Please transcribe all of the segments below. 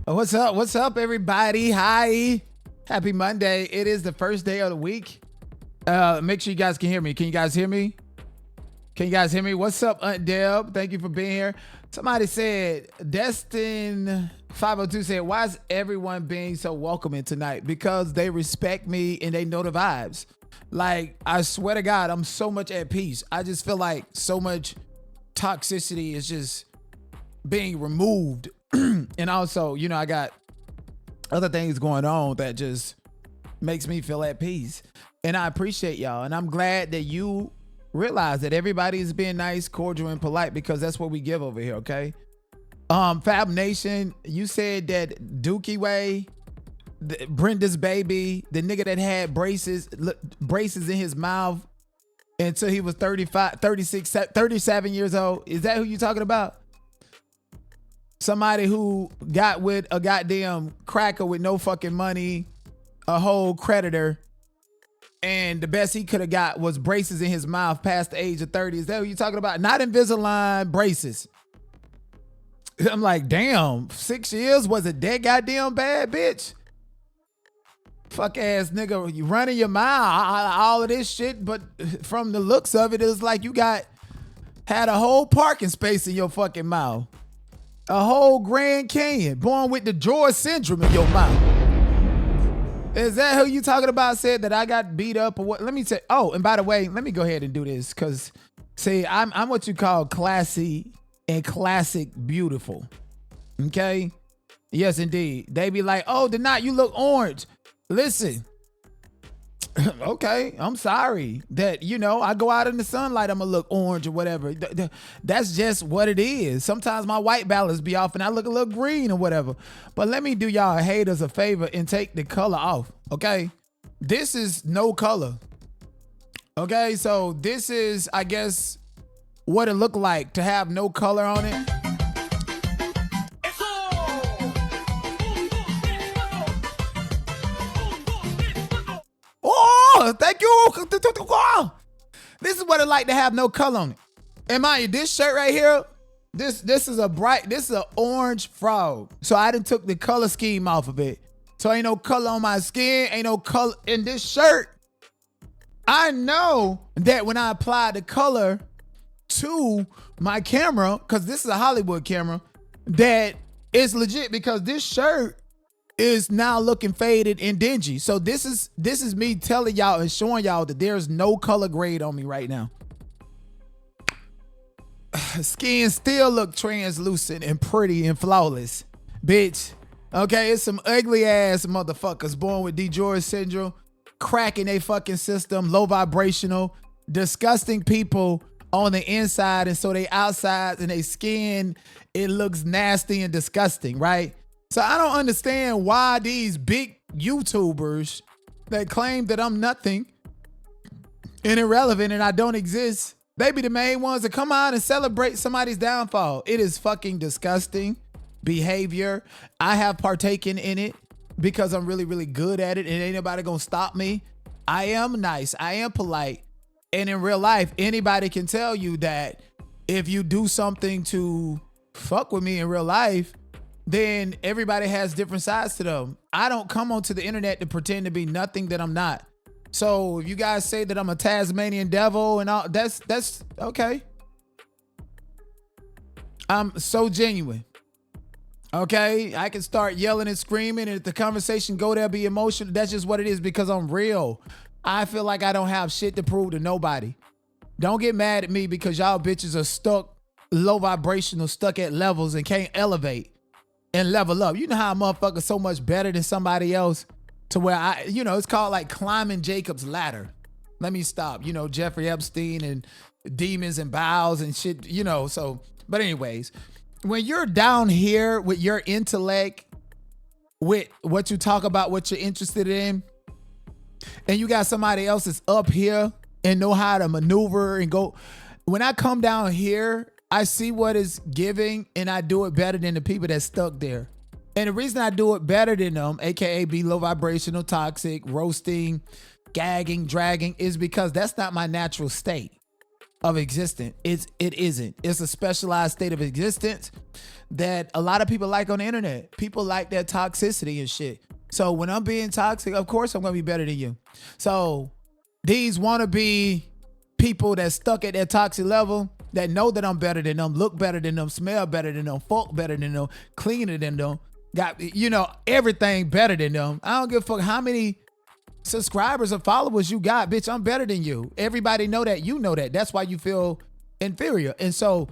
What's up? What's up, everybody? Hi. Happy Monday. It is the first day of the week. Make sure you guys can hear me. Can you guys hear me? Can you guys hear me? What's up, Aunt Deb? Thank you for being here. Somebody said, Destin 502 said, why is everyone being so welcoming tonight? Because they respect me and they know the vibes. Like, I swear to God, I'm so much at peace. I just feel like so much toxicity is just being removed. And also, you know, I got other things going on that just makes me feel at peace. And I appreciate y'all. And I'm glad that you realize that everybody is being nice, cordial, and polite, because that's what we give over here, okay? Fab Nation, you said that Dookie Way, Brenda's baby, the nigga that had braces in his mouth until he was 35, 36, 37 years old. Is that who you talking about? Somebody who got with a goddamn cracker with no fucking money, a whole creditor, and the best he could have got was braces in his mouth past the age of 30. Is that who you talking about? Not Invisalign braces. I'm like, damn, 6 years? Was it that goddamn bad, bitch? Fuck ass nigga, you running your mouth, all of this shit, but from the looks of it, it's like you had a whole parking space in your fucking mouth. A whole Grand Canyon, born with the George syndrome in your mouth. Is that who you talking about? Said that I got beat up or what? Let me say, oh, and by the way, let me go ahead and do this, because see, I'm what you call classy and classic beautiful. Okay? Yes, indeed. They be like, oh, Denat, you look orange. Listen, okay, I'm sorry that, you know, I go out in the sunlight, I'm gonna look orange or whatever. That's just what it is. Sometimes my white balance be off and I look a little green or whatever. But let me do y'all haters a favor and take the color off, okay? This is no color. Okay, so this is, I guess, what it looked like to have no color on it. Oh, thank you. This is what it like to have no color on it. And mind you, this shirt right here, this is an orange frog. So I done took the color scheme off of it. So ain't no color on my skin, ain't no color in this shirt. I know that when I apply the color to my camera, because this is a Hollywood camera, that it's legit, because this shirt is now looking faded and dingy. So this is me telling y'all and showing y'all that there's no color grade on me right now. Skin still look translucent and pretty and flawless, bitch. Okay, it's some ugly ass motherfuckers born with DiGeorge syndrome, cracking their fucking system, low vibrational, disgusting people on the inside, and so they outside and they skin, it looks nasty and disgusting, right? So I don't understand why these big YouTubers that claim that I'm nothing and irrelevant and I don't exist, they be the main ones that come out and celebrate somebody's downfall. It is fucking disgusting behavior. I have partaken in it because I'm really, really good at it and ain't nobody gonna stop me. I am nice. I am polite. And in real life, anybody can tell you that if you do something to fuck with me in real life, then everybody has different sides to them. I don't come onto the internet to pretend to be nothing that I'm not. So if you guys say that I'm a Tasmanian devil and all, that's okay. I'm so genuine. Okay, I can start yelling and screaming, and if the conversation go there be emotional, that's just what it is, because I'm real. I feel like I don't have shit to prove to nobody. Don't get mad at me because y'all bitches are stuck, low vibrational, stuck at levels and can't elevate and level up. You know how a motherfucker so much better than somebody else to where it's called like climbing Jacob's ladder. Let me stop. Jeffrey Epstein and demons and bowels and shit, so, but anyways, when you're down here with your intellect, with what you talk about, what you're interested in, and you got somebody else that's up here and know how to maneuver and go, when I come down here, I see what is giving and I do it better than the people that's stuck there. And the reason I do it better than them, AKA be low vibrational, toxic, roasting, gagging, dragging, is because that's not my natural state. of existence. It isn't. It's a specialized state of existence that a lot of people like on the internet. People like that toxicity and shit. So when I'm being toxic, of course I'm gonna be better than you. So these wannabe people that stuck at that toxic level, that know that I'm better than them, look better than them, smell better than them, fuck better than them, cleaner than them, got, you know, everything better than them. I don't give a fuck how many subscribers or followers you got, bitch. I'm better than you. Everybody know that. You know that. That's why you feel inferior. And so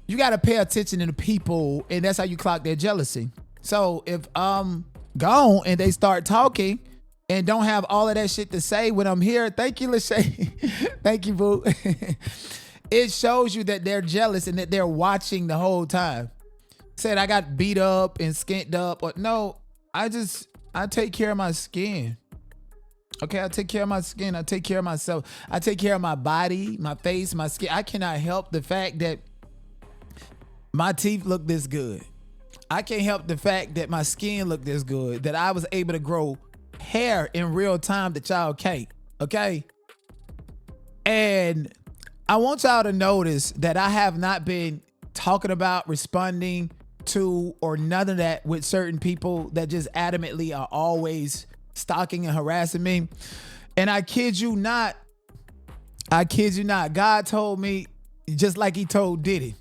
you got to pay attention to the people, and that's how you clock their jealousy. So if I'm gone and they start talking and don't have all of that shit to say when I'm here, thank you, Lachey. Thank you, boo. It shows you that they're jealous and that they're watching the whole time. Said I got beat up and skint up, or no, I take care of my skin. Okay, I take care of my skin. I take care of myself. I take care of my body, my face, my skin. I cannot help the fact that my teeth look this good. I can't help the fact that my skin look this good, that I was able to grow hair in real time that y'all can't. Okay? And I want y'all to notice that I have not been talking about, responding to, or none of that with certain people that just adamantly are always stalking and harassing me. And I kid you not, God told me, just like he told Diddy,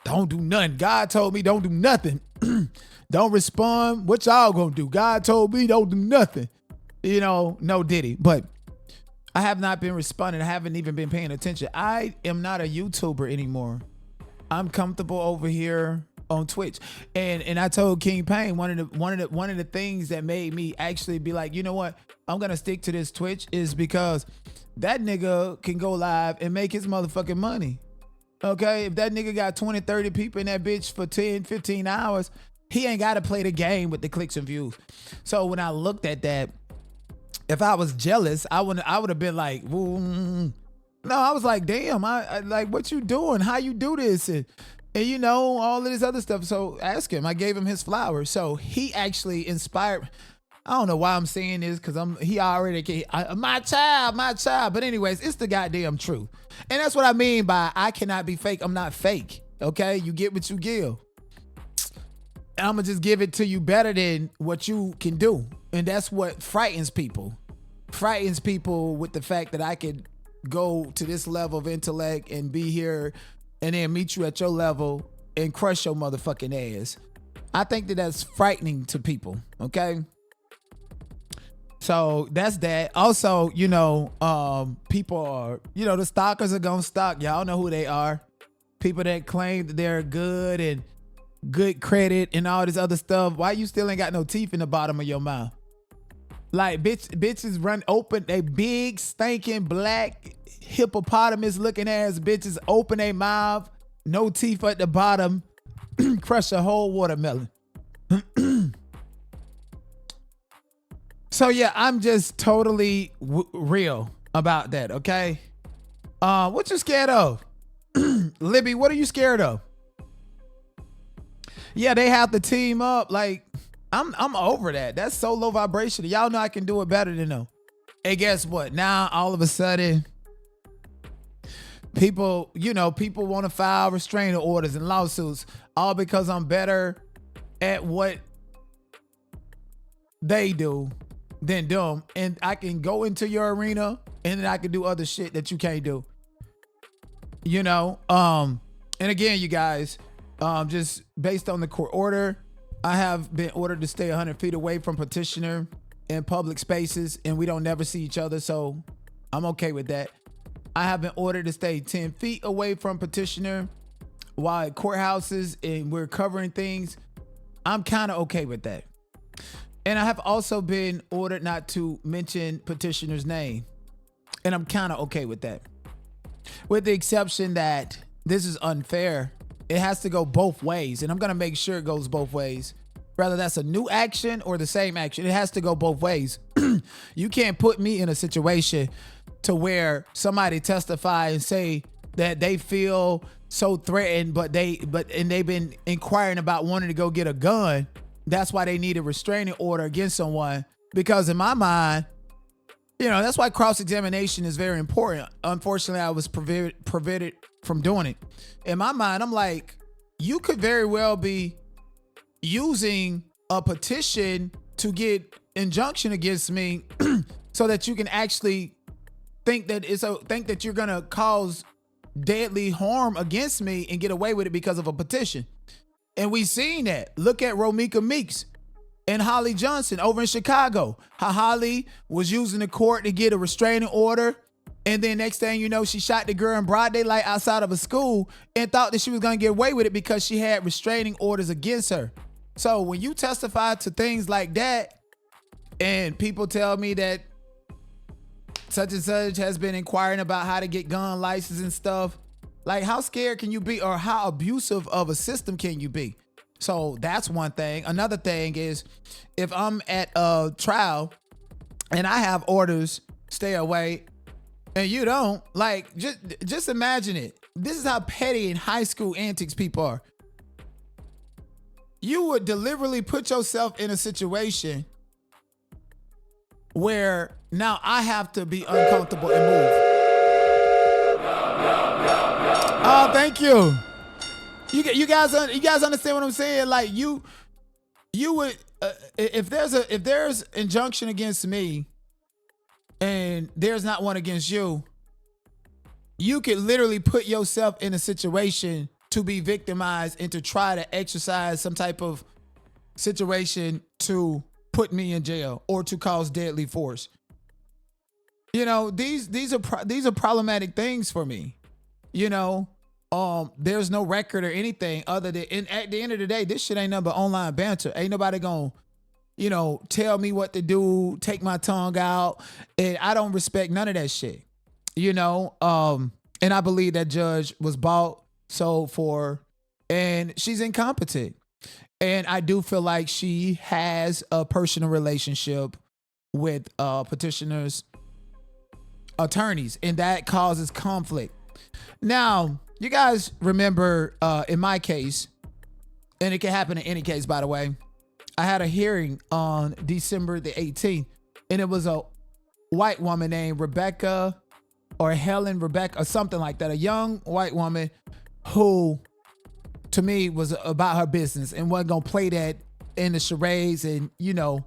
don't do nothing. God told me don't do nothing. Don't respond. What y'all gonna do? God told me don't do nothing. You know, no Diddy. But I have not been responding. I haven't even been paying attention. I am not a YouTuber anymore. I'm comfortable over here on Twitch. And I told King Payne, one of the things that made me actually be like, you know what, I'm gonna stick to this Twitch, is because that nigga can go live and make his motherfucking money. Okay, if that nigga got 20, 30 people in that bitch for 10, 15 hours, he ain't gotta play the game with the clicks and views. So when I looked at that, if I was jealous, I would have been like, no, I was like, damn, I like, what you doing? How you do this? And you know, all of this other stuff. So ask him. I gave him his flowers. So he actually inspired. I don't know why I'm saying this, because my child. But anyways, it's the goddamn truth. And that's what I mean by I cannot be fake. I'm not fake. Okay? You get what you give. And I'm going to just give it to you better than what you can do. And that's what frightens people. Frightens people with the fact that I could go to this level of intellect and be here and then meet you at your level and crush your motherfucking ass. I think that that's frightening to people, okay? So that's that. Also, you know, people are, you know, the stalkers are gonna stalk. Y'all know who they are. People that claim that they're good and good credit and all this other stuff. Why you still ain't got no teeth in the bottom of your mouth? Like, bitches run open, they big, stinking, black, hippopotamus looking ass bitches open their mouth, no teeth at the bottom, crush a whole watermelon. So yeah, I'm just totally real about that, okay? What you scared of? Libby, what are you scared of? Yeah, they have to team up. Like, I'm over that. That's so low vibration. Y'all know I can do it better than them. And guess what? Now, all of a sudden, people want to file restraining orders and lawsuits, all because I'm better at what they do than them. And I can go into your arena and then I can do other shit that you can't do. You know? And again, you guys, just based on the court order, I have been ordered to stay 100 feet away from petitioner in public spaces, and we don't never see each other, so I'm okay with that. I have been ordered to stay 10 feet away from petitioner while at courthouses and we're covering things. I'm kind of okay with that. And I have also been ordered not to mention petitioner's name, and I'm kind of okay with that. With the exception that this is unfair. It has to go both ways, and I'm going to make sure it goes both ways. Whether that's a new action or the same action, it has to go both ways. You can't put me in a situation to where somebody testify and say that they feel so threatened, and they've been inquiring about wanting to go get a gun. That's why they need a restraining order against someone. Because in my mind, You know, that's why cross-examination is very important. Unfortunately, I was prevented from doing it. In my mind, I'm like, you could very well be using a petition to get injunction against me so that you can actually think that you're gonna cause deadly harm against me and get away with it because of a petition. And we seen that. Look at Romika Meeks and Holly Johnson over in Chicago. How Holly was using the court to get a restraining order, and then next thing you know, she shot the girl in broad daylight outside of a school and thought that she was gonna get away with it because she had restraining orders against her. So when you testify to things like that, and people tell me that such and such has been inquiring about how to get gun license and stuff, like, how scared can you be, or how abusive of a system can you be? So that's one thing. Another thing is, if I'm at a trial and I have orders, stay away, and you don't, like, just imagine it. This is how petty and high school antics people are. You would deliberately put yourself in a situation where now I have to be uncomfortable and move. Oh, thank you. You guys understand what I'm saying? Like, you would if there's injunction against me and there's not one against you, you could literally put yourself in a situation to be victimized and to try to exercise some type of situation to put me in jail or to cause deadly force. You know, these are problematic things for me. You know, there's no record or anything other than, and at the end of the day, this shit ain't nothing but online banter. Ain't nobody gonna, you know, tell me what to do, take my tongue out, and I don't respect none of that shit. You know, and I believe that judge was bought, sold for, and she's incompetent. And I do feel like she has a personal relationship with petitioners' attorneys, and that causes conflict. Now, you guys remember in my case, and it can happen in any case, by the way, I had a hearing on December the 18th, and it was a white woman named Rebecca or Helen Rebecca or something like that, a young white woman who, to me, was about her business and wasn't gonna play that in the charades, and, you know,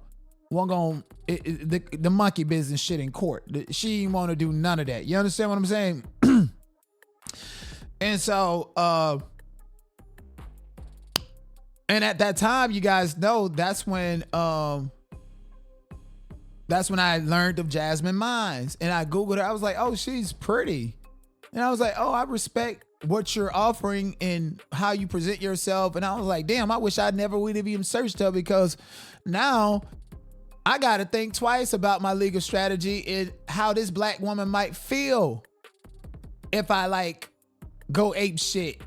wasn't gonna the monkey business shit in court. She didn't want to do none of that. You understand what I'm saying? And so, and at that time, you guys know, that's when I learned of Jasmine Mines, and I Googled her. I was like, oh, she's pretty. And I was like, oh, I respect what you're offering and how you present yourself. And I was like, damn, I wish I never would have even searched her, because now I got to think twice about my legal strategy and how this black woman might feel if I, like, go ape shit,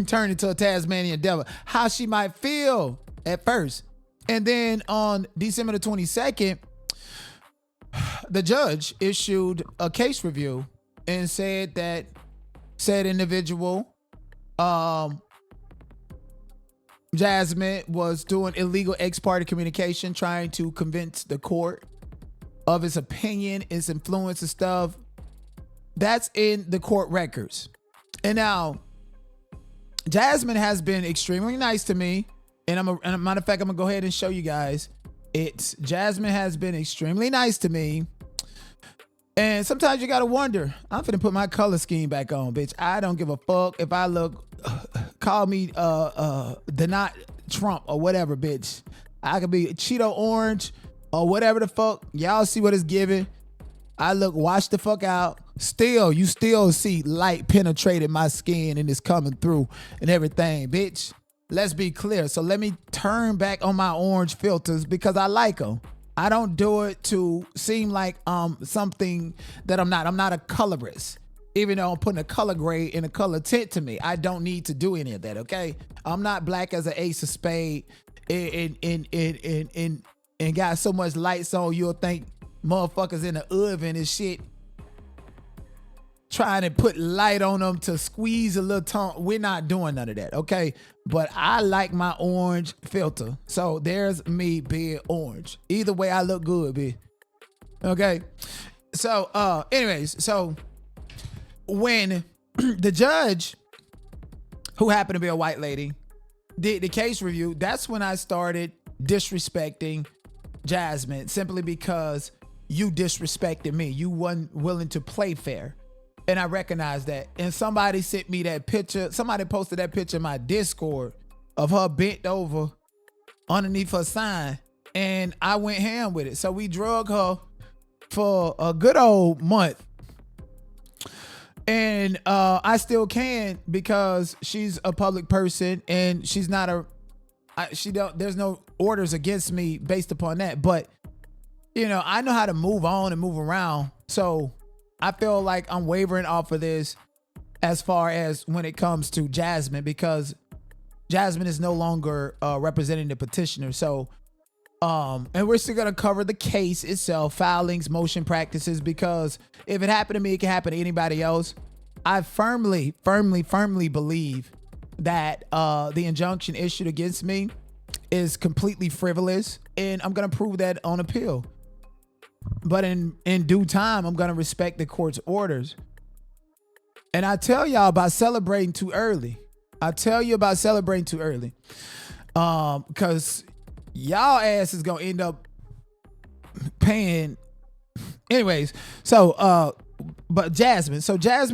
turn into a Tasmanian devil, how she might feel at first. And then on December the 22nd, the judge issued a case review and said that said individual, Jasmine, was doing illegal ex parte communication, trying to convince the court of its opinion, its influence and stuff. That's in the court records. And now, Jasmine has been extremely nice to me. And a matter of fact, I'm gonna go ahead and show you guys. Jasmine has been extremely nice to me. And sometimes you gotta wonder, I'm finna put my color scheme back on, bitch. I don't give a fuck if I look, call me the not Trump or whatever, bitch. I could be Cheeto orange or whatever the fuck. Y'all see what it's giving. I look washed the fuck out. You still see light penetrating my skin and it's coming through and everything, bitch. Let's be clear. So let me turn back on my orange filters because I like them. I don't do it to seem like something that I'm not. I'm not a colorist. Even though I'm putting a color grade and a color tint to me, I don't need to do any of that, okay? I'm not black as an ace of spade and got so much lights on you'll think motherfuckers in the oven and shit trying to put light on them to squeeze a little tongue. We're not doing none of that, okay? But I like my orange filter. So there's me being orange. Either way, I look good, bitch. Okay? So, anyways, so when the judge, who happened to be a white lady, did the case review, that's when I started disrespecting Jasmine, simply because you disrespected me. You weren't willing to play fair. And I recognized that. And somebody sent me that picture. Somebody posted that picture in my Discord of her bent over underneath her sign. And I went ham with it. So we drug her for a good old month. And I still can, because she's a public person and she's not there's no orders against me based upon that. But, you know, I know how to move on and move around. So I feel like I'm wavering off of this as far as when it comes to Jasmine, because Jasmine is no longer representing the petitioner. So, and we're still going to cover the case itself, filings, motion practices, because if it happened to me, it can happen to anybody else. I firmly believe that the injunction issued against me is completely frivolous, and I'm going to prove that on appeal. But in due time, I'm going to respect the court's orders. And I tell y'all about celebrating too early. Because y'all ass is going to end up paying. Anyways, so, but Jasmine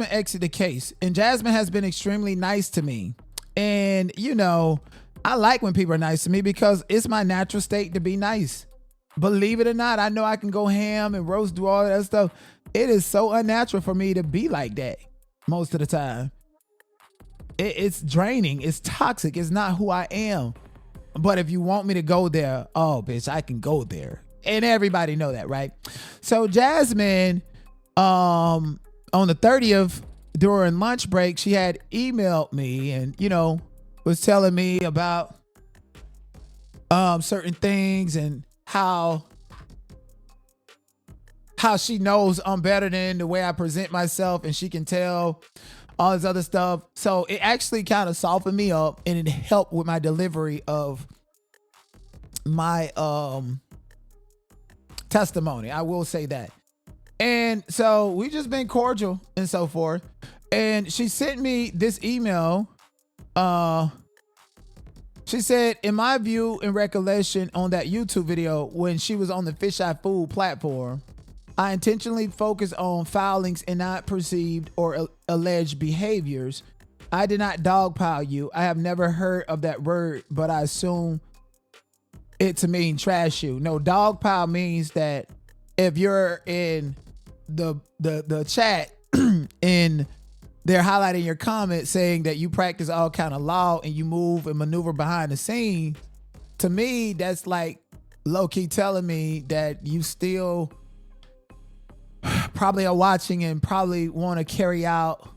exited the case, and Jasmine has been extremely nice to me. And, you know, I like when people are nice to me because it's my natural state to be nice. Believe it or not, I know I can go ham and roast, do all that stuff. It is so unnatural for me to be like that most of the time. It's draining. It's toxic. It's not who I am. But if you want me to go there, oh, bitch, I can go there. And everybody know that, right? So Jasmine, on the 30th, during lunch break, she had emailed me and, you know, was telling me about certain things and how she knows I'm better than the way I present myself, and she can tell all this other stuff. So it actually kind of softened me up, and it helped with my delivery of my testimony. I will say that. And so we just been cordial and so forth. And she sent me this email. She said, in my view and recollection on that YouTube video when she was on the Fish Eye Food platform, I intentionally focused on filings and not perceived or alleged behaviors. I did not dogpile you. I have never heard of that word, but I assume it to mean trash you. No, dogpile means that if you're in the chat and they're highlighting your comment saying that you practice all kind of law and you move and maneuver behind the scene, to me, that's like low-key telling me that you still probably are watching and probably want to carry out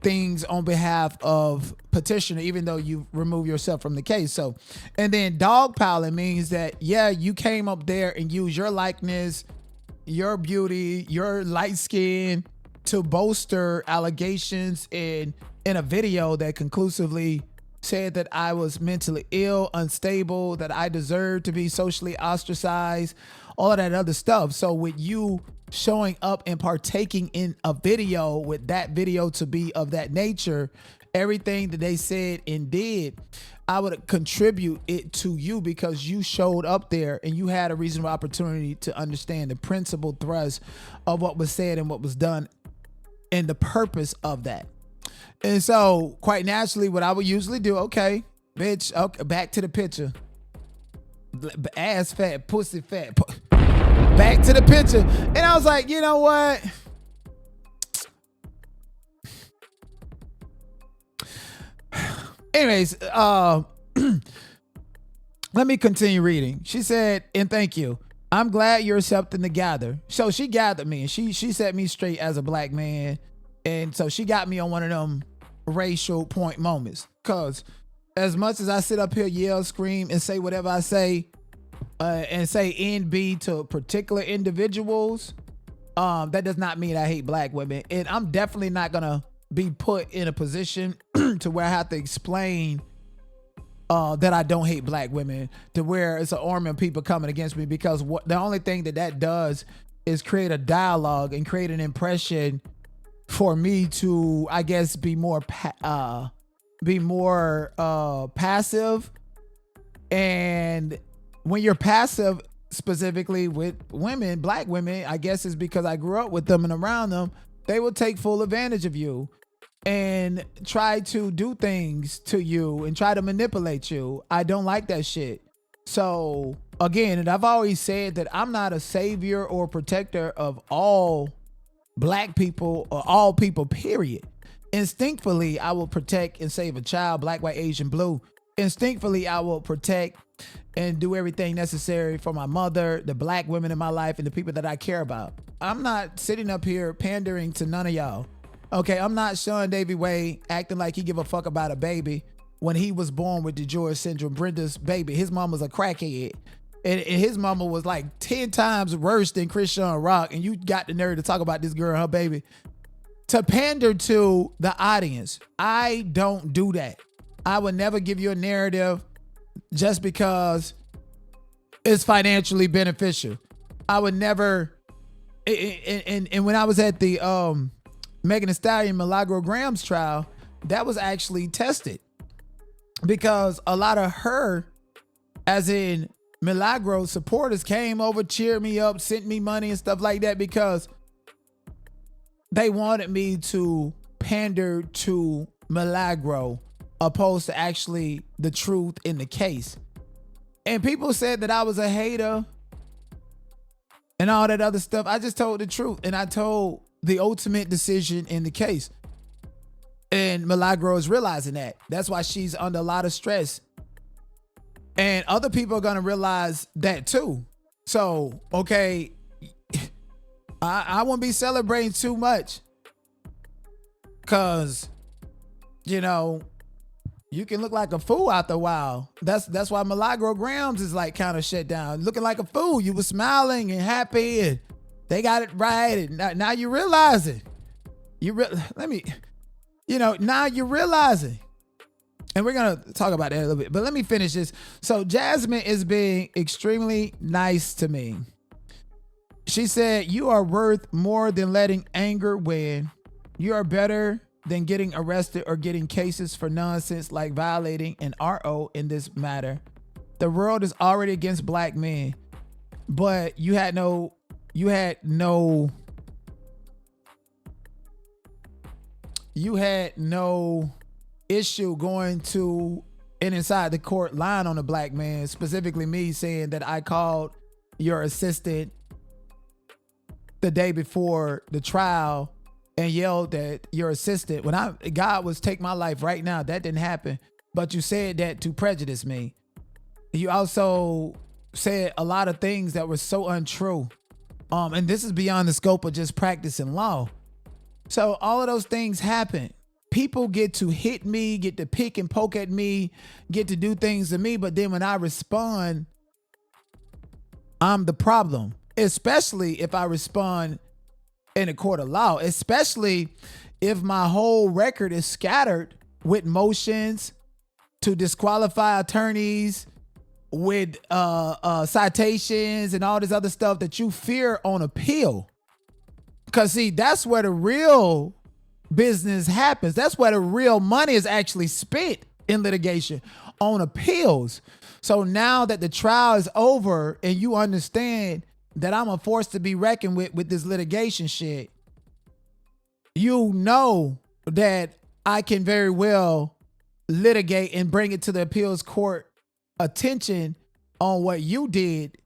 things on behalf of petitioner, even though you remove yourself from the case. So, and then dogpiling means that, yeah, you came up there and used your likeness, your beauty, your light skin to bolster allegations in a video that conclusively said that I was mentally ill, unstable, that I deserved to be socially ostracized, all of that other stuff. So with you showing up and partaking in a video with that video to be of that nature, everything that they said and did, I would contribute it to you because you showed up there and you had a reasonable opportunity to understand the principal thrust of what was said and what was done and the purpose of that. And so quite naturally, what I would usually do, okay, bitch, okay, back to the picture. Ass fat, pussy fat, back to the picture. And I was like, you know what? Anyways, let me continue reading. She said, and thank you. I'm glad you're accepting to gather. So she gathered me and she set me straight as a black man. And so she got me on one of them racial point moments. Cause as much as I sit up here, yell, scream, and say whatever I say, and say NB to particular individuals, that does not mean I hate black women. And I'm definitely not gonna be put in a position to where I have to explain that I don't hate black women, to where it's an army of people coming against me, because the only thing that does is create a dialogue and create an impression for me to, I guess, be more passive. And when you're passive, specifically with women, black women, I guess it's because I grew up with them and around them, they will take full advantage of you and try to do things to you and try to manipulate you. I don't like that shit. So again, and I've always said that I'm not a savior or protector of all black people or all people, period. Instinctively, I will protect and save a child, black, white, Asian, blue. Instinctively, I will protect and do everything necessary for my mother, the black women in my life, and the people that I care about. I'm not sitting up here pandering to none of y'all. Okay, I'm not Sean Davy Way acting like he give a fuck about a baby when he was born with DeGeorge syndrome. Brenda's baby, his mom was a crackhead. And his mama was like 10 times worse than Christian Rock. And you got the nerve to talk about this girl and her baby. To pander to the audience, I don't do that. I would never give you a narrative just because it's financially beneficial. I would never. And when I was at the Megan Thee Stallion Milagro Graham's trial, that was actually tested because a lot of her, as in Milagro supporters, came over, cheered me up, sent me money and stuff like that because they wanted me to pander to Milagro opposed to actually the truth in the case. And people said that I was a hater and all that other stuff. I just told the truth, and I told the ultimate decision in the case. And Milagro is realizing that. That's why she's under a lot of stress. And other people are going to realize that too. So, okay, I won't be celebrating too much because, you know, you can look like a fool after a while. That's why Milagro Grams is like kind of shut down. Looking like a fool. You were smiling and happy and they got it right. And now you realize it. Now you're realizing. And we're going to talk about that a little bit. But let me finish this. So Jasmine is being extremely nice to me. She said, "You are worth more than letting anger win. You are better than getting arrested or getting cases for nonsense like violating an RO in this matter. The world is already against black men, but you had no issue going to and inside the court line on a black man, specifically me saying that I called your assistant the day before the trial and yelled at your assistant when God was take my life right now. That didn't happen. But you said that to prejudice me. You also said a lot of things that were so untrue. And this is beyond the scope of just practicing law. So all of those things happen. People get to hit me, get to pick and poke at me, get to do things to me. But then when I respond, I'm the problem, especially if I respond in a court of law, especially if my whole record is scattered with motions to disqualify attorneys, with citations and all this other stuff that you fear on appeal. Because see, that's where the real business happens. That's where the real money is actually spent in litigation, on appeals. So now that the trial is over and you understand that I'm a force to be reckoned with this litigation shit, you know that I can very well litigate and bring it to the appeals court attention on what you did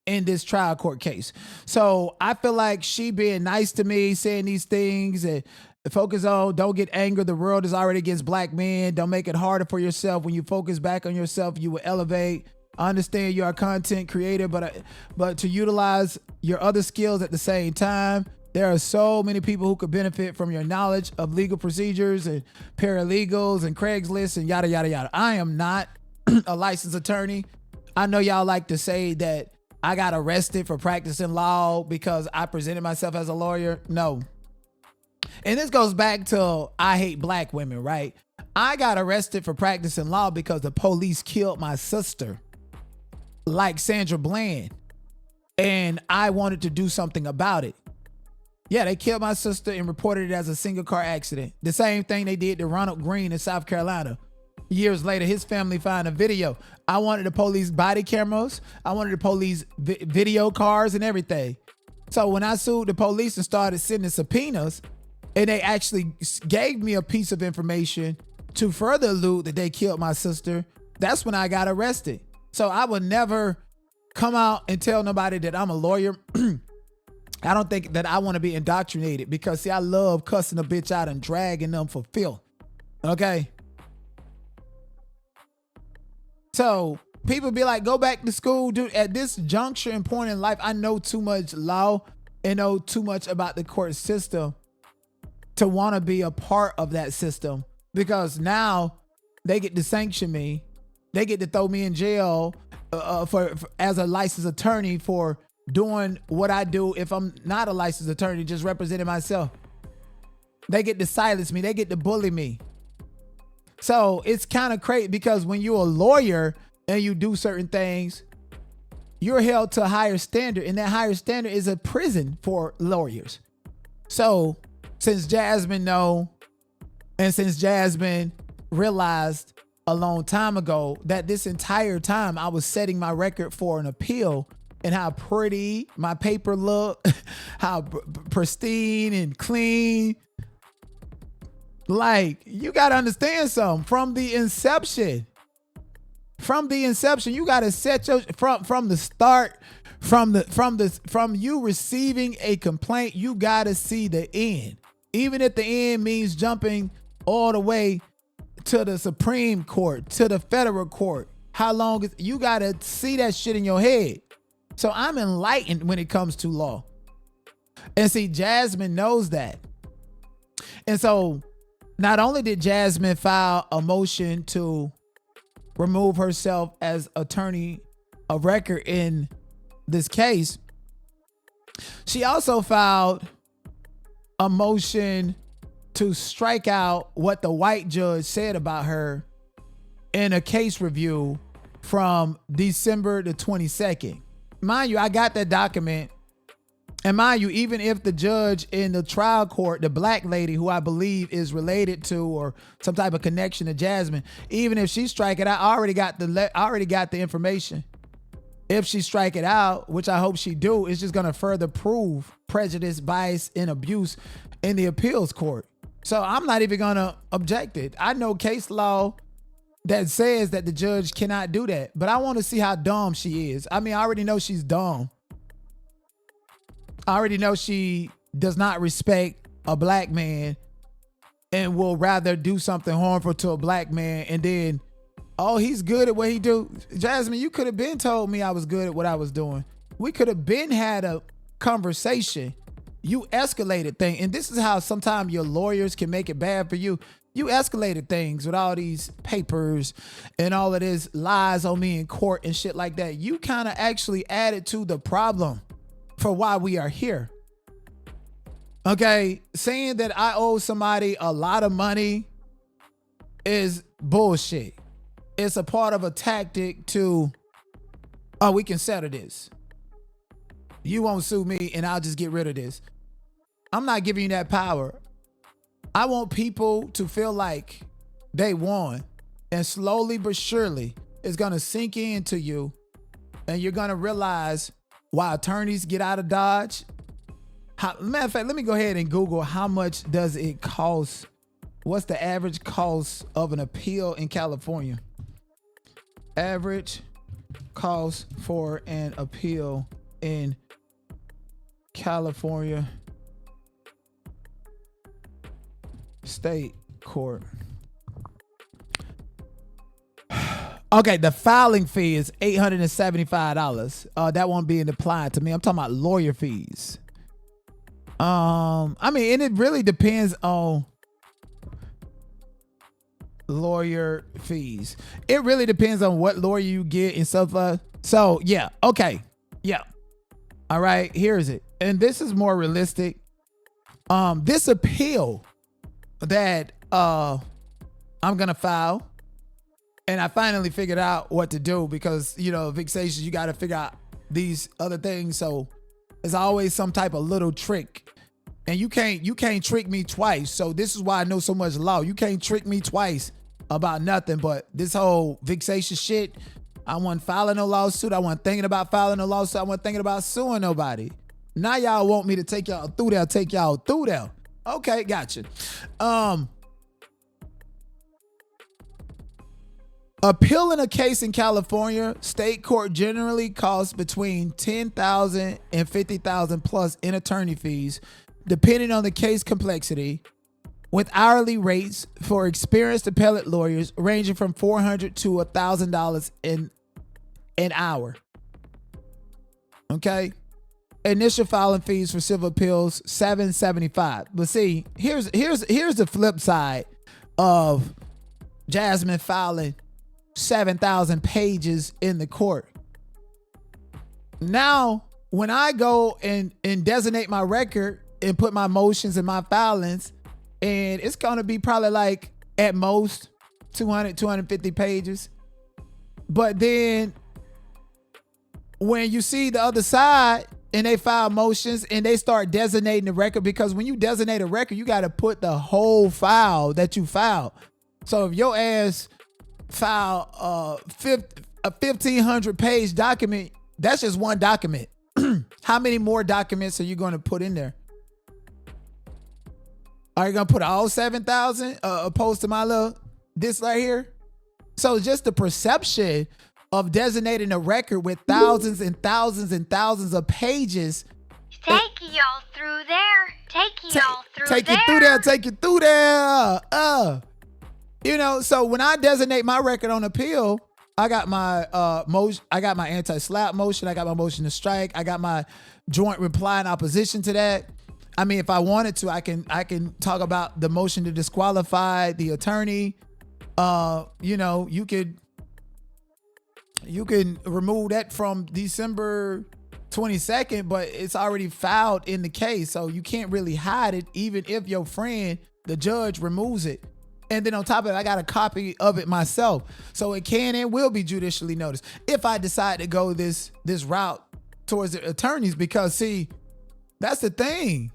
in this trial court case. So I feel like she being nice to me, saying these things and focus on, don't get angry. The world is already against black men. Don't make it harder for yourself. When you focus back on yourself, you will elevate. I understand you're a content creator, but to utilize your other skills at the same time. There are so many people who could benefit from your knowledge of legal procedures and paralegals and Craigslist and yada, yada, yada. I am not a licensed attorney. I know y'all like to say that I got arrested for practicing law because I presented myself as a lawyer. No. And this goes back to I hate black women, right? I got arrested for practicing law because the police killed my sister, like Sandra Bland. and I wanted to do something about it. Yeah, they killed my sister and reported it as a single car accident. The same thing they did to Ronald Green in South Carolina. Years later, his family found a video. I wanted the police body cameras. I wanted the police video cars and everything. So when I sued the police and started sending subpoenas, and they actually gave me a piece of information to further allude that they killed my sister, that's when I got arrested. So I would never come out and tell nobody that I'm a lawyer. I don't think that I want to be indoctrinated, because see, I love cussing a bitch out and dragging them for filth. Okay. So people be like, go back to school. Dude, at this juncture and point in life, I know too much law and know too much about the court system to want to be a part of that system, because now they get to sanction me. They get to throw me in jail for as a licensed attorney for doing what I do if I'm not a licensed attorney, just representing myself. They get to silence me. They get to bully me. So it's kind of crazy, because when you're a lawyer and you do certain things, you're held to a higher standard, and that higher standard is a prison for lawyers. So since Jasmine know, and since Jasmine realized a long time ago that this entire time I was setting my record for an appeal, and how pretty my paper looked, how pristine and clean. Like, you got to understand something. From the inception, you got to set your, from the start, from you receiving a complaint, you got to see the end. Even if the end means jumping all the way to the Supreme Court, to the federal court, how long is, you got to see that shit in your head. So I'm enlightened when it comes to law. And see, Jasmine knows that. And so not only did Jasmine file a motion to remove herself as attorney of record in this case, she also filed a motion to strike out what the white judge said about her in a case review from December the 22nd. Mind you, I got that document. And mind you, even if the judge in the trial court, the black lady who I believe is related to or some type of connection to Jasmine, even if she strike it out, I already got the information. If she strike it out, which I hope she do, it's just going to further prove prejudice, bias, and abuse in the appeals court. So I'm not even going to object it. I know case law that says that the judge cannot do that, but I want to see how dumb she is. I mean, I already know she's dumb. I already know she does not respect a black man and will rather do something harmful to a black man, and then, oh, he's good at what he do. Jasmine, you could have been told me I was good at what I was doing. We could have been had a conversation. You escalated things. And this is how sometimes your lawyers can make it bad for you. You escalated things with all these papers and all of this lies on me in court and shit like that. You kind of actually added to the problem for why we are here. Okay, saying that I owe somebody a lot of money is bullshit. It's a part of a tactic to, oh, we can settle this. You won't sue me and I'll just get rid of this. I'm not giving you that power. I want people to feel like they won, and slowly but surely it's going to sink into you, and you're going to realize why attorneys get out of Dodge. Matter of fact, let me go ahead and Google how much does it cost. What's the average cost of an appeal in California? Average cost for an appeal in California State Court. Okay, the filing fee is $875. That won't be applied to me. I'm talking about lawyer fees. I mean, and it really depends on lawyer fees. It really depends on what lawyer you get and stuff. So yeah, okay, yeah. All right, here's it, and this is more realistic. This appeal that I'm gonna file. And I finally figured out what to do, because, you know, vexatious, you got to figure out these other things. So there's always some type of little trick. And you can't trick me twice. So this is why I know so much law. You can't trick me twice about nothing. But this whole vexatious shit, I wasn't filing no lawsuit. I wasn't thinking about filing a lawsuit. I wasn't thinking about suing nobody. Now y'all want me to take y'all through there, take y'all through there. Okay, gotcha. Appealing a case in California, state court generally costs between $10,000 and $50,000 plus in attorney fees, depending on the case complexity, with hourly rates for experienced appellate lawyers ranging from $400 to $1,000 in an hour. Okay. Initial filing fees for civil appeals, $775. But see, here's the flip side of Jasmine filing 7,000 pages in the court. Now, when I go and designate my record and put my motions and my filings, and it's gonna be probably like at most 200, 250 pages. But then when you see the other side and they file motions and they start designating the record, because when you designate a record, you got to put the whole file that you filed. So if your ass file a 1,500 page document, that's just one document. How many more documents are you going to put in there? Are you going to put all 7,000 opposed to my little this right here? So just the perception of designating a record with thousands and thousands and thousands of pages. Take y'all through there. Take you through there. You know, so when I designate my record on appeal, I got my motion, I got my anti-slap motion, I got my motion to strike, I got my joint reply in opposition to that. I mean, if I wanted to, I can talk about the motion to disqualify the attorney. You know, you can remove that from December 22nd, but it's already filed in the case, so you can't really hide it, even if your friend, the judge, removes it. And then on top of it, I got a copy of it myself. So it can and will be judicially noticed if I decide to go this route towards the attorneys, because see, that's the thing.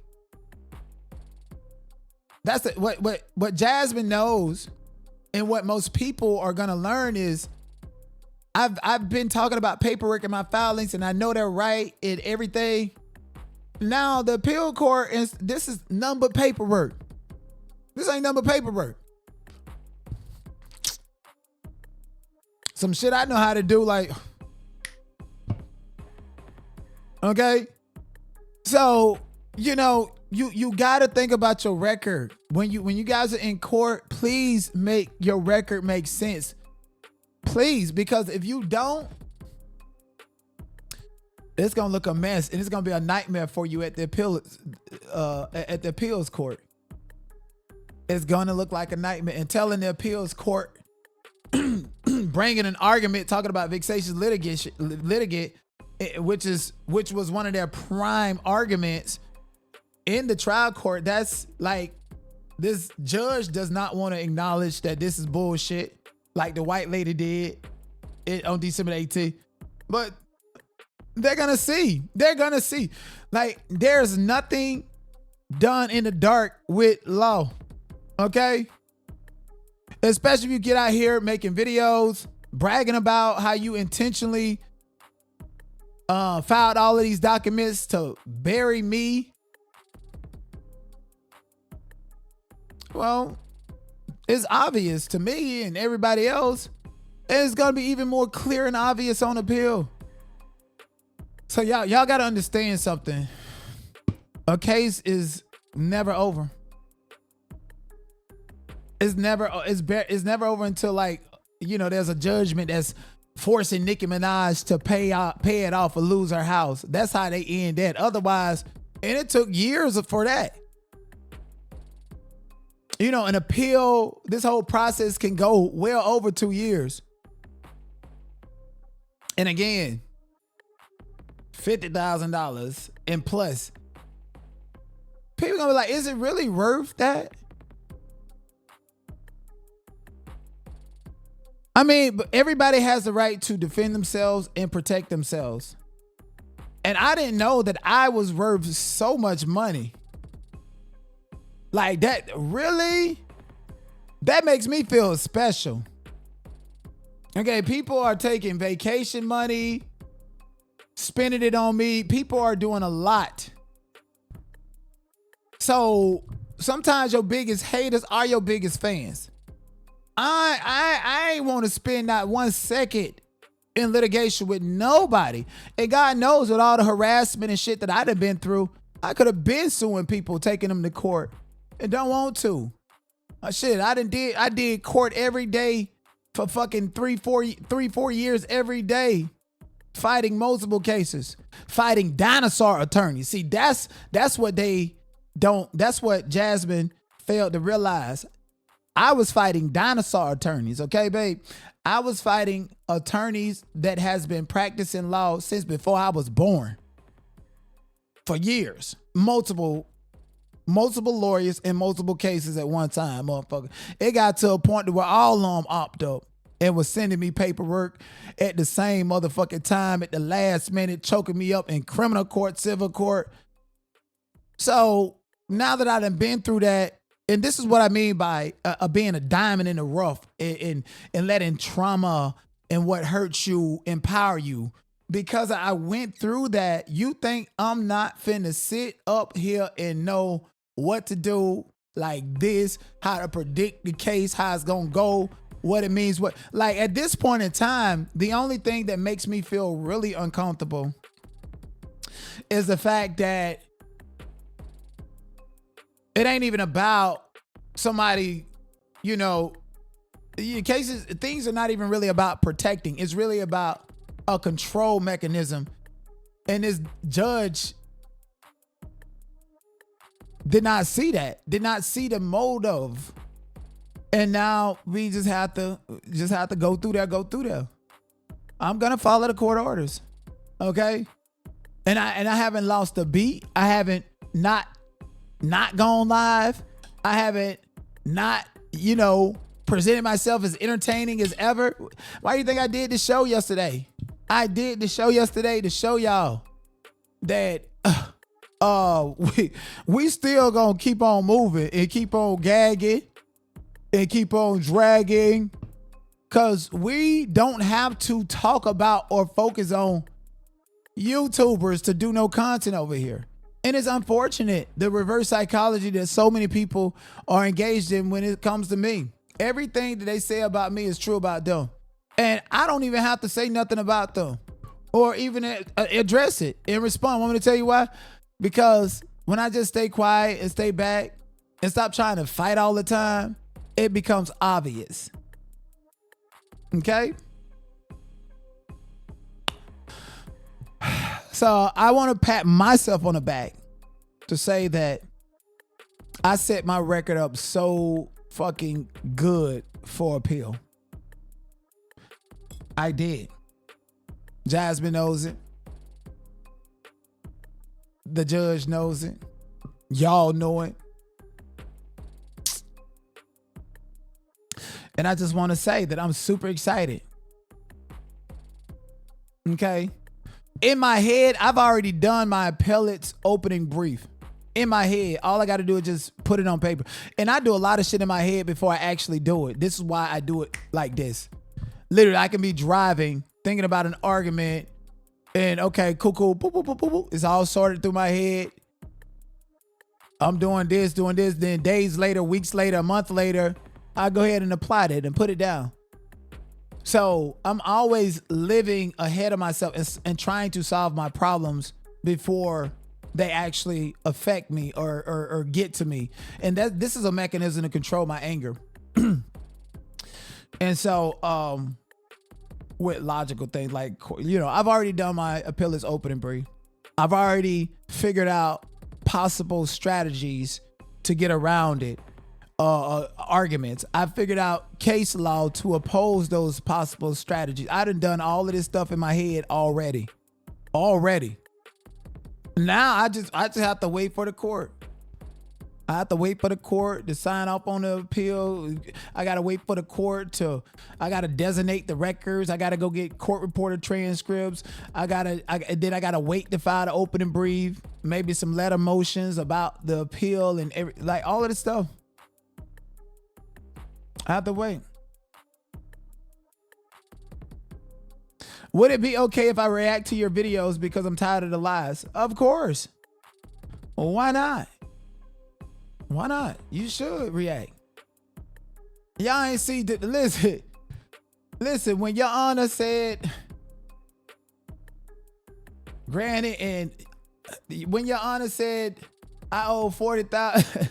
That's what Jasmine knows, and what most people are gonna learn is I've been talking about paperwork in my filings, and I know they're right in everything. Now the appeal court this is nothing but paperwork. This ain't nothing but paperwork. Some shit I know how to do, like, okay? So, you know, you gotta think about your record. When you guys are in court, please make your record make sense. Please, because if you don't, it's gonna look a mess, and it's gonna be a nightmare for you at the appeals court. It's gonna look like a nightmare. And telling the appeals court, bringing an argument talking about vexatious litigant, which was one of their prime arguments in the trial court. That's like, this judge does not want to acknowledge that this is bullshit, like the white lady did on December 18th. But they're gonna see. Like, there's nothing done in the dark with law. Okay? Especially if you get out here making videos, bragging about how you intentionally filed all of these documents to bury me. Well, it's obvious to me and everybody else. And it's gonna be even more clear and obvious on appeal. So y'all gotta understand something. A case is never over. It's never over until, like, you know, there's a judgment that's forcing Nicki Minaj to pay it off or lose her house. That's how they end that. Otherwise, and it took years for that. You know, an appeal, this whole process can go well over 2 years. And again, $50,000 and plus. People gonna be like, is it really worth that? I mean, but everybody has the right to defend themselves and protect themselves. And I didn't know that I was worth so much money. Like that, really? That makes me feel special. Okay, people are taking vacation money, spending it on me. People are doing a lot. So sometimes your biggest haters are your biggest fans. I ain't want to spend not 1 second in litigation with nobody. And God knows with all the harassment and shit that I'd have been through, I could have been suing people, taking them to court, and don't want to. Shit, I did court every day for fucking 3-4 years every day, fighting multiple cases, fighting dinosaur attorneys. See, that's what they don't. That's what Jasmine failed to realize. I was fighting dinosaur attorneys, okay, babe? I was fighting attorneys that has been practicing law since before I was born. For years. Multiple lawyers in multiple cases at one time, motherfucker. It got to a point where all of them opt up and was sending me paperwork at the same motherfucking time at the last minute, choking me up in criminal court, civil court. So now that I done been through that, and this is what I mean by being a diamond in the rough and letting trauma and what hurts you empower you. Because I went through that, you think I'm not finna sit up here and know what to do like this, how to predict the case, how it's gonna go, what it means, what. Like at this point in time, the only thing that makes me feel really uncomfortable is the fact that it ain't even about somebody, you know, cases, things are not even really about protecting. It's really about a control mechanism. And this judge did not see that, did not see the motive. And now we just have to go through there. I'm gonna follow the court orders. Okay. And I haven't lost a beat. I haven't not gone live. I haven't not, presented myself as entertaining as ever. Why do you think I did the show yesterday? I did the show yesterday to show y'all that we still gonna keep on moving and keep on gagging and keep on dragging, because we don't have to talk about or focus on YouTubers to do no content over here. And it's unfortunate, the reverse psychology that so many people are engaged in when it comes to me. Everything that they say about me is true about them. And I don't even have to say nothing about them or even address it and respond. Want me to tell you why? Because when I just stay quiet and stay back and stop trying to fight all the time, it becomes obvious. Okay? So I want to pat myself on the back to say that I set my record up so fucking good for appeal. I did. Jasmine knows it. The judge knows it. Y'all know it. And I just want to say that I'm super excited. Okay? In my head, I've already done my appellate's opening brief. In my head, all I got to do is just put it on paper. And I do a lot of shit in my head before I actually do it. This is why I do it like this. Literally, I can be driving, thinking about an argument, and okay, cool, boop, boop, boop, boop, boop. It's all sorted through my head. I'm doing this. Then days later, weeks later, a month later, I go ahead and apply it and put it down. So I'm always living ahead of myself and trying to solve my problems before they actually affect me or get to me. And this is a mechanism to control my anger. And so with logical things like, I've already done my appellate's opening brief. I've already figured out possible strategies to get around it. Arguments. I figured out case law to oppose those possible strategies. I done all of this stuff in my head already. Now I just have to wait for the court. I have to wait for the court to sign off on the appeal. I got to wait for the court to, I got to designate the records. I got to go get court reporter transcripts. Then I got to wait to file the opening brief, maybe some letter motions about the appeal and like all of this stuff. I have to wait. Would it be okay if I react to your videos because I'm tired of the lies? Of course. Well, why not? Why not? You should react. Y'all ain't see that. Listen, when your honor said, granted, and when your honor said, I owe 40,000,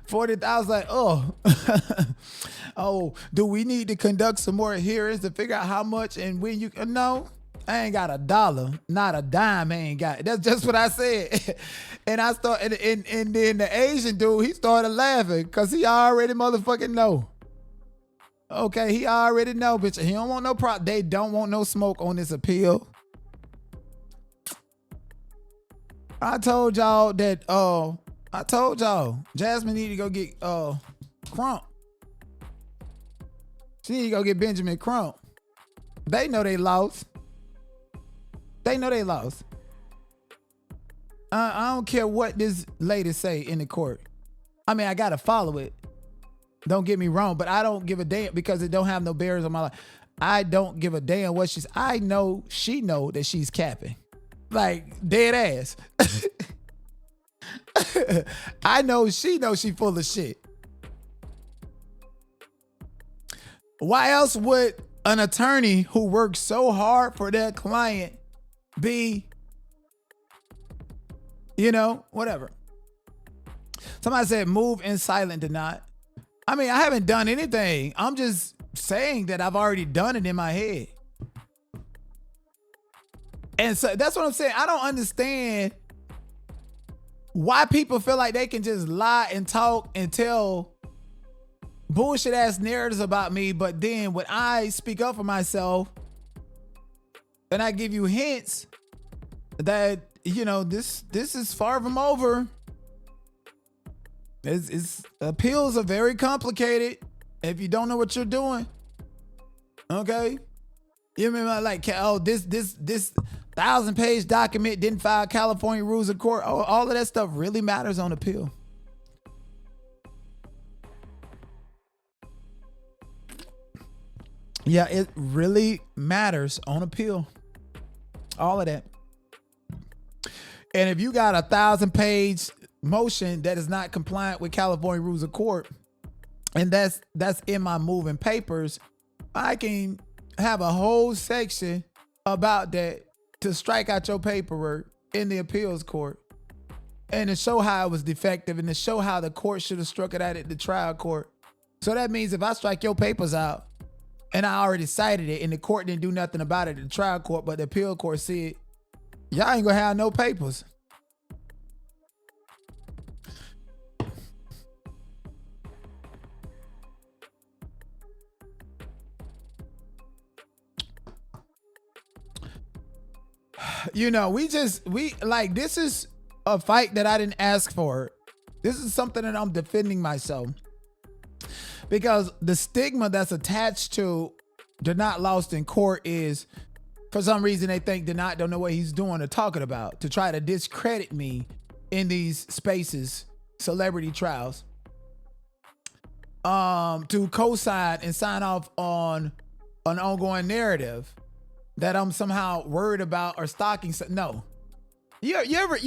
40,000, like, oh, oh, do we need to conduct some more hearings to figure out how much and when you, no, I ain't got $1, not a dime, I ain't got it. That's just what I said. And I started, and then the Asian dude, he started laughing because he already motherfucking know. Okay, he already know, bitch. He don't want no problem. They don't want no smoke on this appeal. I told y'all that, Jasmine need to go get Crump. She need to go get Benjamin Crump. They know they lost. They know they lost. I don't care what this lady say in the court. I mean, I gotta follow it. Don't get me wrong, but I don't give a damn because it don't have no bearings on my life. I don't give a damn what she's. I know she know that she's capping, like dead ass. I know she knows she full of shit. Why else would an attorney who works so hard for their client be, you know, whatever? Somebody said move in silent, did not. I mean, I haven't done anything. I'm just saying that I've already done it in my head. And so that's what I'm saying. I don't understand why people feel like they can just lie and talk and tell bullshit ass narratives about me. But then when I speak up for myself and I give you hints that, you know, this is far from over. It's appeals are very complicated if you don't know what you're doing. Okay. You remember like, oh, this 1,000-page document didn't file California rules of court. Oh, all of that stuff really matters on appeal. Yeah, it really matters on appeal. All of that. And if you got a 1,000-page motion that is not compliant with California rules of court, and that's in my moving papers, I can have a whole section about that to strike out your paperwork in the appeals court and to show how it was defective and to show how the court should have struck it out at the trial court. So that means if I strike your papers out and I already cited it and the court didn't do nothing about it at the trial court, but the appeal court said, y'all ain't gonna have no papers. You know, this is a fight that I didn't ask for. This is something that I'm defending myself because the stigma that's attached to Denot lost in court is, for some reason, they think Denot don't know what he's doing or talking about to try to discredit me in these spaces, celebrity trials, to co-sign and sign off on an ongoing narrative that I'm somehow worried about or stalking. No. You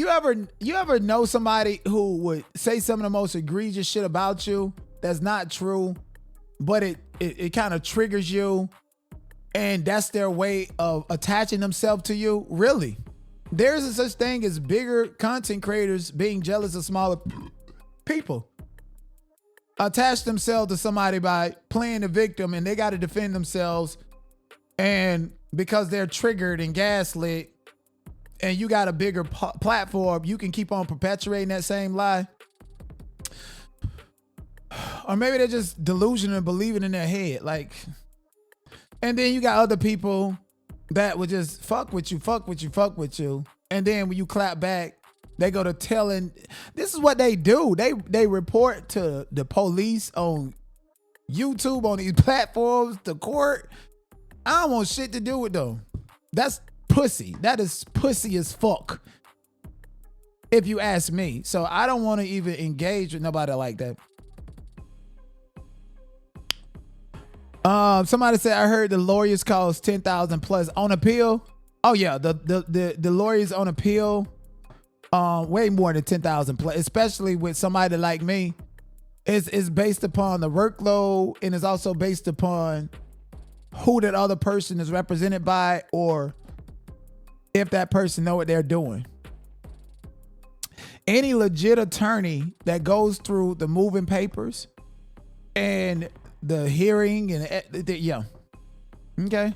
ever know somebody who would say some of the most egregious shit about you that's not true, but it kind of triggers you and that's their way of attaching themselves to you? Really? There's a such thing as bigger content creators being jealous of smaller people. Attach themselves to somebody by playing the victim and they got to defend themselves, and because they're triggered and gaslit and you got a bigger platform, you can keep on perpetuating that same lie. Or maybe they're just delusional and believing in their head. Like, and then you got other people that would just fuck with you. And then when you clap back, They go to telling. This is what they do. They report to the police on YouTube, on these platforms, the court. I don't want shit to do with them. That's pussy. That is pussy as fuck, if you ask me. So I don't want to even engage with nobody like that. Somebody said, I heard the lawyers cost $10,000 plus on appeal. Oh yeah, the lawyers on appeal, way more than $10,000 plus, especially with somebody like me. It's based upon the workload, and it's also based upon who that other person is represented by, or if that person know what they're doing. Any legit attorney that goes through the moving papers and the hearing and yeah. Okay.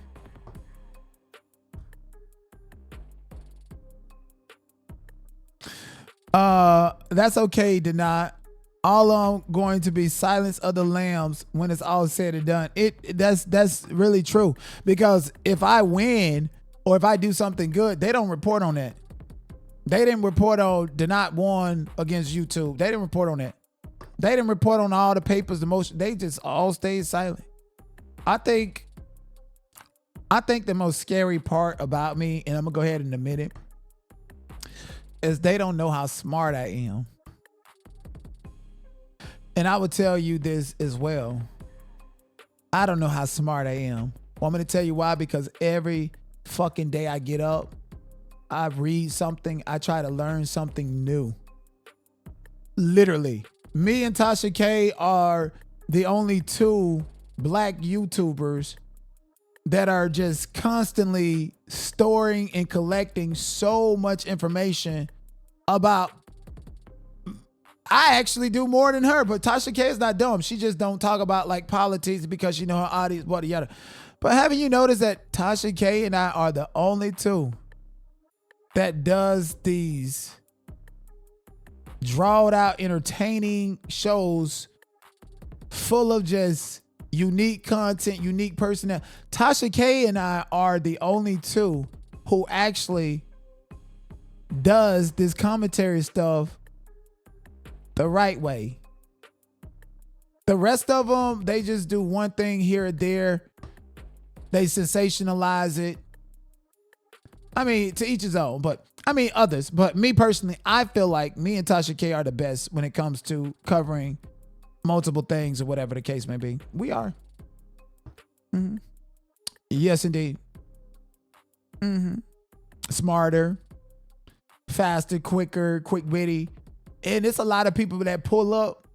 That's okay, Deny. All I'm going to be silence of the lambs when it's all said and done. That's really true, because if I win or if I do something good, they don't report on that. They didn't report on Deny won against YouTube. They didn't report on that. They didn't report on all the papers, the motion. They just all stayed silent. I think the most scary part about me, and I'm gonna go ahead and admit it, is they don't know how smart I am. And I would tell you this as well. I don't know how smart I am. Want me to tell you why? Because every fucking day I get up, I read something, I try to learn something new. Literally. Me and Tasha K are the only two black YouTubers that are just constantly storing and collecting so much information about. I actually do more than her, but Tasha K is not dumb. She just don't talk about like politics because, you know, her audience, yada yada. But haven't you noticed that Tasha K and I are the only two that does these drawed out, entertaining shows full of just unique content, unique personnel? Tasha K and I are the only two who actually does this commentary stuff the right way. The rest of them, they just do one thing here or there. They sensationalize it. I mean, to each his own, but I mean others. But me personally, I feel like me and Tasha K are the best when it comes to covering multiple things or whatever the case may be. We are. Mm-hmm. Yes, indeed. Mm-hmm. Smarter, faster, quicker, quick-witty. And it's a lot of people that pull up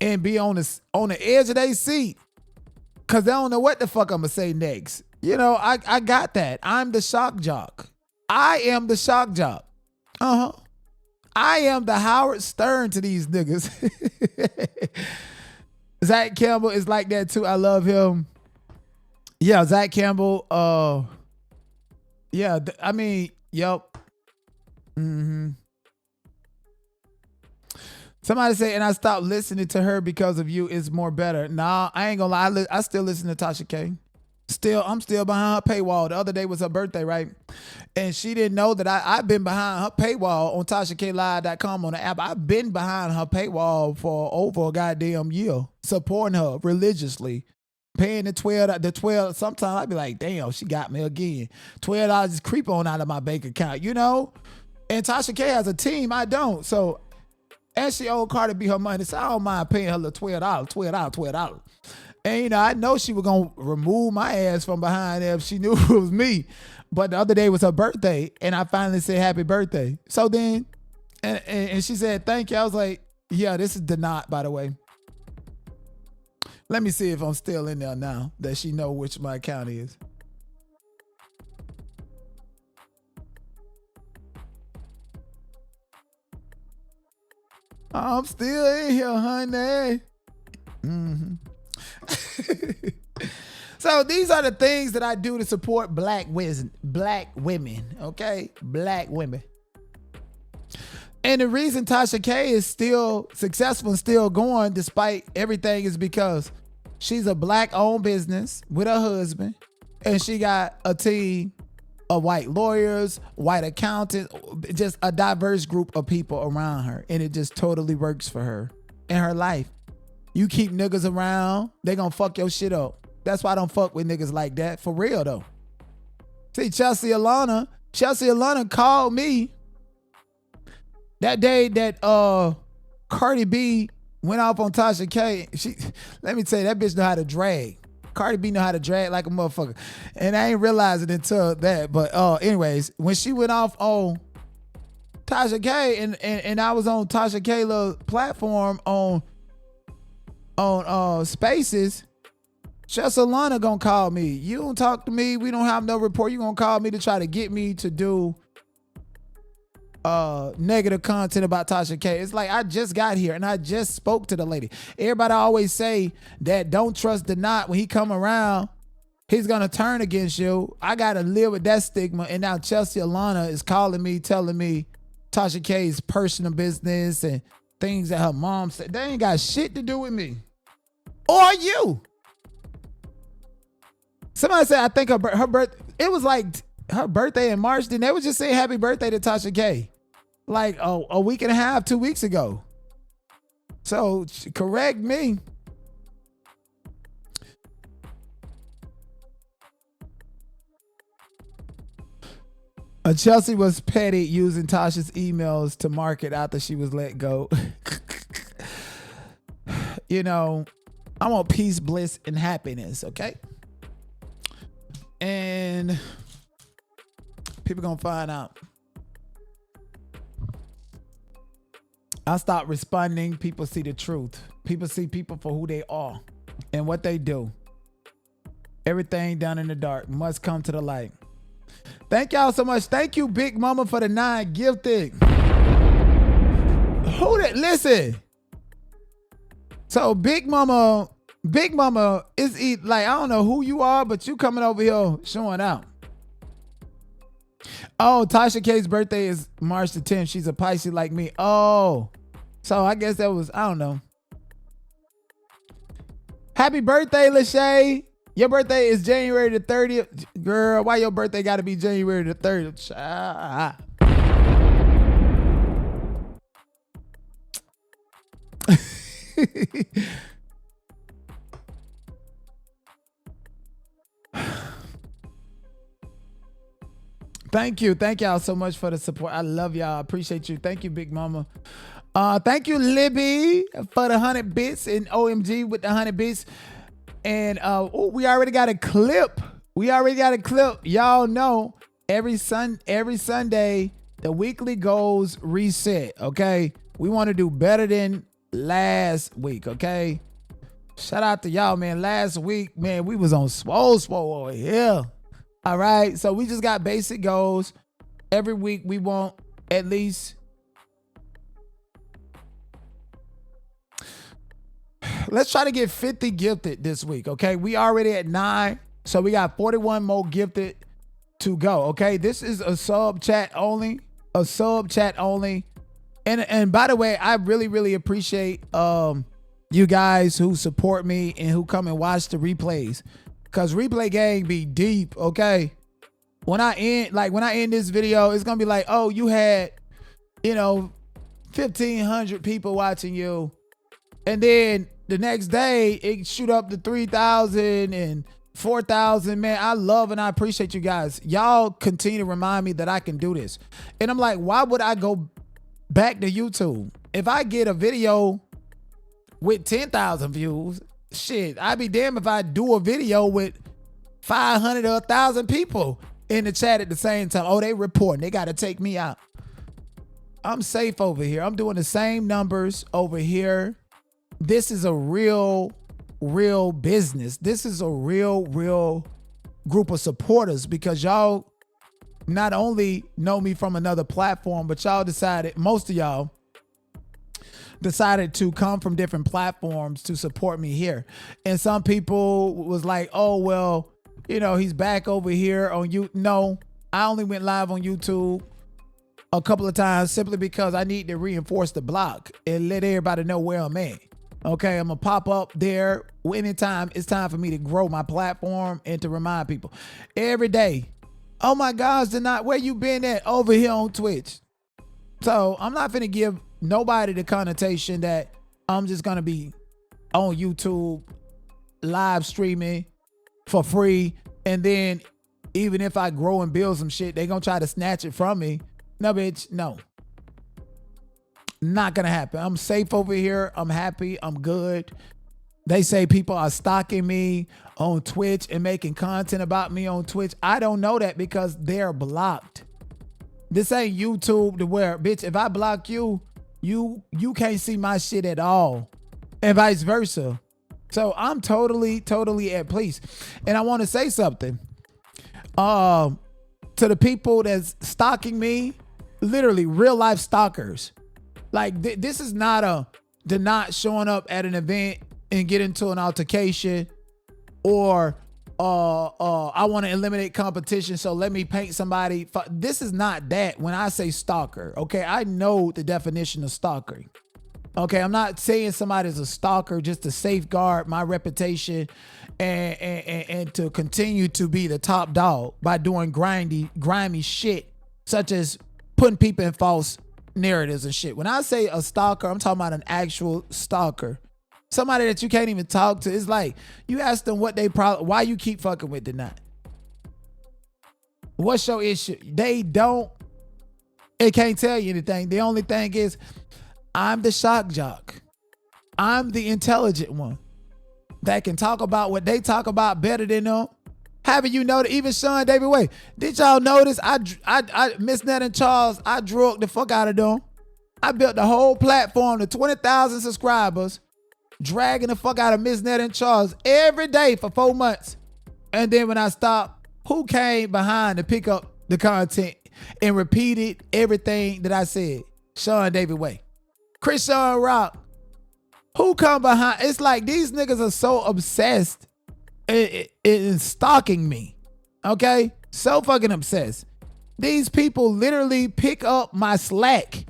and be on the edge of their seat because they don't know what the fuck I'm going to say next. You know, I got that. I'm the shock jock. I am the shock jock. Uh-huh. I am the Howard Stern to these niggas. Zach Campbell is like that too. I love him. Yeah, Zach Campbell. Yeah, I mean, yep. Mm-hmm. Somebody say, and I stopped listening to her because of you. It's more better. Nah, I ain't gonna lie. I still listen to Tasha K. I'm still behind her paywall. The other day was her birthday, right? And she didn't know that I've been behind her paywall on TashaKLive.com on the app. I've been behind her paywall for over a goddamn year, supporting her religiously, paying the $12. Sometimes I'd be like, damn, she got me again. $12 just creep on out of my bank account, you know? And Tasha K has a team. I don't. So, and she owed Cardi B her money, so I don't mind paying her the $12. And, you know, I know she was going to remove my ass from behind there if she knew it was me. But the other day was her birthday, and I finally said happy birthday. So then, and she said, thank you. I was like, yeah, this is Denot, by the way. Let me see if I'm still in there now that she know which my account is. I'm still in here, honey. Mm-hmm. So these are the things that I do to support black women, okay? Black women. And the reason Tasha K is still successful and still going despite everything is because she's a black-owned business with her husband, and she got a team of white lawyers, white accountants, just a diverse group of people around her. And it just totally works for her in her life. You keep niggas around, they gonna fuck your shit up. That's why I don't fuck with niggas like that. For real though. See, Chelsea Alana called me that day that Cardi B went off on Tasha K. Let me tell you, that bitch know how to drag. Cardi B know how to drag like a motherfucker. And I ain't realizing it until that. But anyways, when she went off on Tasha K and I was on Tasha K's platform on Spaces, Chelsea Alana gonna call me. You don't talk to me. We don't have no report. You gonna call me to try to get me to do negative content about Tasha K. It's like I just got here and I just spoke to the lady. Everybody always say that don't trust the knot. When he come around, he's gonna turn against you. I gotta live with that stigma. And now Chelsea Alana is calling me, telling me Tasha K's personal business and things that her mom said. They ain't got shit to do with me or you. Somebody said I think her birth. It was like her birthday in March. Then they was just saying happy birthday to Tasha K. Like a week and a half, 2 weeks ago. So correct me. Chelsea was petty using Tasha's emails to market after she was let go. You know, I want peace, bliss, and happiness, okay? And people gonna find out. I stop responding. People see the truth. People see people for who they are and what they do. Everything done in the dark must come to the light. Thank y'all so much. Thank you, Big Mama, for the 9 gifted. Who that? Listen. So Big Mama is like, I don't know who you are, but you coming over here showing out. Oh, Tasha K's birthday is March the 10th. She's a Pisces like me. Oh, so I guess that was, I don't know. Happy birthday, Lachey. Your birthday is January the 30th. Girl, why your birthday got to be January the 30th? Thank you. Thank y'all so much for the support. I love y'all. I appreciate you. Thank you, Big Mama. Thank you, Libby, for the 100 bits and OMG with the 100 bits. And we already got a clip. Y'all know every Sunday, the weekly goals reset, okay? We want to do better than last week, okay? Shout out to y'all, man. Last week, man, we was on swole over here. All right, so we just got basic goals. Every week we want at least, let's try to get 50 gifted this week, okay? We already at 9, so we got 41 more gifted to go, okay? This is a sub chat only. And by the way, I really appreciate you guys who support me and who come and watch the replays. Cause replay gang be deep, okay? When I end this video, it's gonna be like, oh, you had, 1,500 people watching you. And then the next day, it shoot up to 3,000 and 4,000. Man, I love and I appreciate you guys. Y'all continue to remind me that I can do this. And I'm like, why would I go back to YouTube? If I get a video with 10,000 views, shit, I'd be damned if I do a video with 500 or 1,000 people in the chat at the same time. Oh, they reporting. They got to take me out. I'm safe over here. I'm doing the same numbers over here. This is a real business. This is a real group of supporters because y'all not only know me from another platform, but y'all decided, most of y'all decided to come from different platforms to support me here. And some people was like, oh, well, he's back over here on you. No, I only went live on YouTube a couple of times simply because I need to reinforce the block and let everybody know where I'm at. Okay, I'm gonna pop up there anytime it's time for me to grow my platform and to remind people every day. Oh my gosh, where you been at? Over here on Twitch. So I'm not finna give nobody the connotation that I'm just gonna be on YouTube live streaming for free, and then even if I grow and build some shit, they gonna try to snatch it from me. No, bitch, no. Not gonna happen. I'm safe over here. I'm happy. I'm good. They say people are stalking me on Twitch and making content about me on Twitch. I don't know that because they're blocked. This ain't YouTube to where, bitch, if I block you, you can't see my shit at all, and vice versa. So I'm totally at peace. And I want to say something to the people that's stalking me, literally real life stalkers. Like this is not they're not showing up at an event and get into an altercation, or I want to eliminate competition, so let me paint somebody. This is not that. When I say stalker, okay, I know the definition of stalking. Okay, I'm not saying somebody's a stalker just to safeguard my reputation and to continue to be the top dog by doing grimy shit, such as putting people in false narratives and shit. When I say a stalker, I'm talking about an actual stalker. Somebody that you can't even talk to. It's like you ask them why you keep fucking with tonight. What's your issue? They can't tell you anything. The only thing is, I'm the shock jock. I'm the intelligent one that can talk about what they talk about better than them. Haven't you noticed? Even Sean David Way. Did y'all notice? I Miss Ned and Charles, I drug the fuck out of them. I built the whole platform to 20,000 subscribers, dragging the fuck out of Miss Ned and Charles every day for 4 months. And then when I stopped, who came behind to pick up the content and repeated everything that I said? Sean David Way. Chris Sean Rock. Who come behind? It's like these niggas are so obsessed in stalking me. Okay? So fucking obsessed. These people literally pick up my slack.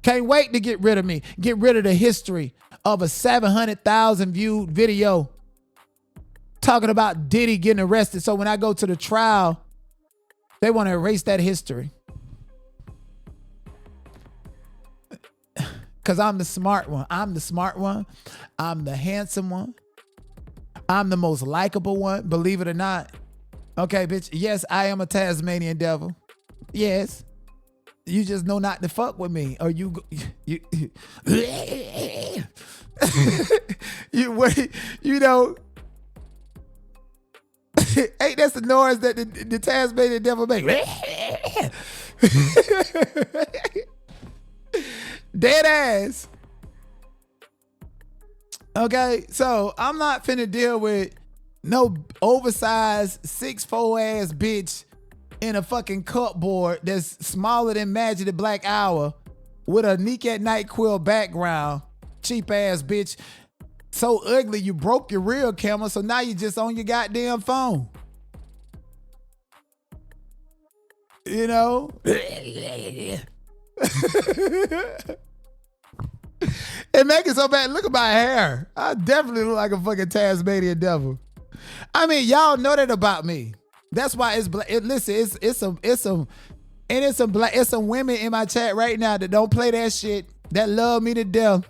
Can't wait to get rid of me. Get rid of the history of a 700,000 viewed video talking about Diddy getting arrested. So when I go to the trial, they want to erase that history. Because I'm the smart one. I'm the smart one. I'm the handsome one. I'm the most likable one, believe it or not. Okay, bitch. Yes, I am a Tasmanian devil. Yes. You just know not to fuck with me, or you know, ain't that's the noise that the Tasmanian devil make? Dead ass. Okay, so I'm not finna deal with no oversized 6'4" ass bitch in a fucking cupboard that's smaller than Magic the Black Hour with a Nick at Night quill background. Cheap ass bitch. So ugly you broke your real camera, so now you just on your goddamn phone. You know? It make it so bad. Look at my hair. I definitely look like a fucking Tasmanian devil. I mean, y'all know that about me. That's why it's some women in my chat right now that don't play that shit, that love me to death.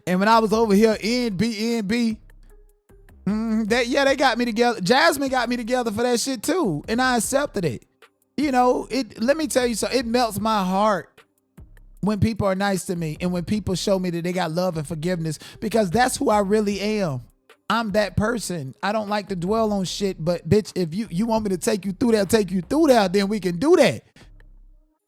And when I was over here in BNB, they got me together. Jasmine got me together for that shit too, and I accepted it. You know, let me tell you something. It melts my heart when people are nice to me and when people show me that they got love and forgiveness, because that's who I really am. I'm that person. I don't like to dwell on shit, but bitch, if you want me to take you through that, then we can do that.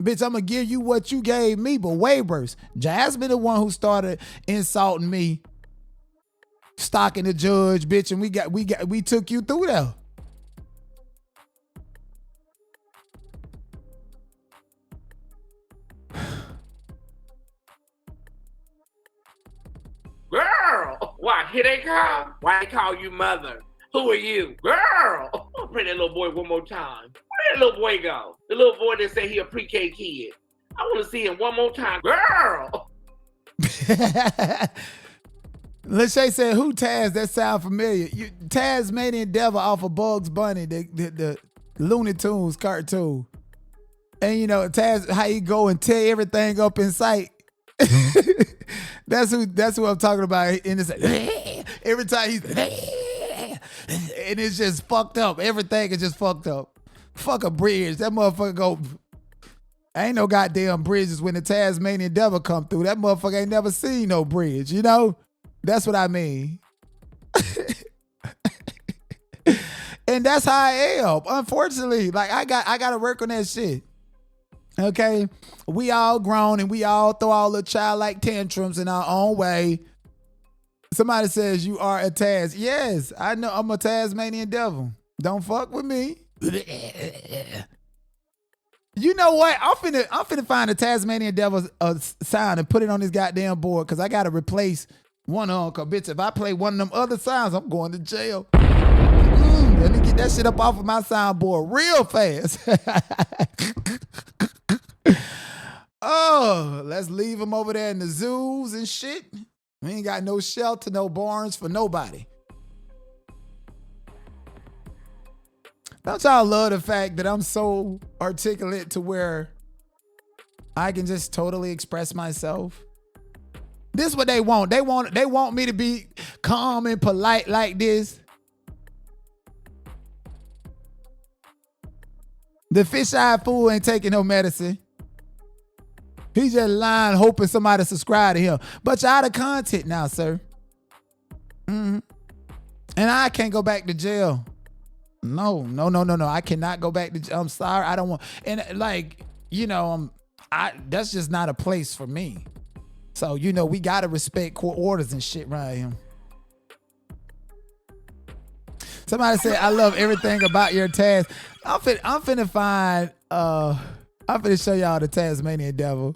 Bitch, I'm gonna give you what you gave me, but way worse. Jasmine the one who started insulting me, stalking the judge, bitch, and we took you through that. Girl, why, here they come. Why they call you mother? Who are you? Girl, bring that little boy one more time. Where that little boy go? The little boy that say he a pre-K kid. I want to see him one more time. Girl. Lachey said, who Taz? That sound familiar. Tasmanian Devil off of Bugs Bunny, the Looney Tunes cartoon. And you know, Taz, how he go and tear everything up in sight. That's who I'm talking about. And it's like, every time he's and it's just fucked up. Everything is just fucked up. Fuck a bridge. That motherfucker go. Ain't no goddamn bridges when the Tasmanian Devil come through. That motherfucker ain't never seen no bridge, you know? That's what I mean. And that's how I am. Unfortunately, like I gotta work on that shit. Okay? We all grown and we all throw all the childlike tantrums in our own way. Somebody says you are a Taz. Yes, I know I'm a Tasmanian Devil. Don't fuck with me. You know what? I'm finna find a Tasmanian Devil sound and put it on this goddamn board because I gotta replace one of them. Cause bitch, if I play one of them other sounds, I'm going to jail. Let me get that shit up off of my soundboard real fast. Oh, let's leave them over there in the zoos and shit. We ain't got no shelter, no barns for nobody. Don't y'all love the fact that I'm so articulate to where I can just totally express myself? This is what they want. They want me to be calm and polite like this. The fish-eyed fool ain't taking no medicine. He just lying, hoping somebody subscribe to him. But you're out of content now, sir. And I can't go back to jail. No. I cannot go back to jail. I'm sorry. I don't want. And like, you know, that's just not a place for me. So, you know, we got to respect court orders and shit right here. Somebody said, I love everything about your Taz. I'm finna find, I'm finna show y'all the Tasmanian Devil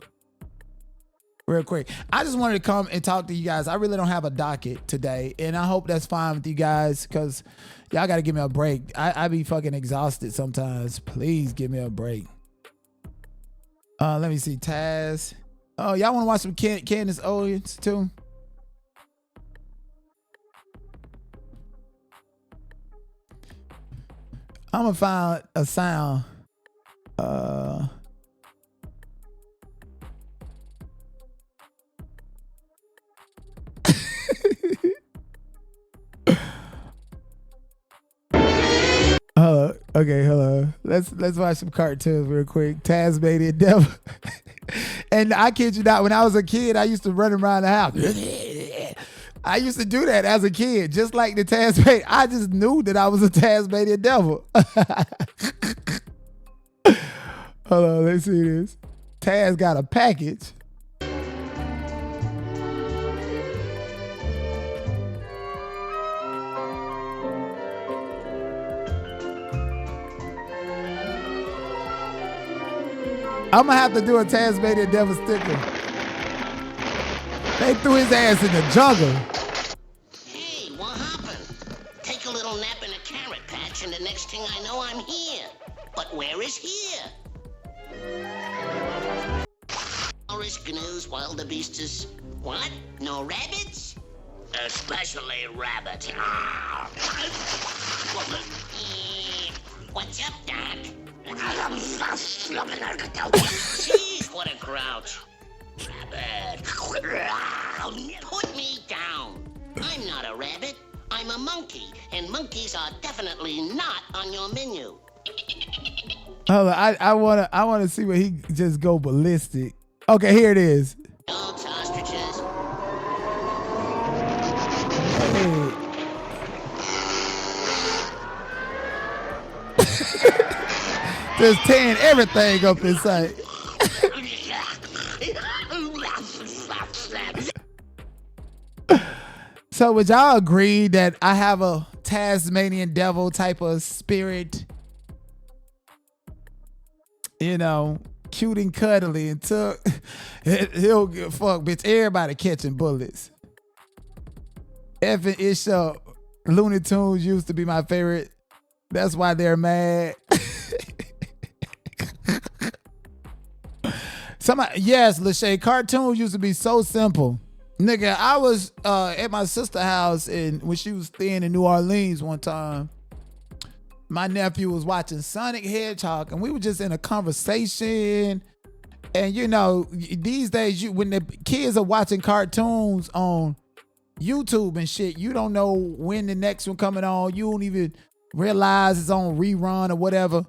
real quick. I just wanted to come and talk to you guys. I really don't have a docket today, and I hope that's fine with you guys because y'all got to give me a break. I be fucking exhausted sometimes. Please give me a break. Let me see, Taz. Oh, y'all want to watch some Candace Owens too? I'm gonna find a sound. Okay, hello. Let's watch some cartoons real quick. Tasmanian Devil. And I kid you not, when I was a kid, I used to run around the house. I used to do that as a kid, just like the Tasmanian. I just knew that I was a Tasmanian Devil. Hold on, let's see this. Taz got a package. I'm gonna have to do a Tasmanian Devil sticker. They threw his ass in the jungle. Hey, what happened? Take a little nap in a carrot patch and the next thing I know I'm here. But where is here? Forest gnu's wildebeestes. What? No rabbits? Especially rabbits. What's up, Doc? Jeez, what a grouch. Rabbit. Put me down. I'm not a rabbit. I'm a monkey, and monkeys are definitely not on your menu. Hold on, I wanna see where he just go ballistic. Okay, here it is. Dogs, ostriches. Hey. Just tearing everything up in sight. So would y'all agree that I have a Tasmanian Devil type of spirit? You know, cute and cuddly and he'll give a fuck, bitch. Everybody catching bullets. Effing ish up. Looney Tunes used to be my favorite. That's why they're mad. Yes, Lachey, cartoons used to be so simple. Nigga, I was at my sister's house and when she was staying in New Orleans one time, my nephew was watching Sonic Hedgehog and we were just in a conversation. And you know, these days when the kids are watching cartoons on YouTube and shit, you don't know when the next one coming on. You don't even realize it's on rerun or whatever.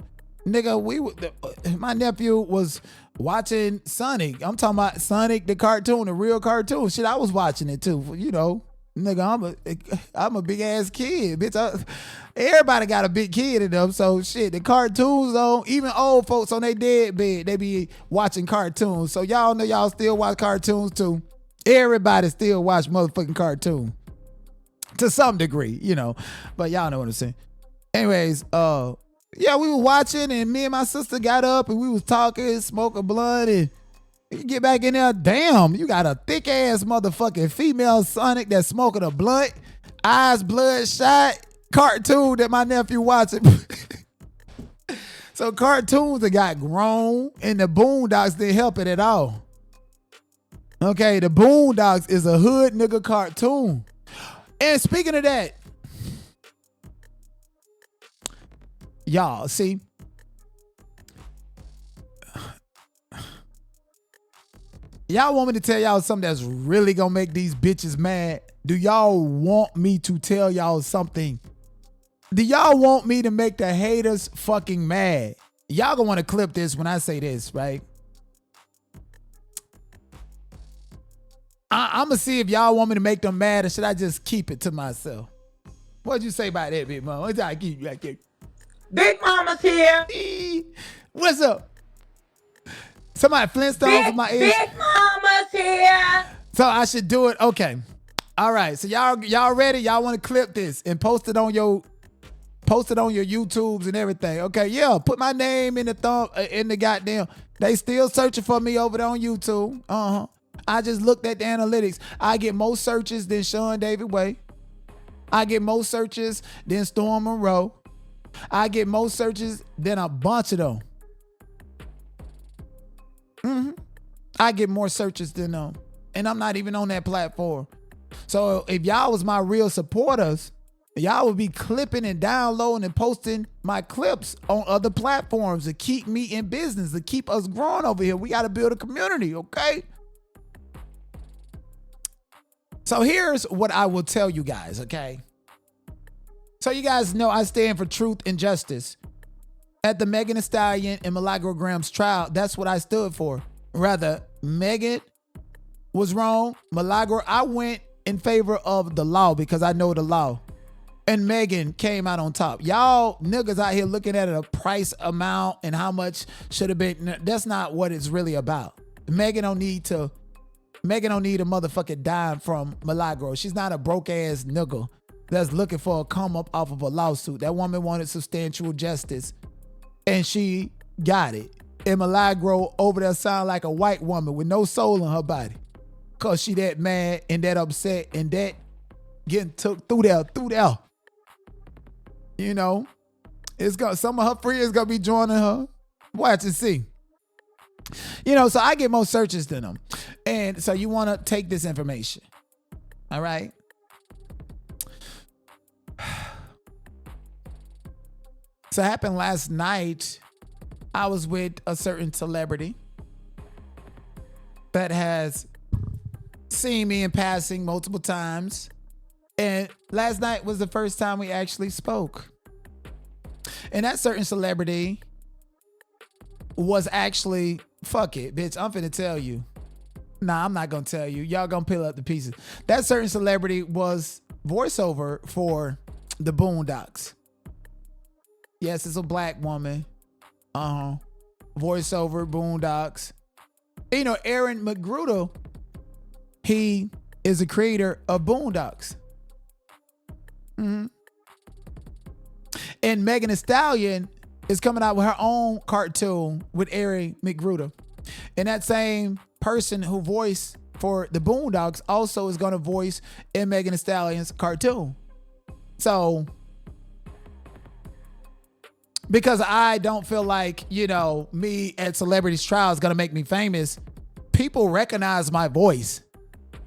Nigga, my nephew was watching Sonic. I'm talking about Sonic the cartoon, the real cartoon. Shit, I was watching it too. You know, nigga, I'm a big ass kid, bitch. Everybody got a big kid in them. So shit, the cartoons on, even old folks on their deadbed, they be watching cartoons. So y'all know y'all still watch cartoons too. Everybody still watch motherfucking cartoon to some degree, you know. But y'all know what I'm saying. Anyways, yeah, we were watching and me and my sister got up and we was talking, smoking blunt, and you get back in there, damn, you got a thick ass motherfucking female Sonic that's smoking a blunt, eyes bloodshot, cartoon that my nephew watching. So cartoons that got grown and the Boondocks didn't help it at all. Okay, the Boondocks is a hood nigga cartoon. And speaking of that, y'all, see, y'all want me to tell y'all something that's really gonna make these bitches mad? Do y'all want me to tell y'all something? Do y'all want me to make the haters fucking mad? Y'all gonna want to clip this when I say this, right? I'm gonna see if y'all want me to make them mad or should I just keep it to myself? What'd you say about that, Big Mama? What'd I keep you like that? Big Mama's here. What's up? Somebody Flintstone for my ears. Big Mama's here. So I should do it. Okay. All right. So y'all ready? Y'all want to clip this and post it on your YouTubes and everything. Okay. Yeah. Put my name in the goddamn. They still searching for me over there on YouTube. I just looked at the analytics. I get more searches than Sean David Way. I get more searches than Storm Monroe. I get more searches than a bunch of them. I get more searches than them. And I'm not even on that platform. So if y'all was my real supporters, y'all would be clipping and downloading and posting my clips on other platforms to keep me in business, to keep us growing over here. We got to build a community, okay? So here's what I will tell you guys, okay? So you guys know I stand for truth and justice. At the Megan Thee Stallion and Milagro Graham's trial, that's what I stood for. Rather, Megan was wrong. Milagro, I went in favor of the law because I know the law. And Megan came out on top. Y'all niggas out here looking at a price amount and how much should have been. That's not what it's really about. Megan don't need a motherfucking dime from Milagro. She's not a broke ass nigga that's looking for a come up off of a lawsuit. That woman wanted substantial justice and she got it. And Milagro over there sound like a white woman with no soul in her body. Cause she that mad and that upset and that getting took through there. You know, some of her friends gonna be joining her. Watch and see. You know, so I get more searches than them. And so you want to take this information. All right. So it happened last night. I was with a certain celebrity that has seen me in passing multiple times. And last night was the first time we actually spoke. And that certain celebrity was actually, fuck it, bitch, I'm finna tell you. Nah, I'm not gonna tell you. Y'all gonna peel up the pieces. That certain celebrity was voiceover for the Boondocks. Yes, it's a black woman. Voiceover, Boondocks. You know, Aaron McGruder, he is a creator of Boondocks. And Megan Thee Stallion is coming out with her own cartoon with Aaron McGruder. And that same person who voiced for the Boondocks also is going to voice in Megan Thee Stallion's cartoon. So, because I don't feel like, you know, me at Celebrities Trial is going to make me famous, people recognize my voice.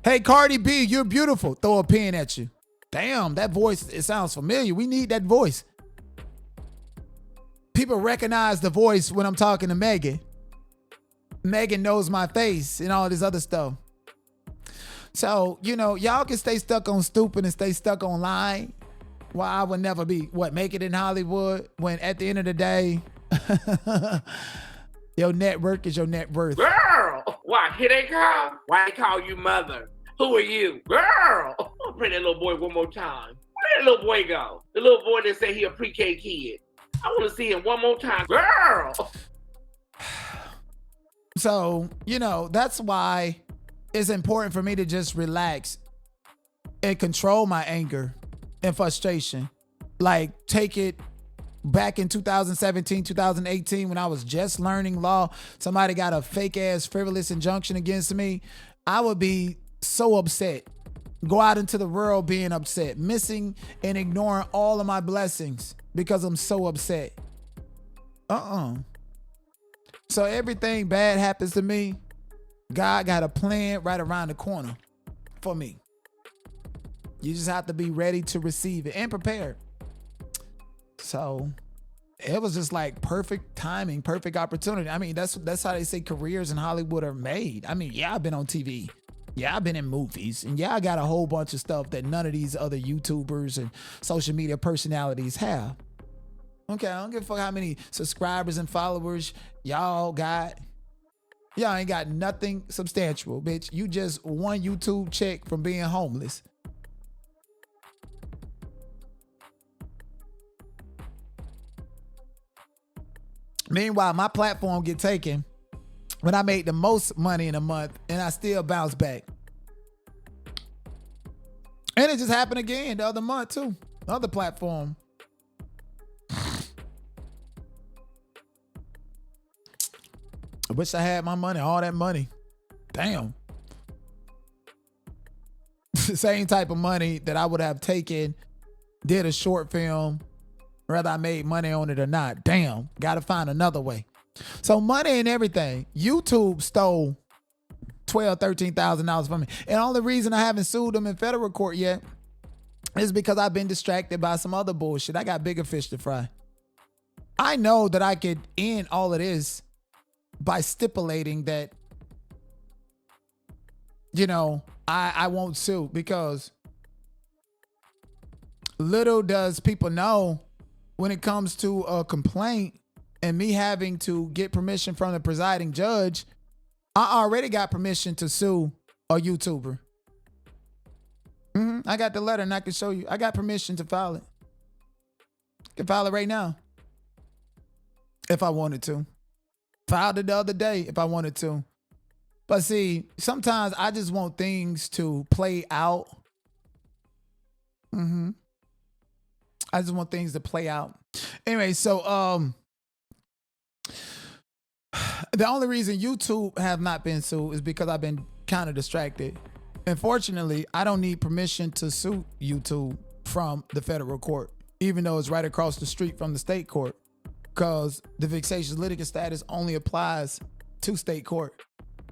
Hey, Cardi B, you're beautiful. Throw a pin at you. Damn, that voice, it sounds familiar. We need that voice. People recognize the voice when I'm talking to Megan. Megan knows my face and all this other stuff. So, you know, y'all can stay stuck on stupid and stay stuck on lying. Well, I would never be, make it in Hollywood when at the end of the day, your network is your net worth. Girl, why, here they come. Why they call you mother? Who are you? Girl, bring that little boy one more time. Where that little boy go? The little boy that said he a pre-K kid. I want to see him one more time. Girl. So, you know, that's why it's important for me to just relax and control my anger and frustration. Like, take it back in 2017, 2018, when I was just learning law, somebody got a fake ass frivolous injunction against me. I would be so upset. Go out into the world being upset, missing and ignoring all of my blessings because I'm so upset. So everything bad happens to me, God got a plan right around the corner for me. You just have to be ready to receive it and prepared. So it was just like perfect timing, perfect opportunity. I mean, that's how they say careers in Hollywood are made. I mean, yeah, I've been on TV. Yeah, I've been in movies. And yeah, I got a whole bunch of stuff that none of these other YouTubers and social media personalities have. Okay, I don't give a fuck how many subscribers and followers y'all got. Y'all ain't got nothing substantial, bitch. You just one YouTube check from being homeless. Meanwhile, my platform get taken when I made the most money in a month and I still bounce back. And it just happened again the other month too. The other platform. I wish I had my money, all that money. Damn. Same type of money that I would have taken, did a short film, whether I made money on it or not. Damn, gotta find another way. So money and everything. YouTube stole $12,000, $13,000 from me. And the only reason I haven't sued them in federal court yet is because I've been distracted by some other bullshit. I got bigger fish to fry. I know that I could end all of this by stipulating that, you know, I won't sue, because little does people know when it comes to a complaint and me having to get permission from the presiding judge, I already got permission to sue a YouTuber. I got the letter and I can show you. I got permission to file it. I can file it right now if I wanted to. Filed it the other day if I wanted to. But see, sometimes I just want things to play out. I just want things to play out. Anyway, so the only reason YouTube have not been sued is because I've been kind of distracted. Unfortunately, I don't need permission to sue YouTube from the federal court, even though it's right across the street from the state court, because the vexatious litigant status only applies to state court.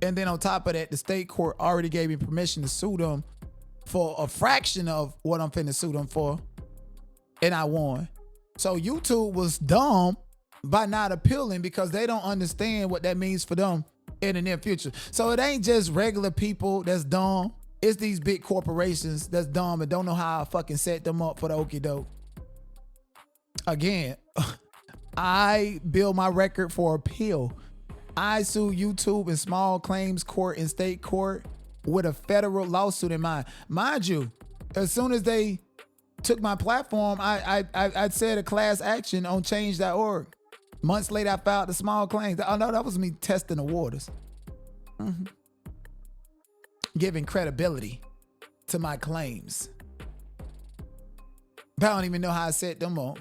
And then on top of that, the state court already gave me permission to sue them for a fraction of what I'm finna sue them for. And I won. So YouTube was dumb by not appealing because they don't understand what that means for them in the near future. So it ain't just regular people that's dumb. It's these big corporations that's dumb and don't know how I fucking set them up for the okie doke. Again, I build my record for appeal. I sue YouTube in small claims court and state court with a federal lawsuit in mind. Mind you, as soon as they took my platform, I said a class action on change.org. Months later, I filed the small claims. Oh no, that was me testing the waters. Giving credibility to my claims. But I don't even know how I set them up.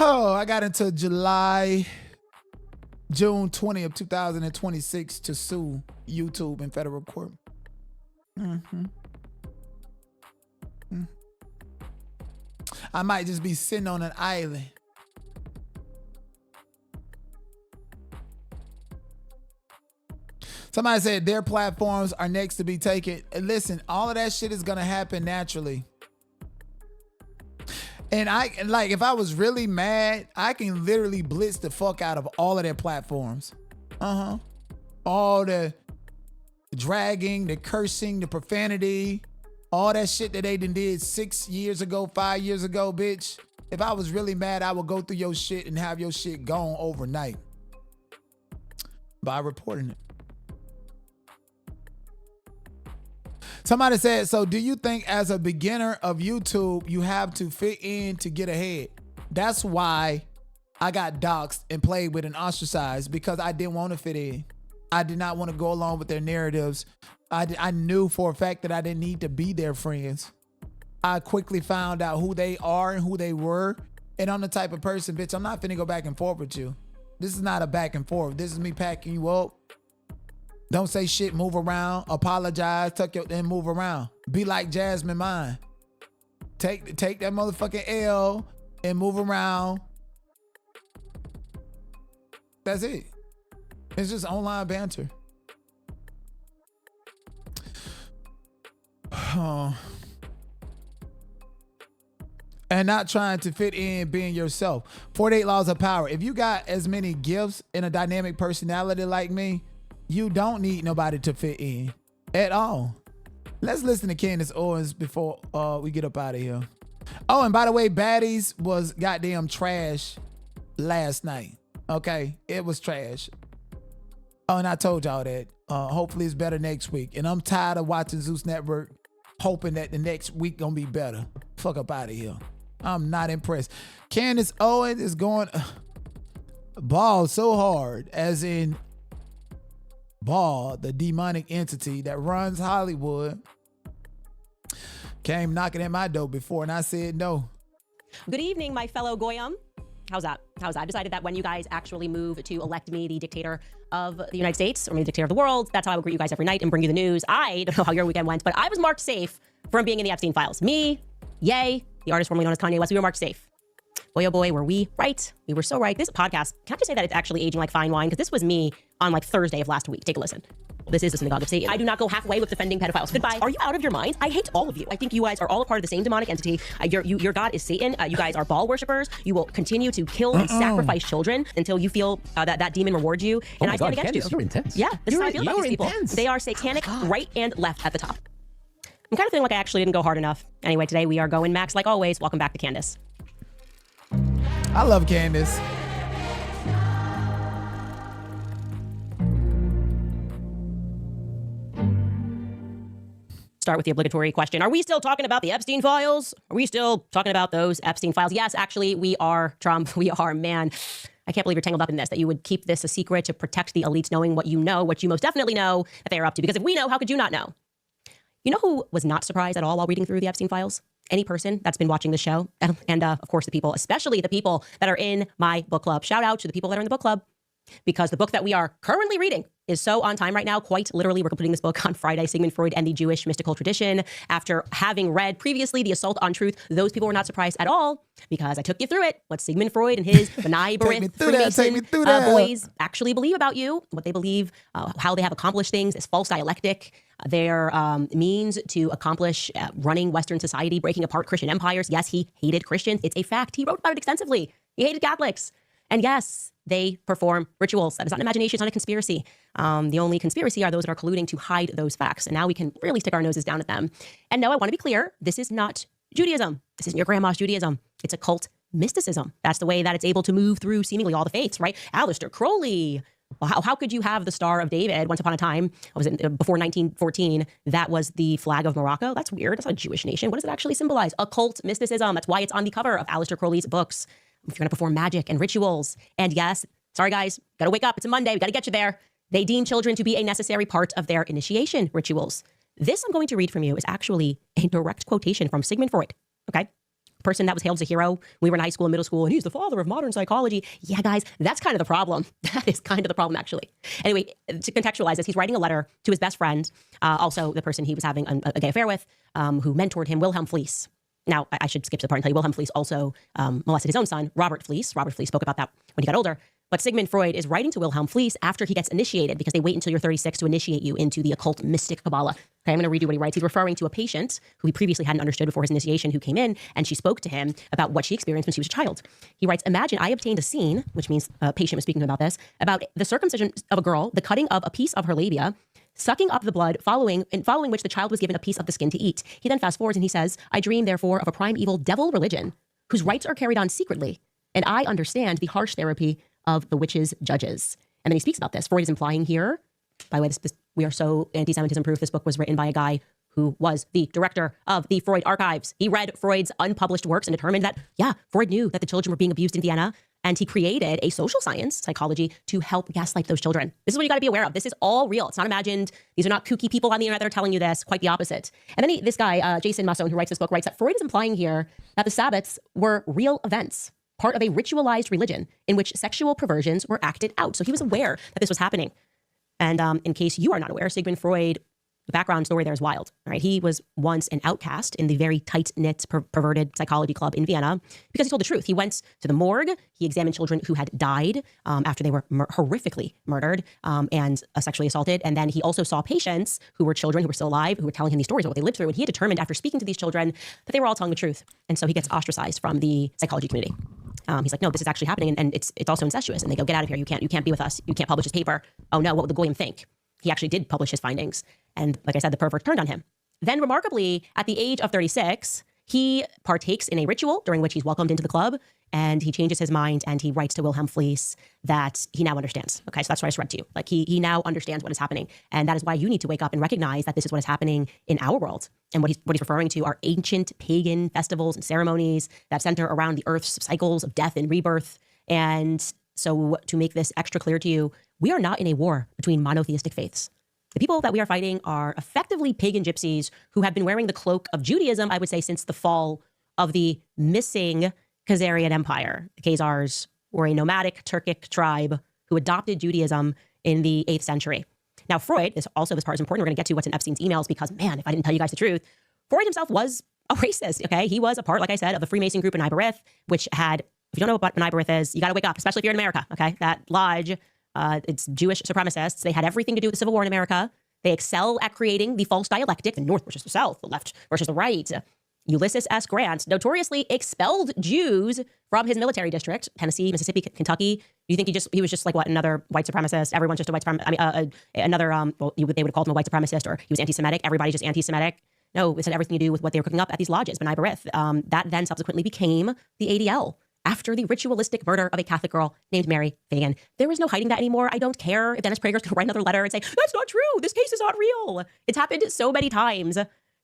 Oh, I got until June 20th of 2026 to sue YouTube in federal court. I might just be sitting on an island. Somebody said their platforms are next to be taken. And listen, all of that shit is gonna happen naturally. And if I was really mad, I can literally blitz the fuck out of all of their platforms. All the dragging, the cursing, the profanity, all that shit that they did 6 years ago, 5 years ago, bitch. If I was really mad, I would go through your shit and have your shit gone overnight by reporting it. Somebody said, so do you think as a beginner of YouTube, you have to fit in to get ahead? That's why I got doxxed and played with and ostracized, because I didn't want to fit in. I did not want to go along with their narratives. I knew for a fact that I didn't need to be their friends. I quickly found out who they are and who they were. And I'm the type of person, bitch, I'm not finna go back and forth with you. This is not a back and forth. This is me packing you up. Don't say shit, move around, apologize, tuck your, and move around. Be like Jasmine Mine. Take that motherfucking L and move around. That's it. It's just online banter. And not trying to fit in, being yourself. 48 Laws of Power. If you got as many gifts and a dynamic personality like me, you don't need nobody to fit in at all. Let's listen to Candace Owens before we get up out of here. Oh, and by the way, Baddies was goddamn trash last night. Okay, it was trash. Oh, and I told y'all that. Hopefully it's better next week. And I'm tired of watching Zeus Network, hoping that the next week gonna be better. Fuck up out of here. I'm not impressed. Candace Owens is going ball so hard, as in Ball, the demonic entity that runs Hollywood, came knocking at my door before, and I said no. Good evening, my fellow Goyim. How's that? I've decided that when you guys actually move to elect me the dictator of the United States, or maybe the dictator of the world, that's how I will greet you guys every night and bring you the news. I don't know how your weekend went, but I was marked safe from being in the Epstein files. Me, Ye, the artist formerly known as Kanye West, we were marked safe. Boy, oh boy, were we right. We were so right. This podcast, can I just say that it's actually aging like fine wine? Because this was me on like Thursday of last week. Take a listen. This is the synagogue of Satan. I do not go halfway with defending pedophiles. Goodbye. Are you out of your mind? I hate all of you. I think you guys are all a part of the same demonic entity. Your God is Satan. You guys are Baal worshippers. You will continue to kill and sacrifice children until you feel that demon rewards you. And I stand against you. You're intense. Yeah, this is how I feel about these people. Intense. They are satanic right and left at the top. I'm kind of feeling like I actually didn't go hard enough. Anyway, today we are going max like always. Welcome back to Candace. I love Candace. Start with the obligatory question. Are we still talking about the Epstein files? Are we still talking about those Epstein files? Yes, actually, we are, Trump. We are, man. I can't believe you're tangled up in this, that you would keep this a secret to protect the elites knowing what you know, what you most definitely know that they are up to. Because if we know, how could you not know? You know who was not surprised at all while reading through the Epstein files? Any person that's been watching the show. And of course, the people, especially the people that are in my book club. Shout out to the people that are in the book club. Because the book that we are currently reading is so on time right now. Quite literally, we're completing this book on Friday, Sigmund Freud and the Jewish Mystical Tradition. After having read previously The Assault on Truth, those people were not surprised at all because I took you through it. What Sigmund Freud and his B'nai B'rith Freemason boys actually believe about you, what they believe, how they have accomplished things, this false dialectic, their means to accomplish running Western society, breaking apart Christian empires. Yes, he hated Christians. It's a fact. He wrote about it extensively. He hated Catholics. And yes, they perform rituals. That is not an imagination. It's not a conspiracy. The only conspiracy are those that are colluding to hide those facts. And now we can really stick our noses down at them. And no, I want to be clear. This is not Judaism. This isn't your grandma's Judaism. It's occult mysticism. That's the way that it's able to move through seemingly all the faiths, right? Aleister Crowley. Well, how could you have the Star of David once upon a time? Was it before 1914? That was the flag of Morocco. That's weird. That's not a Jewish nation. What does it actually symbolize? Occult mysticism. That's why it's on the cover of Aleister Crowley's books. If you're going to perform magic and rituals. And yes, sorry guys, got to wake up. It's a Monday. We got to get you there. They deem children to be a necessary part of their initiation rituals. This I'm going to read from you is actually a direct quotation from Sigmund Freud. Okay. A person that was hailed as a hero. We were in high school and middle school, and he's the father of modern psychology. Yeah, guys, that's kind of the problem. That is kind of the problem, actually. Anyway, to contextualize this, he's writing a letter to his best friend, also the person he was having a gay affair with, who mentored him, Wilhelm Fliess. Now, I should skip to the part and tell you Wilhelm Fliess also molested his own son, Robert Fliess. Robert Fliess spoke about that when he got older. But Sigmund Freud is writing to Wilhelm Fliess after he gets initiated, because they wait until you're 36 to initiate you into the occult mystic Kabbalah. Okay, I'm going to read you what he writes. He's referring to a patient who he previously hadn't understood before his initiation, who came in, and she spoke to him about what she experienced when she was a child. He writes, imagine I obtained a scene, which means a patient was speaking about this, about the circumcision of a girl, the cutting of a piece of her labia, sucking up the blood, following which the child was given a piece of the skin to eat. He then fast forwards and he says, I dream, therefore, of a primeval devil religion whose rites are carried on secretly, and I understand the harsh therapy of the witches' judges. And then he speaks about this. Freud is implying here, by the way, we are so anti-Semitism proof. This book was written by a guy who was the director of the Freud archives. He read Freud's unpublished works and determined that, yeah, Freud knew that the children were being abused in Vienna, and he created a social science, psychology, to help gaslight those children. This is what you got to be aware of. This is all real. It's not imagined. These are not kooky people on the internet that are telling you this. Quite the opposite. And then this guy, Jason Masson, who writes this book, writes that Freud is implying here that the Sabbats were real events, part of a ritualized religion in which sexual perversions were acted out. So he was aware that this was happening. And in case you are not aware, Sigmund Freud, the background story there is wild. All right, he was once an outcast in the very tight-knit, perverted psychology club in Vienna because he told the truth. He went to the morgue. He examined children who had died after they were horrifically murdered and sexually assaulted. And then he also saw patients who were children who were still alive, who were telling him these stories of what they lived through. And he had determined after speaking to these children that they were all telling the truth. And so he gets ostracized from the psychology community. He's like, no, this is actually happening, and it's also incestuous. And they go, get out of here. You can't be with us. You can't publish this paper. Oh no, what would the goyim think? He actually did publish his findings. And like I said, the pervert turned on him. Then remarkably, at the age of 36, he partakes in a ritual during which he's welcomed into the club, and he changes his mind, and he writes to Wilhelm Fliess that he now understands. Okay, so that's what I just read to you. Like he now understands what is happening. And that is why you need to wake up and recognize that this is what is happening in our world. And what he's referring to are ancient pagan festivals and ceremonies that center around the earth's cycles of death and rebirth. And so to make this extra clear to you, we are not in a war between monotheistic faiths. The people that we are fighting are effectively pagan gypsies who have been wearing the cloak of Judaism, I would say, since the fall of the missing Khazarian Empire. The Khazars were a nomadic Turkic tribe who adopted Judaism in the 8th century. Now, Freud, this part is important. We're going to get to what's in Epstein's emails because, man, if I didn't tell you guys the truth, Freud himself was a racist, okay? He was a part, like I said, of the Freemason group in Iberith, which had, if you don't know what an Iberith is, you got to wake up, especially if you're in America, okay? That lodge, it's Jewish supremacists. They had everything to do with the Civil War in America. They excel at creating the false dialectic, the North versus the South, the left versus the right. Ulysses S. Grant notoriously expelled Jews from his military district, Tennessee, Mississippi, Kentucky. You think he was just like what, another white supremacist? Everyone's just a white supremacist. I mean, they would have called him a white supremacist, or he was anti-Semitic. Everybody's just anti-Semitic. No, it had everything to do with what they were cooking up at these lodges, Ben Iberith. That then subsequently became the ADL after the ritualistic murder of a Catholic girl named Mary Fagan. There is no hiding that anymore. I don't care if Dennis Prager's going to write another letter and say, that's not true. This case is not real. It's happened so many times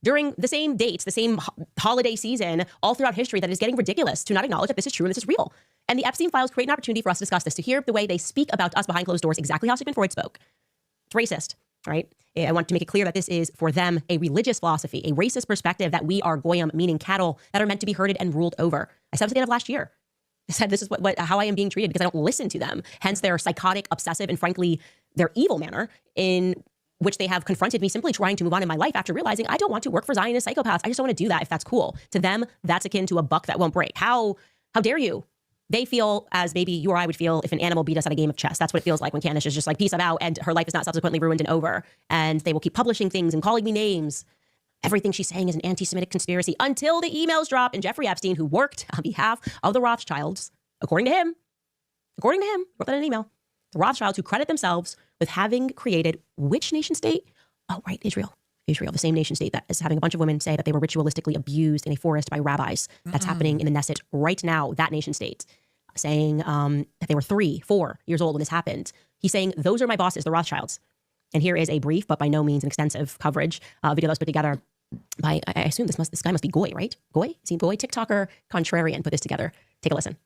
during the same dates, the same holiday season, all throughout history, that it is getting ridiculous to not acknowledge that this is true and this is real. And the Epstein files create an opportunity for us to discuss this, to hear the way they speak about us behind closed doors, exactly how Sigmund Freud spoke. It's racist, right? I want to make it clear that this is, for them, a religious philosophy, a racist perspective that we are goyim, meaning cattle, that are meant to be herded and ruled over. I said at the end of last year. I said this is how I am being treated because I don't listen to them. Hence their psychotic, obsessive, and frankly, their evil manner in which they have confronted me simply trying to move on in my life after realizing I don't want to work for Zionist psychopaths. I just don't want to do that if that's cool. To them, that's akin to a buck that won't break. How dare you? They feel as maybe you or I would feel if an animal beat us at a game of chess. That's what it feels like when Candace is just like, peace, I'm out, and her life is not subsequently ruined and over. And they will keep publishing things and calling me names. Everything she's saying is an anti-Semitic conspiracy until the emails drop, and Jeffrey Epstein, who worked on behalf of the Rothschilds, according to him, wrote that in an email, the Rothschilds, who credit themselves with having created which nation state? Oh, right, Israel, the same nation state that is having a bunch of women say that they were ritualistically abused in a forest by rabbis. That's happening in the Knesset right now, that nation state, saying that they were 3-4 years old when this happened. He's saying, those are my bosses, the Rothschilds. And here is a brief, but by no means an extensive coverage video that was put together by, I assume this guy must be Goy, right? Goy? Is he Goy? TikToker Contrarian put this together. Take a listen.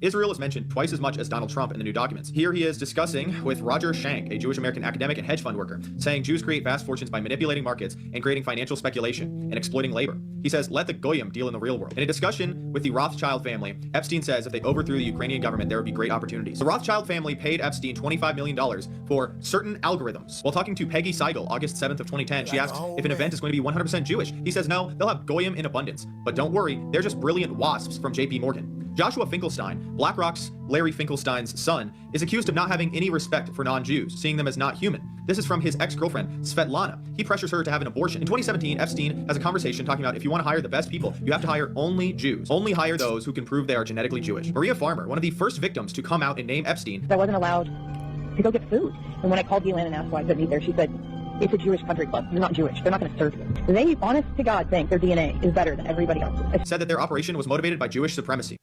Israel is mentioned twice as much as Donald Trump in the new documents. Here he is discussing with Roger Schenck, a Jewish-American academic and hedge fund worker, saying Jews create vast fortunes by manipulating markets and creating financial speculation and exploiting labor. He says, let the goyim deal in the real world. In a discussion with the Rothschild family, Epstein says if they overthrew the Ukrainian government, there would be great opportunities. The Rothschild family paid Epstein $25 million for certain algorithms. While talking to Peggy Seigel, August 7th of 2010, she asked if an event is going to be 100% Jewish. He says, no, they'll have goyim in abundance. But don't worry, they're just brilliant wasps from JP Morgan. Joshua Finkelstein, BlackRock's Larry Finkelstein's son, is accused of not having any respect for non-Jews, seeing them as not human. This is from his ex-girlfriend, Svetlana. He pressures her to have an abortion. In 2017, Epstein has a conversation talking about if you want to hire the best people, you have to hire only Jews. Only hire those who can prove they are genetically Jewish. Maria Farmer, one of the first victims to come out and name Epstein. I wasn't allowed to go get food. And when I called Galen and asked why I couldn't eat there, she said, it's a Jewish country club. You're not Jewish. They're not going to serve you. They, honest to God, think their DNA is better than everybody else's. Said that their operation was motivated by Jewish supremacy.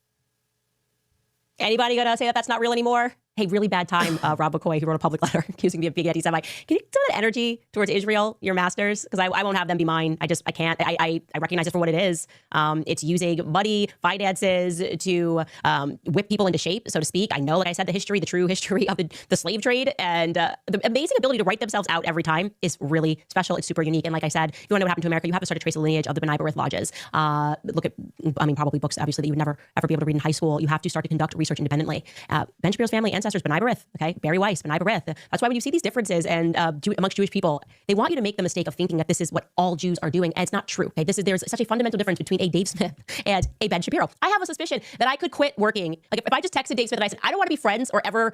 Anybody gonna say that that's not real anymore? Hey, really bad time, Rob McCoy, who wrote a public letter accusing me of being anti-Semite. Can you some of that energy towards Israel, your masters? Because I won't have them be mine. I can't. I recognize it for what it is. It's using money, finances to whip people into shape, so to speak. I know, like I said, the true history of the slave trade, and the amazing ability to write themselves out every time is really special. It's super unique. And like I said, if you want to know what happened to America, you have to start to trace the lineage of the B'nai B'rith lodges. Look at, probably books, obviously, that you would never, ever be able to read in high school. You have to start to conduct research independently. Ben Shapiro's family ancestors, B'nai B'rith, okay? Barry Weiss, B'nai B'rith. That's why when you see these differences and amongst Jewish people, they want you to make the mistake of thinking that this is what all Jews are doing, and it's not true, okay? There's such a fundamental difference between a Dave Smith and a Ben Shapiro. I have a suspicion that I could quit working. Like if I just texted Dave Smith and I said, I don't want to be friends or ever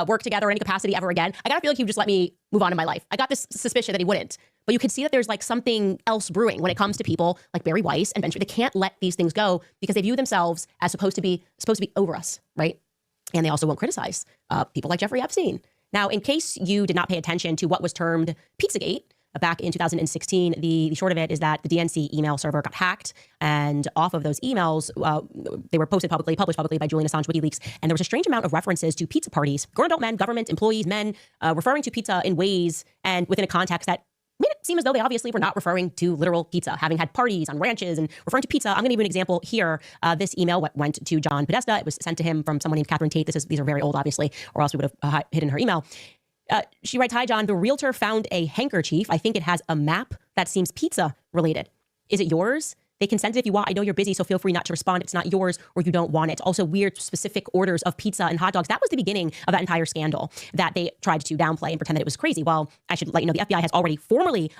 work together in any capacity ever again, I gotta feel like he would just let me move on in my life. I got this suspicion that he wouldn't. But you can see that there's like something else brewing when it comes to people like Barry Weiss and Ben Shapiro. They can't let these things go because they view themselves as supposed to be over us, right? And they also won't criticize people like Jeffrey Epstein. Now, in case you did not pay attention to what was termed Pizzagate back in 2016, the short of it is that the DNC email server got hacked, and off of those emails, they were published publicly by Julian Assange WikiLeaks, and there was a strange amount of references to pizza parties, grown adult men, government employees, men, referring to pizza in ways and within a context that made it seem as though they obviously were not referring to literal pizza, having had parties on ranches and referring to pizza. I'm going to give you an example here. This email went to John Podesta. It was sent to him from someone named Catherine Tate. These are very old, obviously, or else we would have hidden her email. She writes, "Hi, John. The realtor found a handkerchief. I think it has a map that seems pizza related. Is it yours? They can send it if you want. I know you're busy, so feel free not to respond if it's not yours or you don't want it. Also, weird specific orders of pizza and hot dogs." That was the beginning of that entire scandal that they tried to downplay and pretend that it was crazy. Well, I should let you know the FBI has already formally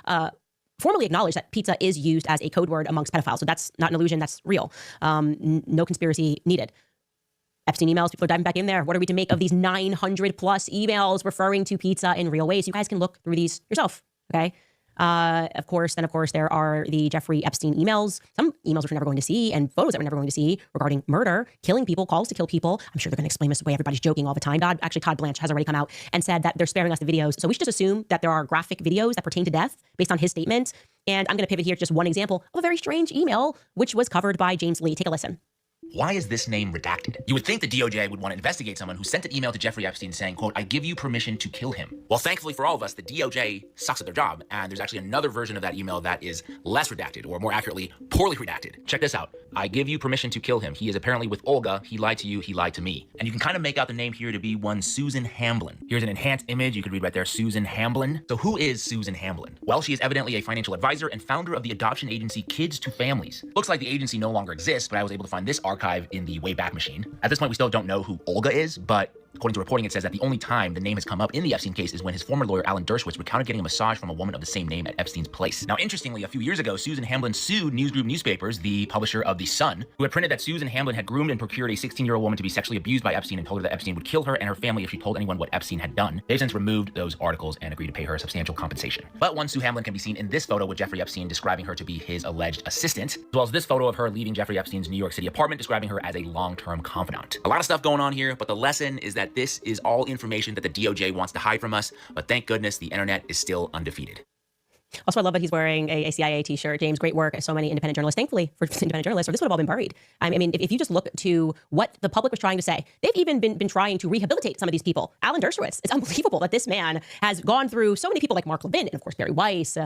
acknowledged that pizza is used as a code word amongst pedophiles. So that's not an illusion. That's real. No conspiracy needed. Epstein emails, people are diving back in there. What are we to make of these 900 plus emails referring to pizza in real ways? You guys can look through these yourself, okay? Of course, there are the Jeffrey Epstein emails, some emails which we're never going to see, and photos that we're never going to see regarding murder, killing people, calls to kill people. I'm sure they're going to explain this away. Everybody's joking all the time. Todd Blanche has already come out and said that they're sparing us the videos. So we should just assume that there are graphic videos that pertain to death based on his statement. And I'm going to pivot here to just one example of a very strange email, which was covered by James Lee. Take a listen. Why is this name redacted? You would think the DOJ would want to investigate someone who sent an email to Jeffrey Epstein saying, quote, "I give you permission to kill him." Well, thankfully for all of us, the DOJ sucks at their job, and there's actually another version of that email that is less redacted, or more accurately, poorly redacted. Check this out. "I give you permission to kill him. He is apparently with Olga. He lied to you. He lied to me." And you can kind of make out the name here to be one Susan Hamblin. Here's an enhanced image. You could read right there, Susan Hamblin. So who is Susan Hamblin? Well, she is evidently a financial advisor and founder of the adoption agency Kids to Families. Looks like the agency no longer exists, but I was able to find this archive in the Wayback Machine. At this point, we still don't know who Olga is, but according to reporting, it says that the only time the name has come up in the Epstein case is when his former lawyer, Alan Dershowitz, recounted getting a massage from a woman of the same name at Epstein's place. Now, interestingly, a few years ago, Susan Hamblin sued Newsgroup Newspapers, the publisher of The Sun, who had printed that Susan Hamblin had groomed and procured a 16-year-old woman to be sexually abused by Epstein and told her that Epstein would kill her and her family if she told anyone what Epstein had done. They've since removed those articles and agreed to pay her a substantial compensation. But one Sue Hamblin can be seen in this photo with Jeffrey Epstein describing her to be his alleged assistant, as well as this photo of her leaving Jeffrey Epstein's New York City apartment, describing her as a long-term confidant. A lot of stuff going on here, but the lesson is that this is all information that the DOJ wants to hide from us, but thank goodness the internet is still undefeated. Also, I love that he's wearing a CIA t-shirt. James, great work. So many independent journalists, thankfully for independent journalists, or this would have all been buried. I mean, if you just look to what the public was trying to say, they've even been trying to rehabilitate some of these people. Alan Dershowitz, it's unbelievable that this man has gone through so many people like Mark Levin and, of course, Barry Weiss,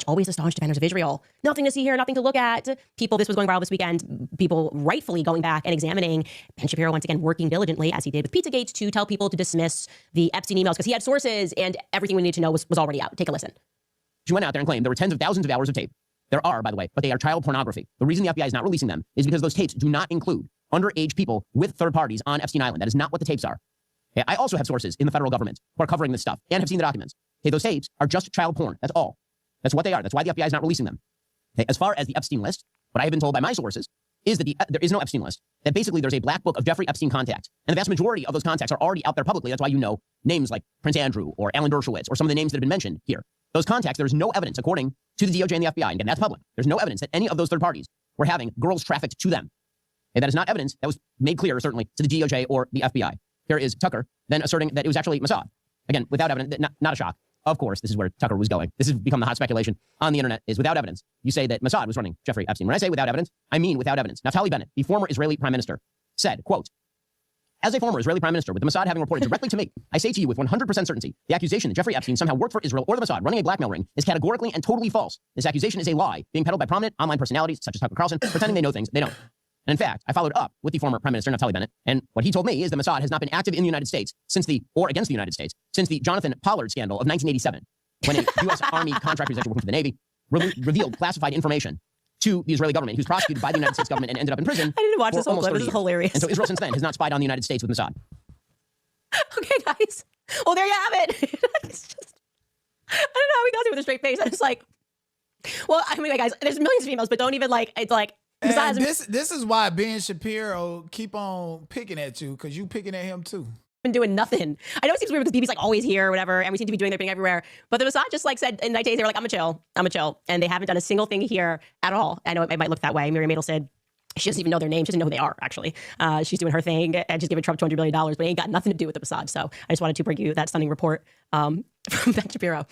always the staunch defenders of Israel. Nothing to see here, nothing to look at. People, this was going viral this weekend, people rightfully going back and examining Ben Shapiro, once again, working diligently, as he did with Pizzagate, to tell people to dismiss the Epstein emails because he had sources and everything we needed to know was already out. Take a listen. She went out there and claimed there were tens of thousands of hours of tape. There are, by the way, but they are child pornography. The reason the FBI is not releasing them is because those tapes do not include underage people with third parties on Epstein Island. That is not what the tapes are. Okay, I also have sources in the federal government who are covering this stuff and have seen the documents. Okay, those tapes are just child porn. That's all. That's what they are. That's why the FBI is not releasing them. Okay, as far as the Epstein list, what I have been told by my sources is that there is no Epstein list. that basically there's a black book of Jeffrey Epstein contacts. And the vast majority of those contacts are already out there publicly. That's why you know names like Prince Andrew or Alan Dershowitz or some of the names that have been mentioned here. Those contacts, there's no evidence, according to the DOJ and the FBI, and again, that's public. There's no evidence that any of those third parties were having girls trafficked to them. And that is not evidence that was made clear, certainly, to the DOJ or the FBI. Here is Tucker then asserting that it was actually Mossad. Again, without evidence, not a shock. Of course, this is where Tucker was going. This has become the hot speculation on the internet, is without evidence. You say that Mossad was running Jeffrey Epstein. When I say without evidence, I mean without evidence. Naftali Bennett, the former Israeli prime minister, said, quote, as a former Israeli prime minister, with the Mossad having reported directly to me, I say to you with 100% certainty, the accusation that Jeffrey Epstein somehow worked for Israel or the Mossad running a blackmail ring is categorically and totally false. This accusation is a lie, being peddled by prominent online personalities such as Tucker Carlson, pretending they know things they don't. And in fact, I followed up with the former Prime Minister Naftali Bennett, and what he told me is the Mossad has not been active in the United States since against the United States since the Jonathan Pollard scandal of 1987, when a U.S. Army contractor who's actually working for the Navy revealed classified information to the Israeli government. He was prosecuted by the United States government and ended up in prison. I didn't watch this whole clip. This is hilarious. And so Israel since then has not spied on the United States with Mossad. Okay, guys. Well, there you have it. It's just, I don't know how he does it with a straight face. I'm just like, well, I mean, guys, there's millions of emails, but don't even like, it's like, and this is why Ben Shapiro keep on picking at you, because you picking at him too. Been doing nothing. I know it seems weird because BB's like always here or whatever, and we seem to be doing their thing everywhere. But the Mossad just like said in 9 days, they were like, I'm a chill. And they haven't done a single thing here at all. I know it might look that way. Miriam Adel said she doesn't even know their names. She doesn't know who they are, actually. She's doing her thing and she's giving Trump $200 billion, but it ain't got nothing to do with the Mossad. So I just wanted to bring you that stunning report from Ben Shapiro.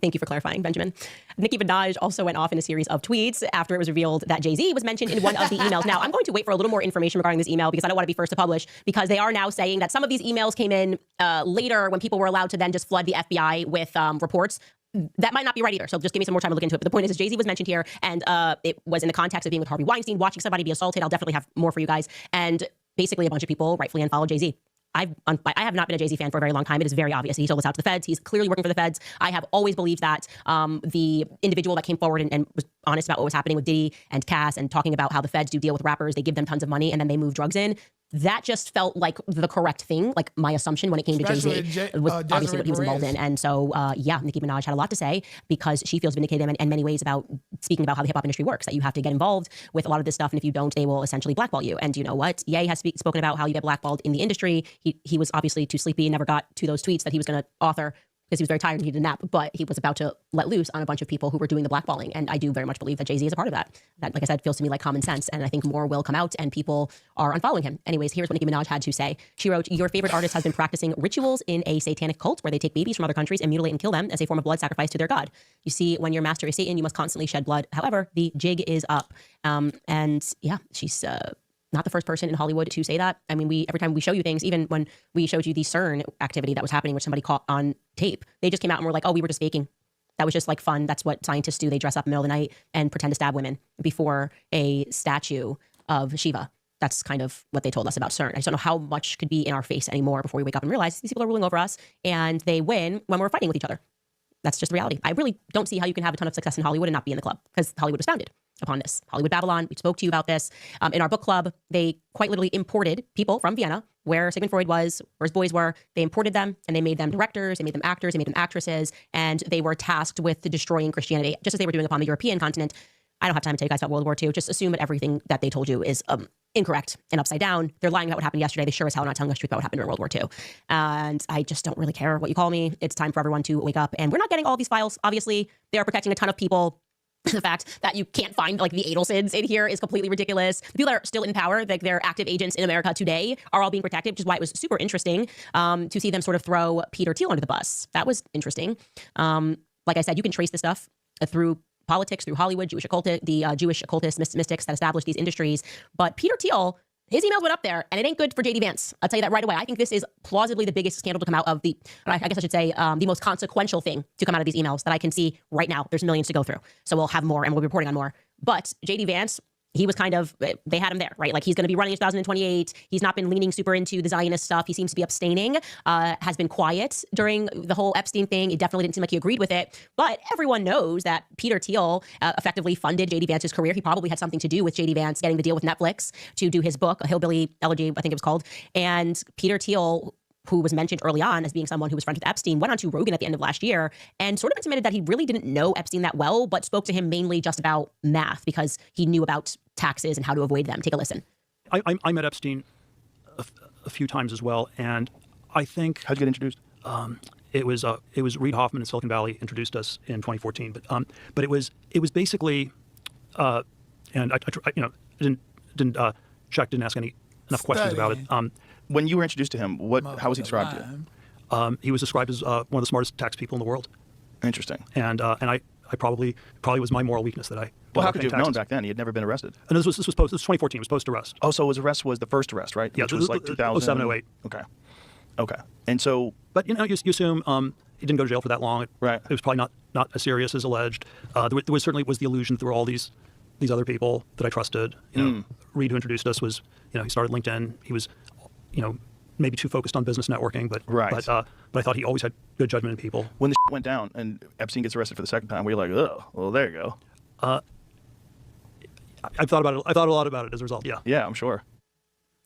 Thank you for clarifying, Benjamin. Nicki Minaj also went off in a series of tweets after it was revealed that Jay-Z was mentioned in one of the emails. Now, I'm going to wait for a little more information regarding this email because I don't want to be first to publish, because they are now saying that some of these emails came in later when people were allowed to then just flood the FBI with reports. That might not be right either. So just give me some more time to look into it. But the point is Jay-Z was mentioned here, and it was in the context of being with Harvey Weinstein, watching somebody be assaulted. I'll definitely have more for you guys. And basically a bunch of people rightfully unfollowed Jay-Z. I have not been a Jay-Z fan for a very long time. It is very obvious. He sold us out to the feds. He's clearly working for the feds. I have always believed that the individual that came forward and was honest about what was happening with Diddy and Cass and talking about how the feds do deal with rappers, they give them tons of money and then they move drugs in. That just felt like the correct thing. Like my assumption when it came to Jay-Z was obviously what he was involved in. And so, yeah, Nicki Minaj had a lot to say because she feels vindicated in many ways about speaking about how the hip hop industry works, that you have to get involved with a lot of this stuff. And if you don't, they will essentially blackball you. And you know what? Ye has spoken about how you get blackballed in the industry. He was obviously too sleepy and never got to those tweets that he was going to author because he was very tired and he needed a nap, but he was about to let loose on a bunch of people who were doing the blackballing. And I do very much believe that Jay-Z is a part of that. That, like I said, feels to me like common sense. And I think more will come out and people are unfollowing him. Anyways, here's what Nicki Minaj had to say. She wrote, your favorite artist has been practicing rituals in a satanic cult where they take babies from other countries and mutilate and kill them as a form of blood sacrifice to their god. You see, when your master is Satan, you must constantly shed blood. However, the jig is up. And yeah, she's not the first person in Hollywood to say that. I mean, every time we show you things, even when we showed you the CERN activity that was happening, which somebody caught on tape, they just came out and were like, oh, we were just faking. That was just like fun. That's what scientists do. They dress up in the middle of the night and pretend to stab women before a statue of Shiva. That's kind of what they told us about CERN. I just don't know how much could be in our face anymore before we wake up and realize these people are ruling over us and they win when we're fighting with each other. That's just the reality. I really don't see how you can have a ton of success in Hollywood and not be in the club, because Hollywood was founded upon this. Hollywood Babylon, we spoke to you about this. In our book club, they quite literally imported people from Vienna, where Sigmund Freud was, where his boys were. They imported them and they made them directors, they made them actors, they made them actresses, and they were tasked with destroying Christianity, just as they were doing upon the European continent. I don't have time to tell you guys about World War II. Just assume that everything that they told you is incorrect and upside down. They're lying about what happened yesterday. They sure as hell are not telling us the truth about what happened during World War II. And I just don't really care what you call me. It's time for everyone to wake up. And we're not getting all these files. Obviously, they are protecting a ton of people. The fact that you can't find like the Adelsons in here is completely ridiculous. The people that are still in power, like they're active agents in America today, are all being protected, which is why it was super interesting to see them sort of throw Peter Thiel under the bus. That was interesting. Like I said, you can trace this stuff through politics, through Hollywood, the Jewish occultists, mystics that established these industries. But Peter Thiel, his emails went up there, and it ain't good for JD Vance. I'll tell you that right away. I think this is plausibly the biggest scandal to come out of the most consequential thing to come out of these emails that I can see right now. There's millions to go through. So we'll have more, and we'll be reporting on more. But JD Vance, he was kind of, they had him there, right? Like he's going to be running in 2028. He's not been leaning super into the Zionist stuff. He seems to be abstaining, has been quiet during the whole Epstein thing. It definitely didn't seem like he agreed with it. But everyone knows that Peter Thiel effectively funded JD Vance's career. He probably had something to do with JD Vance getting the deal with Netflix to do his book, A Hillbilly Elegy, I think it was called. And Peter Thiel, who was mentioned early on as being someone who was friends with Epstein, went on to Rogan at the end of last year and sort of intimated that he really didn't know Epstein that well, but spoke to him mainly just about math because he knew about taxes and how to avoid them. Take a listen. Peter Thiel, who was mentioned early on as being someone who was friends with Epstein, went on to Rogan at the end of last year and sort of intimated that he really didn't know Epstein that well, but spoke to him mainly just about math because he knew about taxes and how to avoid them. Take a listen. I met Epstein a few times as well, and I think... How'd you get introduced? It was Reid Hoffman in Silicon Valley introduced us in 2014, but it was basically, and I didn't check, didn't ask enough questions about it. When you were introduced to him, how was he described to you? He was described as one of the smartest tax people in the world. Interesting. And I probably was my moral weakness that I. Well, how could you have known back then? He had never been arrested. And this was 2014. It was post arrest. Oh, so his arrest was the first arrest, right? Yeah, which was like 2007, 08. Okay. And so, but you assume he didn't go to jail for that long. Right. It was probably not as serious as alleged. There was certainly the illusion through all these other people that I trusted. Reid, who introduced us, was he started LinkedIn. He was maybe too focused on business networking, but I thought he always had good judgment in people. When the went down and Epstein gets arrested for the second time, we were like, oh, well, there you go. I thought about it. I thought a lot about it as a result. Yeah. Yeah, I'm sure.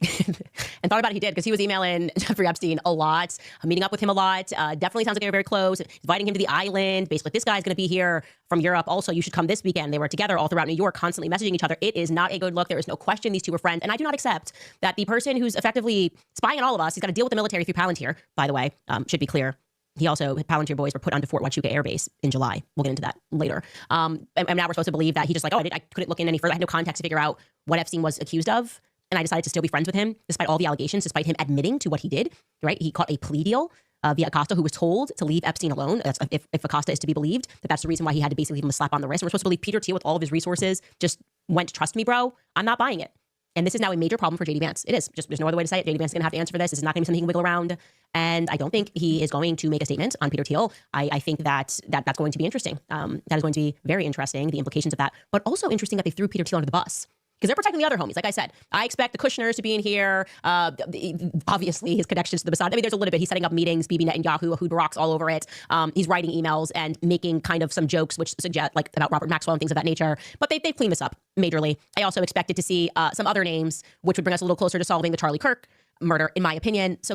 And thought about it, he did, because he was emailing Jeffrey Epstein a lot, meeting up with him a lot. Definitely sounds like they were very close, inviting him to the island. Basically, this guy's going to be here from Europe. Also, you should come this weekend. They were together all throughout New York, constantly messaging each other. It is not a good look. There is no question these two were friends. And I do not accept that the person who's effectively spying on all of us, he's got to deal with the military through Palantir, by the way, should be clear. He also, Palantir boys were put onto Fort Huachuca Air Base in July. We'll get into that later. And now we're supposed to believe that he just I couldn't look in any further. I had no context to figure out what Epstein was accused of. And I decided to still be friends with him, despite all the allegations, despite him admitting to what he did, right? He caught a plea deal via Acosta, who was told to leave Epstein alone. That's, if Acosta is to be believed, that's the reason why he had to basically give him a slap on the wrist. And we're supposed to believe Peter Thiel, with all of his resources, just went, trust me, bro, I'm not buying it. And this is now a major problem for JD Vance. It is. Just there's no other way to say it. JD Vance is going to have to answer for this. This is not going to be something he can wiggle around. And I don't think he is going to make a statement on Peter Thiel. I think that's going to be interesting. That is going to be very interesting, the implications of that. But also interesting that they threw Peter Thiel under the bus. Because they're protecting the other homies. Like I said, I expect the Kushners to be in here. Obviously, his connections to the Mossad. I mean, there's a little bit. He's setting up meetings, Bibi Netanyahu, Ehud Barak's all over it. He's writing emails and making kind of some jokes, which suggest about Robert Maxwell and things of that nature. But they've cleaned this up majorly. I also expected to see some other names, which would bring us a little closer to solving the Charlie Kirk murder, in my opinion. So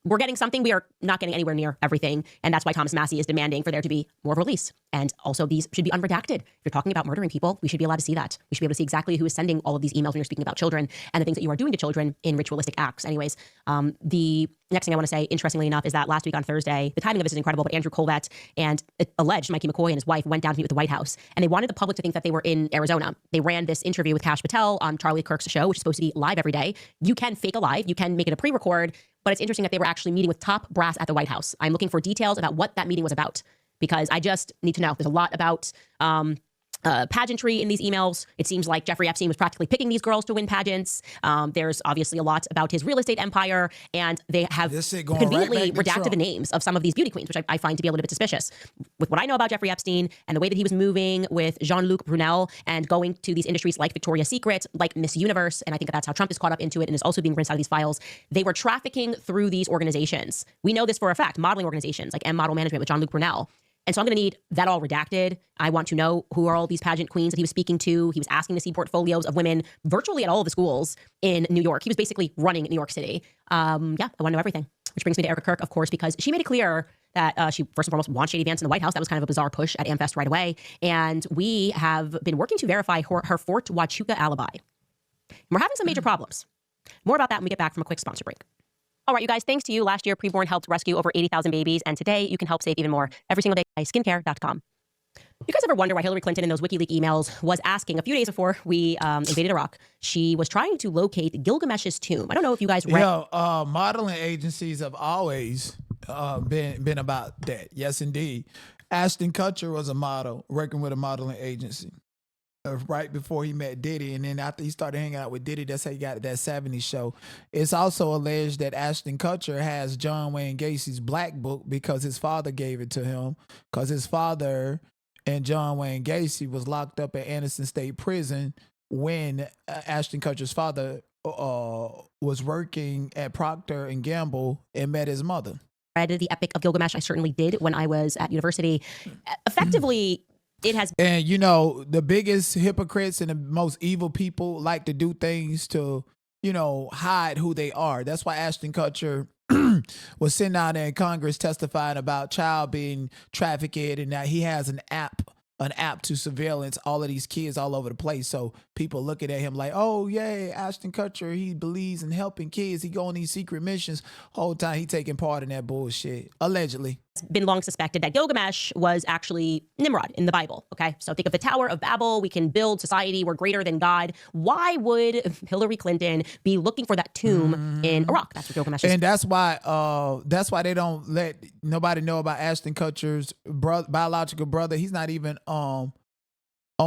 we're getting something. We are not getting anywhere near everything. And that's why Thomas Massey is demanding for there to be more release. And also, these should be unredacted. If you're talking about murdering people, we should be allowed to see that. We should be able to see exactly who is sending all of these emails when you're speaking about children and the things that you are doing to children in ritualistic acts. Anyways, the next thing I want to say, interestingly enough, is that last week on Thursday, the timing of this is incredible, but Andrew Colvett and alleged Mikey McCoy and his wife went down to meet with the White House. And they wanted the public to think that they were in Arizona. They ran this interview with Kash Patel on Charlie Kirk's show, which is supposed to be live every day. You can fake a live. You can make it a pre-record. But it's interesting that they were actually meeting with top brass at the White House. I'm looking for details about what that meeting was about, because I just need to know. There's a lot about pageantry in these emails. It seems like Jeffrey Epstein was practically picking these girls to win pageants. There's obviously a lot about his real estate empire, and they have conveniently redacted the names of some of these beauty queens, which I find to be a little bit suspicious. With what I know about Jeffrey Epstein and the way that he was moving with Jean-Luc Brunel and going to these industries like Victoria's Secret, like Miss Universe, and I think that that's how Trump is caught up into it and is also being rinsed out of these files. They were trafficking through these organizations. We know this for a fact, modeling organizations like M Model Management with Jean-Luc Brunel. And so I'm going to need that all redacted. I want to know who are all these pageant queens that he was speaking to. He was asking to see portfolios of women virtually at all of the schools in New York. He was basically running New York City. I want to know everything. Which brings me to Erica Kirk, of course, because she made it clear that she first and foremost wants JD Vance in the White House. That was kind of a bizarre push at AmFest right away. And we have been working to verify her Fort Huachuca alibi. And we're having some major problems. More about that when we get back from a quick sponsor break. All right, you guys, thanks to you, last year, Preborn helped rescue over 80,000 babies, and today you can help save even more every single day by skincare.com. You guys ever wonder why Hillary Clinton in those WikiLeaks emails was asking a few days before we invaded Iraq? She was trying to locate Gilgamesh's tomb. I don't know if you guys read. Modeling agencies have always been about that. Yes, indeed. Ashton Kutcher was a model working with a modeling agency right before he met Diddy, and then after he started hanging out with Diddy, that's how he got that 70s show. It's also alleged that Ashton Kutcher has John Wayne Gacy's Black Book because his father gave it to him, because his father and John Wayne Gacy was locked up at Anderson State Prison when Ashton Kutcher's father was working at Procter & Gamble and met his mother. Read the Epic of Gilgamesh. I certainly did when I was at university. Effectively, it has. And, you know, the biggest hypocrites and the most evil people like to do things to, you know, hide who they are. That's why Ashton Kutcher was sitting out there in Congress testifying about child being trafficked and that he has an app an app to surveillance all of these kids all over the place. So people looking at him like, oh, yay, Ashton Kutcher, he believes in helping kids. He go on these secret missions. Whole time he taking part in that bullshit, allegedly. It's been long suspected that Gilgamesh was actually Nimrod in the Bible, okay? So think of the Tower of Babel. We can build society. We're greater than God. Why would Hillary Clinton be looking for that tomb in Iraq? That's what Gilgamesh is. And that's why they don't let nobody know about Ashton Kutcher's biological brother. He's not even on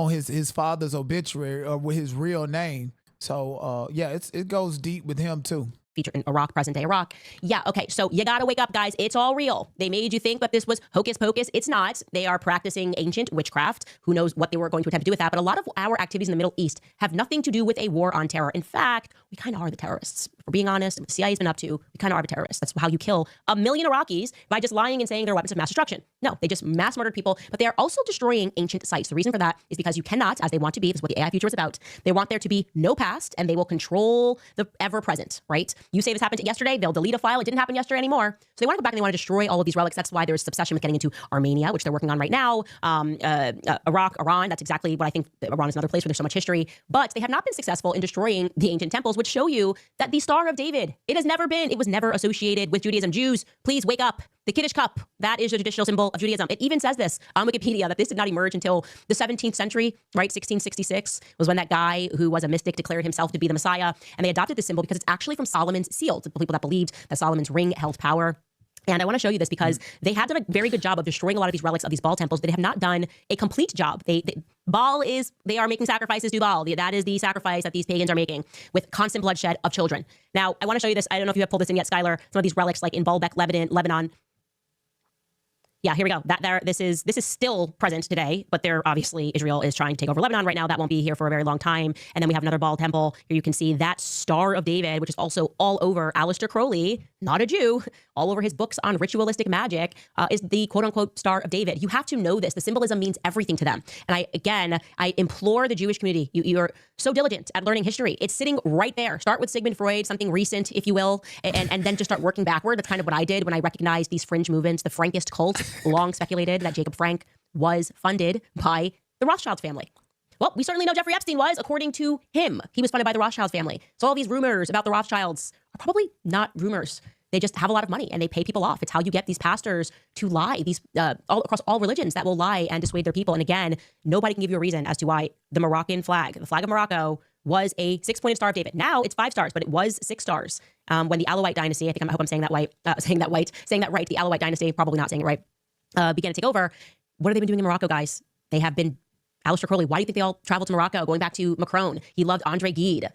his father's obituary or with his real name. So yeah, it goes deep with him too. Featured in Iraq, present day Iraq. Yeah, okay, so you gotta wake up, guys. It's all real. They made you think that this was hocus pocus. It's not. They are practicing ancient witchcraft. Who knows what they were going to attempt to do with that? But a lot of our activities in the Middle East have nothing to do with a war on terror. In fact, we kind of are the terrorists. If we're being honest, what the CIA's been up to, we kind of are the terrorists. That's how you kill 1 million Iraqis, by just lying and saying they're weapons of mass destruction. No, they just mass murdered people, but they are also destroying ancient sites. The reason for that is because you cannot, as they want to be, this is what the AI future is about, they want there to be no past, and they will control the ever present, right? You say this happened yesterday, they'll delete a file. It didn't happen yesterday anymore. So they want to go back and they want to destroy all of these relics. That's why there's obsession with getting into Armenia, which they're working on right now. Iraq, Iran, that's exactly what I think. Iran is another place where there's so much history. But they have not been successful in destroying the ancient temples, which show you that the Star of David, it was never associated with Judaism. Jews, please wake up. The Kiddush cup, that is the traditional symbol of Judaism. It even says this on Wikipedia, that this did not emerge until the 17th century, right? 1666 was when that guy who was a mystic declared himself to be the Messiah. And they adopted this symbol because it's actually from Solomon's seal, to people that believed that Solomon's ring held power. And I want to show you this because they have done a very good job of destroying a lot of these relics of these Baal temples, but they have not done a complete job. Baal they are making sacrifices to Baal. That is the sacrifice that these pagans are making with constant bloodshed of children. Now, I want to show you this. I don't know if you have pulled this in yet, Skylar. Some of these relics like in Baalbek, Lebanon. Yeah, here we go. This is still present today, but obviously Israel is trying to take over Lebanon right now. That won't be here for a very long time. And then we have another Baal temple. Here you can see that Star of David, which is also all over Aleister Crowley, not a Jew, all over his books on ritualistic magic, is the quote-unquote Star of David. You have to know this. The symbolism means everything to them. And I implore the Jewish community, you're so diligent at learning history. It's sitting right there. Start with Sigmund Freud, something recent, if you will, and then just start working backward. That's kind of what I did when I recognized these fringe movements. The Frankist cult long speculated that Jacob Frank was funded by the Rothschild family. Well, we certainly know Jeffrey Epstein was, according to him. He was funded by the Rothschild family. So all these rumors about the Rothschilds are probably not rumors. They just have a lot of money and they pay people off. It's how you get these pastors to lie, these all across all religions that will lie and dissuade their people. And again, nobody can give you a reason as to why the Moroccan flag, the flag of Morocco, was a 6-pointed Star of David. Now it's 5 stars, but it was 6 stars when the Alawite dynasty, I hope I'm saying that right, saying that right, the Alawite dynasty, probably not saying it right, began to take over. What have they been doing in Morocco, guys? They have been, Aleister Crowley, why do you think they all traveled to Morocco? Going back to Macron, he loved Andre Gide.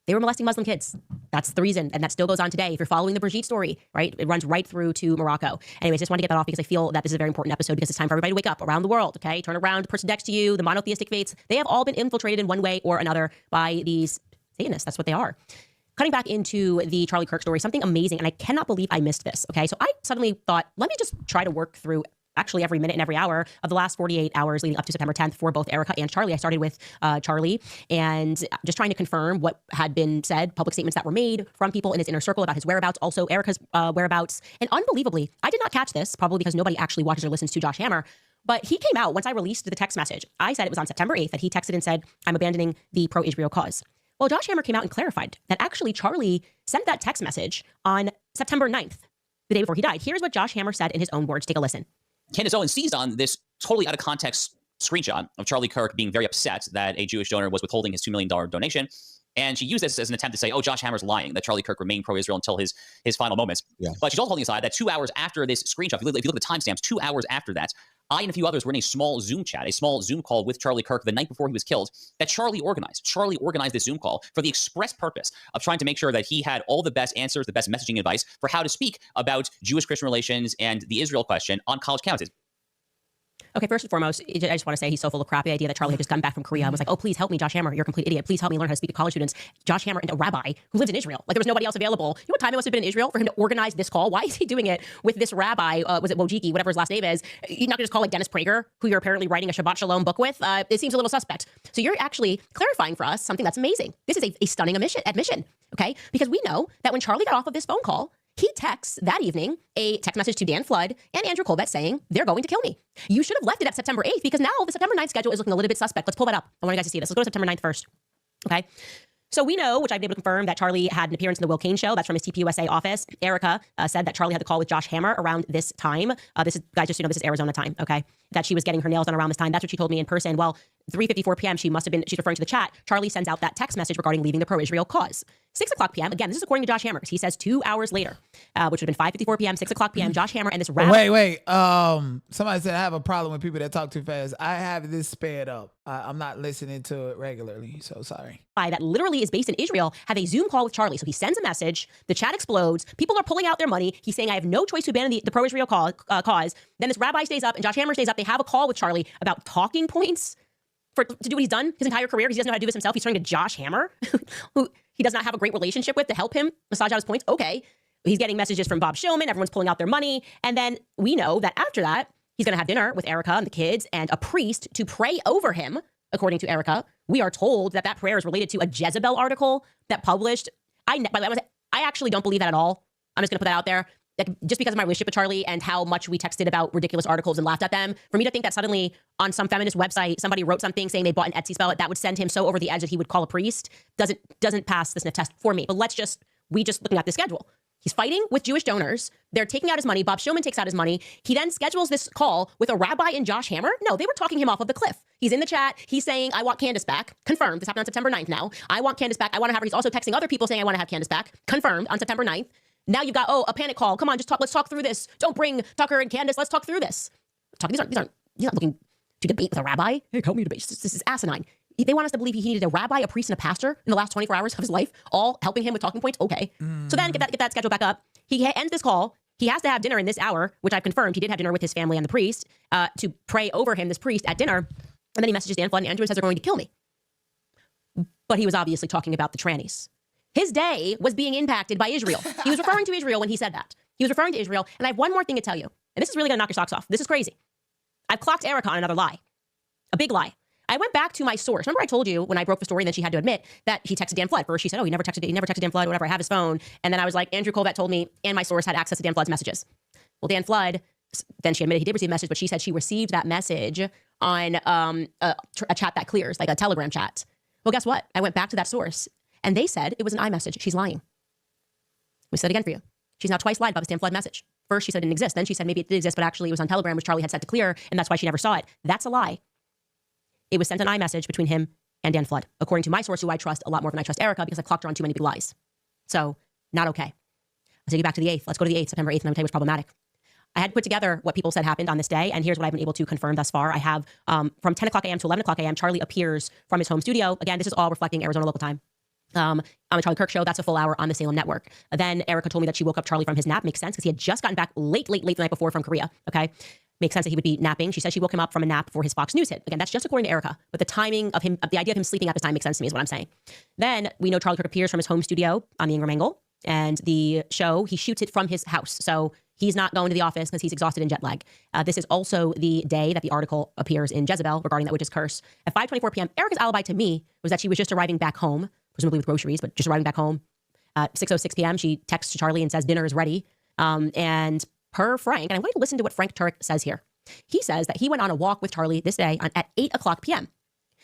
They were molesting Muslim kids. That's the reason. And that still goes on today. If you're following the Brigitte story, right? It runs right through to Morocco. Anyways, just want to get that off because I feel that this is a very important episode because it's time for everybody to wake up around the world, okay? Turn around, the person next to you, the monotheistic faiths. They have all been infiltrated in one way or another by these Satanists. That's what they are. Cutting back into the Charlie Kirk story, something amazing, and I cannot believe I missed this, okay? So I suddenly thought, let me just try to work through actually every minute and every hour of the last 48 hours leading up to September 10th for both Erica and Charlie. I started with Charlie and just trying to confirm what had been said, public statements that were made from people in his inner circle about his whereabouts, also Erica's whereabouts. And unbelievably, I did not catch this, probably because nobody actually watches or listens to Josh Hammer, but he came out once I released the text message. I said it was on September 8th that he texted and said, I'm abandoning the pro-Israel cause. Well, Josh Hammer came out and clarified that actually Charlie sent that text message on September 9th, the day before he died. Here's what Josh Hammer said in his own words. Take a listen. Candace Owens seized on this totally out of context screenshot of Charlie Kirk being very upset that a Jewish donor was withholding his $2 million donation. And she used this as an attempt to say, oh, Josh Hammer's lying, that Charlie Kirk remained pro-Israel until his final moments. Yeah. But she's also holding aside that 2 hours after this screenshot, if you look at the timestamps, 2 hours after that, I and a few others were in a small Zoom chat, a small Zoom call with Charlie Kirk the night before he was killed that Charlie organized. Charlie organized this Zoom call for the express purpose of trying to make sure that he had all the best answers, the best messaging advice for how to speak about Jewish-Christian relations and the Israel question on college campuses. Okay, first and foremost, I just want to say he's so full of crap. The idea that Charlie had just gotten back from Korea and was like, oh, please help me, Josh Hammer. You're a complete idiot. Please help me learn how to speak to college students. Josh Hammer and a rabbi who lives in Israel. Like, there was nobody else available. You know what time it must have been in Israel for him to organize this call? Why is he doing it with this rabbi? Was it Wojcicki, whatever his last name is? You're not going to just call like Dennis Prager, who you're apparently writing a Shabbat Shalom book with? It seems a little suspect. So you're actually clarifying for us something that's amazing. This is a stunning admission, okay? Because we know that when Charlie got off of this phone call, He texts that evening a text message to Dan Flood and Andrew Colbert saying, they're going to kill me. You should have left it at September 8th because now the September 9th schedule is looking a little bit suspect. Let's pull that up. I want you guys to see this. Let's go to September 9th first. Okay. So we know, which I've been able to confirm, that Charlie had an appearance in the Will Kane show. That's from his TPUSA office. Erica said that Charlie had the call with Josh Hammer around this time. This is, guys, just so you know, this is Arizona time, okay? That she was getting her nails done around this time. That's what she told me in person. Well, 3:54 p.m., she's referring to the chat. Charlie sends out that text message regarding leaving the pro-Israel cause. 6 o'clock p.m., again, this is according to Josh Hammer, because he says 2 hours later, which would have been 5:54 p.m., 6 o'clock p.m., Josh Hammer and this rabbi. Wait. Somebody said I have a problem with people that talk too fast. I have this sped up. I'm not listening to it regularly, so sorry. That literally is based in Israel, have a Zoom call with Charlie. So he sends a message, the chat explodes, people are pulling out their money. He's saying, I have no choice to abandon the pro-Israel cause. Then this rabbi stays up and Josh Hammer stays up. They have a call with Charlie about talking points to do what he's done his entire career, because he doesn't know how to do this himself. He's turning to Josh Hammer, who he does not have a great relationship with, to help him massage out his points. Okay. He's getting messages from Bob Shillman. Everyone's pulling out their money. And then we know that after that, he's going to have dinner with Erica and the kids and a priest to pray over him. According to Erica, we are told that that prayer is related to a Jezebel article that published. By the way, I actually don't believe that at all. I'm just going to put that out there. Like, just because of my relationship with Charlie and how much we texted about ridiculous articles and laughed at them, for me to think that suddenly on some feminist website, somebody wrote something saying they bought an Etsy spell that would send him so over the edge that he would call a priest doesn't pass this test for me. But we just looking at the schedule. He's fighting with Jewish donors. They're taking out his money. Bob Shillman takes out his money. He then schedules this call with a rabbi and Josh Hammer. No, they were talking him off of the cliff. He's in the chat. He's saying, I want Candace back. Confirmed. This happened on September 9th now. I want Candace back. I want to have her. He's also texting other people saying, I want to have Candace back. Confirmed on September 9th. Now you've got, a panic call. Come on, let's talk through this. Don't bring Tucker and Candace. Let's talk through this. He's not looking to debate with a rabbi. Hey, help me debate. This is asinine. They want us to believe he needed a rabbi, a priest, and a pastor in the last 24 hours of his life, all helping him with talking points. Okay. So then get that schedule back up. He ends this call. He has to have dinner in this hour, which I've confirmed. He did have dinner with his family and the priest to pray over him, this priest, at dinner. And then he messages Dan Flood and Andrew and says they're going to kill me. But he was obviously talking about the trannies. His day was being impacted by Israel. He was referring to Israel when he said that. He was referring to Israel. And I have one more thing to tell you. And this is really going to knock your socks off. This is crazy. I've clocked Erica on another lie. A big lie. I went back to my source. Remember I told you when I broke the story and then she had to admit that he texted Dan Flood. First she said, he never texted Dan Flood, whatever, I have his phone. And then I was like, Andrew Colbert told me and my source had access to Dan Flood's messages. Well, Dan Flood, then she admitted he did receive a message, but she said she received that message on a chat that clears, like a Telegram chat. Well, guess what? I went back to that source and they said it was an iMessage. She's lying. We said it again for you. She's now twice lied about this Dan Flood message. First she said it didn't exist. Then she said maybe it did exist, but actually it was on Telegram, which Charlie had set to clear, and that's why she never saw it. That's a lie. It was sent an iMessage between him and Dan Flood, according to my source, who I trust a lot more than I trust Erica, because I clocked her on too many big lies. So, not okay. I'll take you back to the 8th. Let's go to the 8th, September 8th, and I'm going to tell you what's problematic. I had put together what people said happened on this day, and here's what I've been able to confirm thus far. I have, from 10 o'clock a.m. to 11 o'clock a.m., Charlie appears from his home studio. Again, this is all reflecting Arizona local time. On the Charlie Kirk show, that's a full hour on the Salem network. Then Erica told me that she woke up Charlie from his nap. Makes sense, because he had just gotten back late the night before from Korea, okay? Makes sense that he would be napping. She said she woke him up from a nap before his Fox News hit. Again, that's just according to Erica. But the timing of him, the idea of him sleeping at this time makes sense to me is what I'm saying. Then we know Charlie Kirk appears from his home studio on the Ingram Angle. And the show, he shoots it from his house. So he's not going to the office because he's exhausted and jet lag. This is also the day that the article appears in Jezebel regarding that witch's curse. At 5:24 p.m., Erica's alibi to me was that she was just arriving back home, presumably with groceries, but just arriving back home. At 6:06 p.m., she texts Charlie and says dinner is ready. And per Frank, and I want you to listen to what Frank Turek says here. He says that he went on a walk with Charlie this day at 8 o'clock p.m.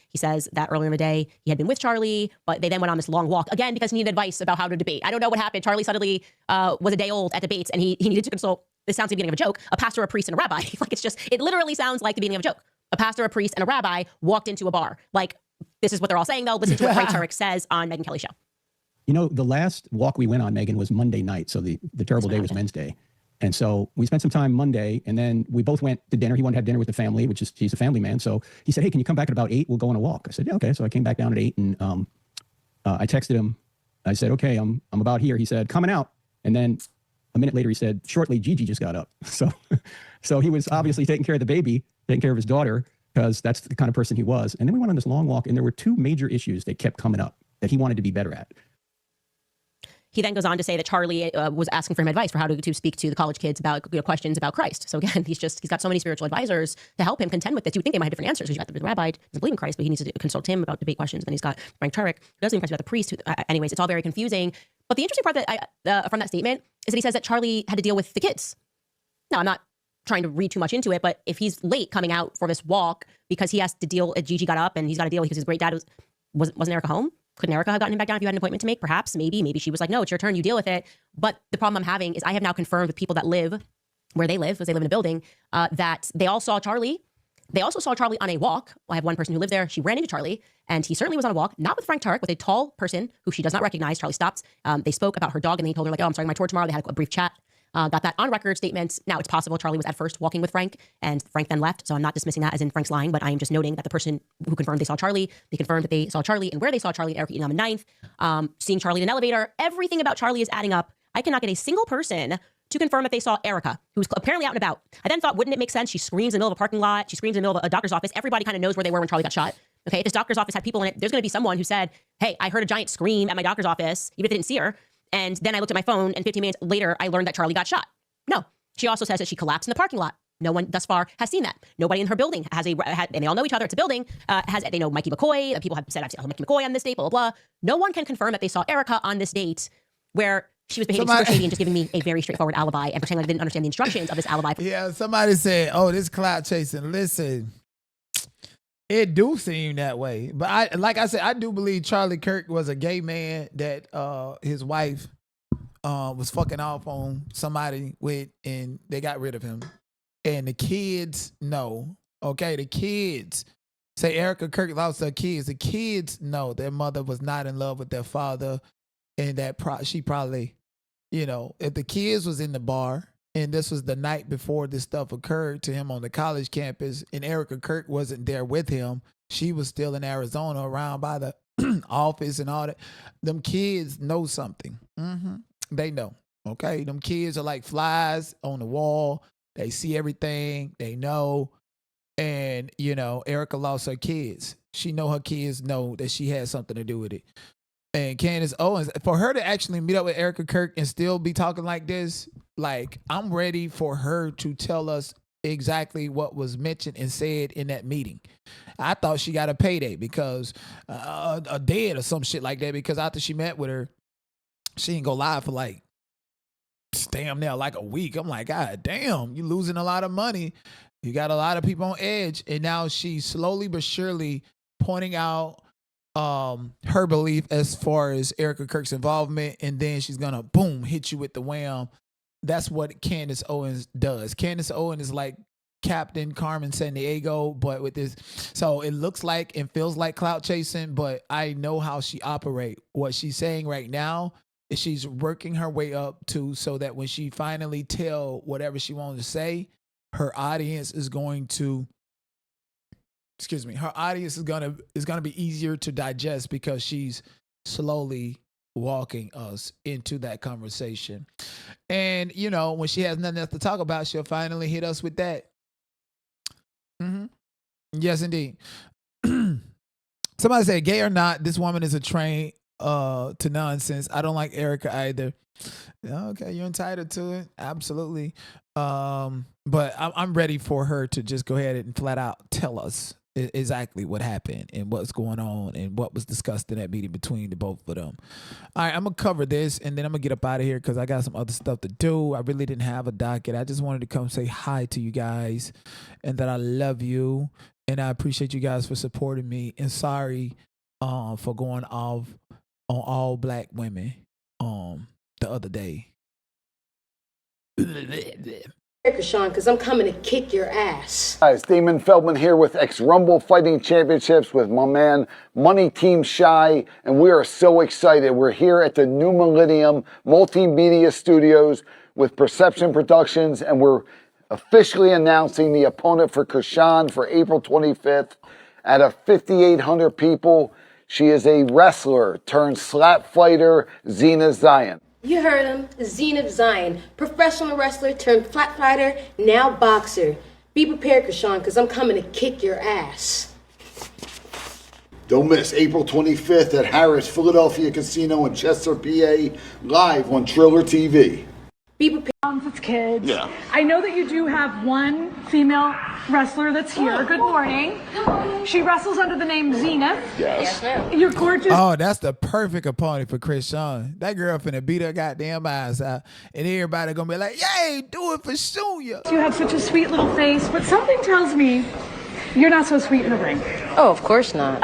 He says that earlier in the day, he had been with Charlie, but they then went on this long walk, again, because he needed advice about how to debate. I don't know what happened. Charlie suddenly was a day old at debates, and he needed to consult, this sounds like the beginning of a joke, a pastor, a priest, and a rabbi. Like, it literally sounds like the beginning of a joke. A pastor, a priest, and a rabbi walked into a bar. Like, this is what they're all saying, though. Listen to what Frank Turek says on Megyn Kelly's show. You know, the last walk we went on, Megan, was Monday night. So the terrible day was Wednesday. And so we spent some time Monday, and then we both went to dinner. He wanted to have dinner with the family, he's a family man. So he said, hey, can you come back at about 8? We'll go on a walk. I said, yeah, okay. So I came back down at 8, and I texted him. I said, okay, I'm about here. He said, coming out. And then a minute later, he said, shortly, Gigi just got up. So he was obviously taking care of the baby, taking care of his daughter, because that's the kind of person he was. And then we went on this long walk, and there were 2 major issues that kept coming up that he wanted to be better at. He then goes on to say that Charlie was asking for him advice for how to speak to the college kids about questions about Christ. So again, he's got so many spiritual advisors to help him contend with this. You would think they might have different answers. He's got the rabbi, doesn't believe in Christ, but he needs to consult him about debate questions. And then he's got Frank Turek, who doesn't believe in Christ, about the priest. Anyways, it's all very confusing. But the interesting part that from that statement is that he says that Charlie had to deal with the kids. Now, I'm not trying to read too much into it, but if he's late coming out for this walk because he has to deal, Gigi got up and he's got to deal because his great dad wasn't Erica home? Couldn't Erica have gotten him back down if you had an appointment to make? Perhaps, maybe she was like, no, it's your turn, you deal with it. But the problem I'm having is I have now confirmed with people that live where they live, because they live in a building, that they all saw Charlie. They also saw Charlie on a walk. I have one person who lived there. She ran into Charlie, and he certainly was on a walk, not with Frank Turek, with a tall person who she does not recognize. Charlie stops. They spoke about her dog, and he told her, like, oh, I'm starting my tour tomorrow. They had a brief chat. Got that on record statement. Now, it's possible Charlie was at first walking with Frank, and Frank then left. So I'm not dismissing that as in Frank's lying, but I am just noting that the person who confirmed they saw Charlie, they confirmed that they saw Charlie and where they saw Charlie and Erica eating on the 9th, seeing Charlie in an elevator. Everything about Charlie is adding up. I cannot get a single person to confirm that they saw Erica, who's apparently out and about. I then thought, wouldn't it make sense? She screams in the middle of a parking lot. She screams in the middle of a doctor's office. Everybody kind of knows where they were when Charlie got shot. Okay, if this doctor's office had people in it, there's going to be someone who said, hey, I heard a giant scream at my doctor's office, even if they didn't see her. And then I looked at my phone, and 15 minutes later, I learned that Charlie got shot. No. She also says that she collapsed in the parking lot. No one thus far has seen that. Nobody in her building has and they all know each other. It's a building. They know Mikey McCoy. People have said, I've seen Mikey McCoy on this date, blah, blah, blah. No one can confirm that they saw Erica on this date where she was behaving super shady and just giving me a very straightforward alibi and pretending like I didn't understand the instructions of this alibi. Yeah, somebody said, oh, this clout chasing. Listen, it do seem that way. But like I said, I do believe Charlie Kirk was a gay man that his wife was fucking off on somebody with, and they got rid of him. And the kids know, okay? The kids say Erica Kirk lost her kids. The kids know their mother was not in love with their father, and that she probably, if the kids was in the bar, and this was the night before this stuff occurred to him on the college campus, and Erica Kirk wasn't there with him, she was still in Arizona around by the office and all that. Them kids know something. Mm-hmm. They know, okay? Them kids are like flies on the wall. They see everything. They know. And, Erica lost her kids. She know her kids know that she had something to do with it. And Candace Owens, for her to actually meet up with Erica Kirk and still be talking like this, like, I'm ready for her to tell us exactly what was mentioned and said in that meeting. I thought she got a payday because a dead or some shit like that, because after she met with her, she didn't go live for like, damn near like a week. I'm like, God damn, you losing a lot of money. You got a lot of people on edge. And now she's slowly but surely pointing out her belief as far as Erica Kirk's involvement. And then she's going to, boom, hit you with the wham. That's what Candace Owens does. Candace Owens is like Captain Carmen Sandiego, but with this. So it looks like and feels like clout chasing, but I know how she operates. What she's saying right now, she's working her way up to, so that when she finally tell whatever she wants to say, her audience is going to, her audience is going to be easier to digest, because she's slowly walking us into that conversation. And, when she has nothing else to talk about, she'll finally hit us with that. Mm-hmm. Yes, indeed. Somebody said, gay or not, this woman is a train to nonsense. I don't like Erica either. Okay, you're entitled to it. Absolutely. But I'm ready for her to just go ahead and flat out tell us exactly what happened and what's going on and what was discussed in that meeting between the both of them. All right, I'm going to cover this, and then I'm going to get up out of here because I got some other stuff to do. I really didn't have a docket. I just wanted to come say hi to you guys and that I love you, and I appreciate you guys for supporting me. And sorry for going off on all black women the other day. Sean, because I'm coming to kick your ass. Guys, Damon Feldman here with ex-Rumble Fighting Championships with my man Money Team Shy, and we are so excited. We're here at the New Millennium Multimedia Studios with Perception Productions, and we're officially announcing the opponent for Krishan for April 25th. Out of 5,800 people, she is a wrestler turned slap fighter, Zena Zion. You heard him, Zenith Zion, professional wrestler turned flat fighter, now boxer. Be prepared, Krishan, because I'm coming to kick your ass. Don't miss April 25th at Harris Philadelphia Casino in Chester, PA, live on Triller TV. Be prepared. moms, it's kids. Yeah. I know that you do have one female wrestler that's here. Good morning. She wrestles under the name Xena. Yes. Ma'am. You're gorgeous. Oh, that's the perfect opponent for Chris Sean. That girl finna beat her goddamn eyes out. And everybody gonna be like, yay, do it for Sunya. You have such a sweet little face, but something tells me you're not so sweet in the ring. Oh, of course not.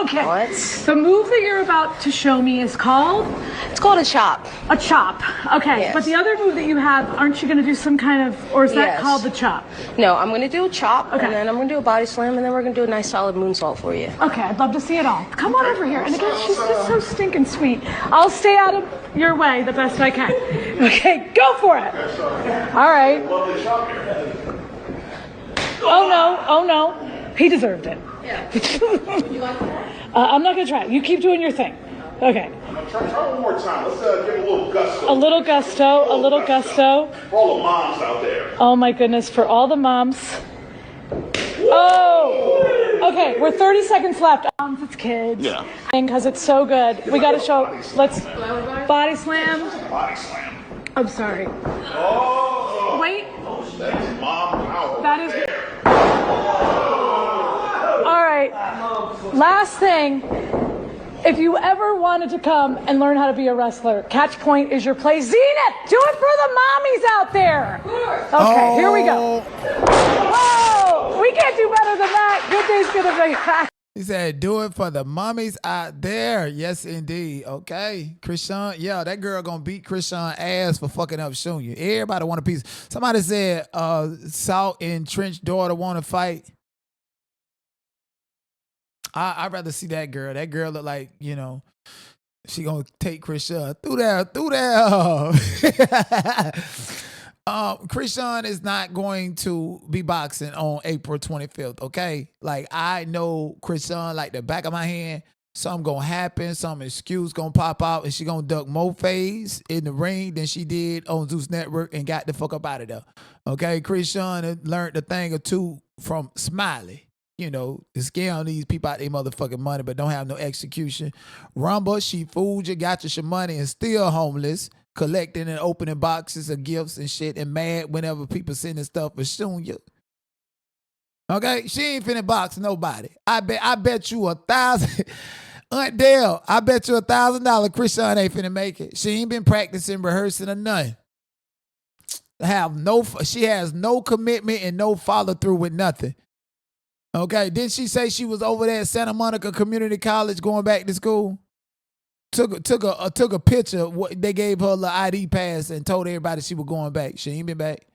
Okay. What? The move that you're about to show me is called? It's called a chop. A chop. Okay. Yes. But the other move that you have, aren't you going to do some kind of, or is that Yes. called the chop? No, I'm going to do a chop, Okay. and then I'm going to do a body slam, and then we're going to do a nice solid moonsault for you. Okay, I'd love to see it all. Come on over here. And again, she's just so stinking sweet. I'll stay out of your way the best I can. Okay, go for it. All right. Oh no. He deserved it. Yeah. I'm not going to try it. You keep doing your thing. Okay. Try one more time. Let's give a little gusto. A little gusto, a little gusto. For all the moms out there. Oh my goodness, for all the moms. Oh! Okay, we're 30 seconds left. Moms, it's kids. Yeah. Because it's so good. We got to show. Let's. Body slam. Body slam. I'm sorry. Oh! Wait. That's mom power. That is. All right. Last thing. If you ever wanted to come and learn how to be a wrestler, Catch Point is your place. Zenith, do it for the mommies out there. Okay, here we go. Whoa, we can't do better than that. Good day's gonna be back. He said, do it for the mommies out there. Yes, indeed. Okay. Krishan, yeah, that girl gonna beat Krishan ass for fucking up Sunya. Everybody want a piece. Somebody said, Salt and Trench daughter want to fight. I'd rather see that girl. That girl look like, you know, she gonna take Krishan through there. Krishan is not going to be boxing on April 25th, okay? Like, I know Krishan like the back of my hand. Something gonna happen. Some excuse gonna pop out, and she gonna duck more phase in the ring than she did on Zeus Network and got the fuck up out of there. Okay, Krishan learned a thing or two from Smiley. You know, to scare on these people out their motherfucking money, but don't have no execution. Rumble, she fooled you, got you some money, and still homeless, collecting and opening boxes of gifts and shit, and mad whenever people sending stuff for Sunya. Okay, she ain't finna box nobody. I bet you 1,000. Aunt Dale, I bet you $1,000 Krishan ain't finna make it. She ain't been practicing, rehearsing, or nothing. She has no commitment and no follow through with nothing. Okay, didn't she say she was over there at Santa Monica Community College going back to school? Took a picture. They gave her the ID pass and told everybody she was going back. She ain't been back.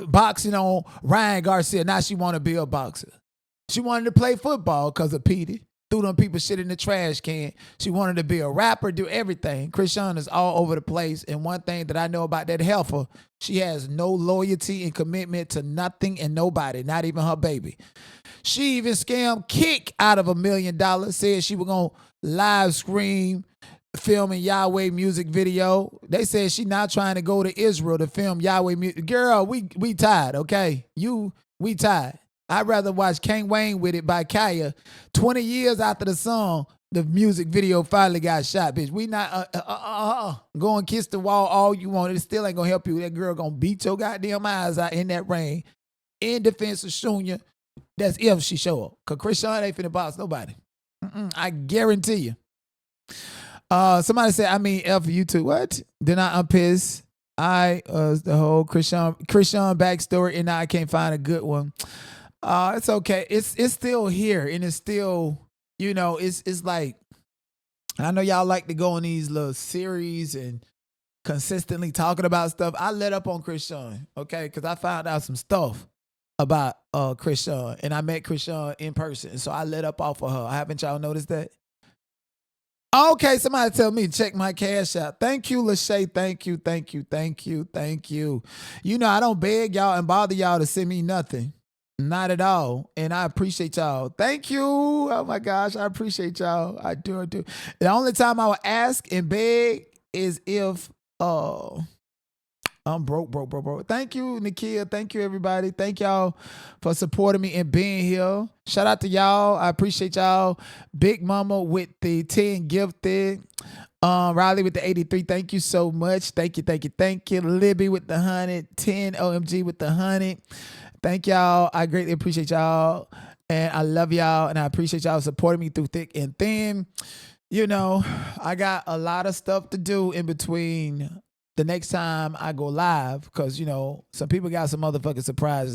Boxing on Ryan Garcia. Now she want to be a boxer. She wanted to play football because of Petey. Threw them people shit in the trash can. She wanted to be a rapper, do everything. Krishan is all over the place. And one thing that I know about that heifer, she has no loyalty and commitment to nothing and nobody, not even her baby. She even scammed Kick out of $1 million, said she was going to live stream filming Yahweh music video. They said she not trying to go to Israel to film Yahweh music. Girl, we tired, okay? We tired. I'd rather watch Kane Wayne with it by Kaya. 20 years after the song, the music video finally got shot, bitch. We not, go and kiss the wall all you want. It still ain't gonna help you. That girl gonna beat your goddamn eyes out in that rain. In defense of Sunya. That's if she show up. Because Krishan ain't finna box nobody. I guarantee you. Somebody said, F you too. What? Then I'm pissed. The whole Krishan backstory, and now I can't find a good one. It's okay. It's still here, and it's still, you know, it's like, I know y'all like to go on these little series and consistently talking about stuff. I let up on Krishan, okay, because I found out some stuff about Krishan, and I met Krishan in person, so I let up off of her. Haven't y'all noticed that? Okay, somebody tell me, check my cash out. Thank you, Lachey. Thank you. You know, I don't beg y'all and bother y'all to send me nothing. Not at all. And I appreciate y'all. Thank you. Oh my gosh, I appreciate y'all. I do. The only time I would ask and beg is if I'm broke. Thank you, Nakia. Thank you, everybody. Thank y'all for supporting me and being here. Shout out to y'all. I appreciate y'all. Big Mama with the 10 gifted. Riley with the 83, thank you so much. Thank you. Libby with the 110, OMG with the 100. Thank y'all. I greatly appreciate y'all. And I love y'all. And I appreciate y'all supporting me through thick and thin. You know, I got a lot of stuff to do in between the next time I go live. Because, you know, some people got some motherfucking surprises.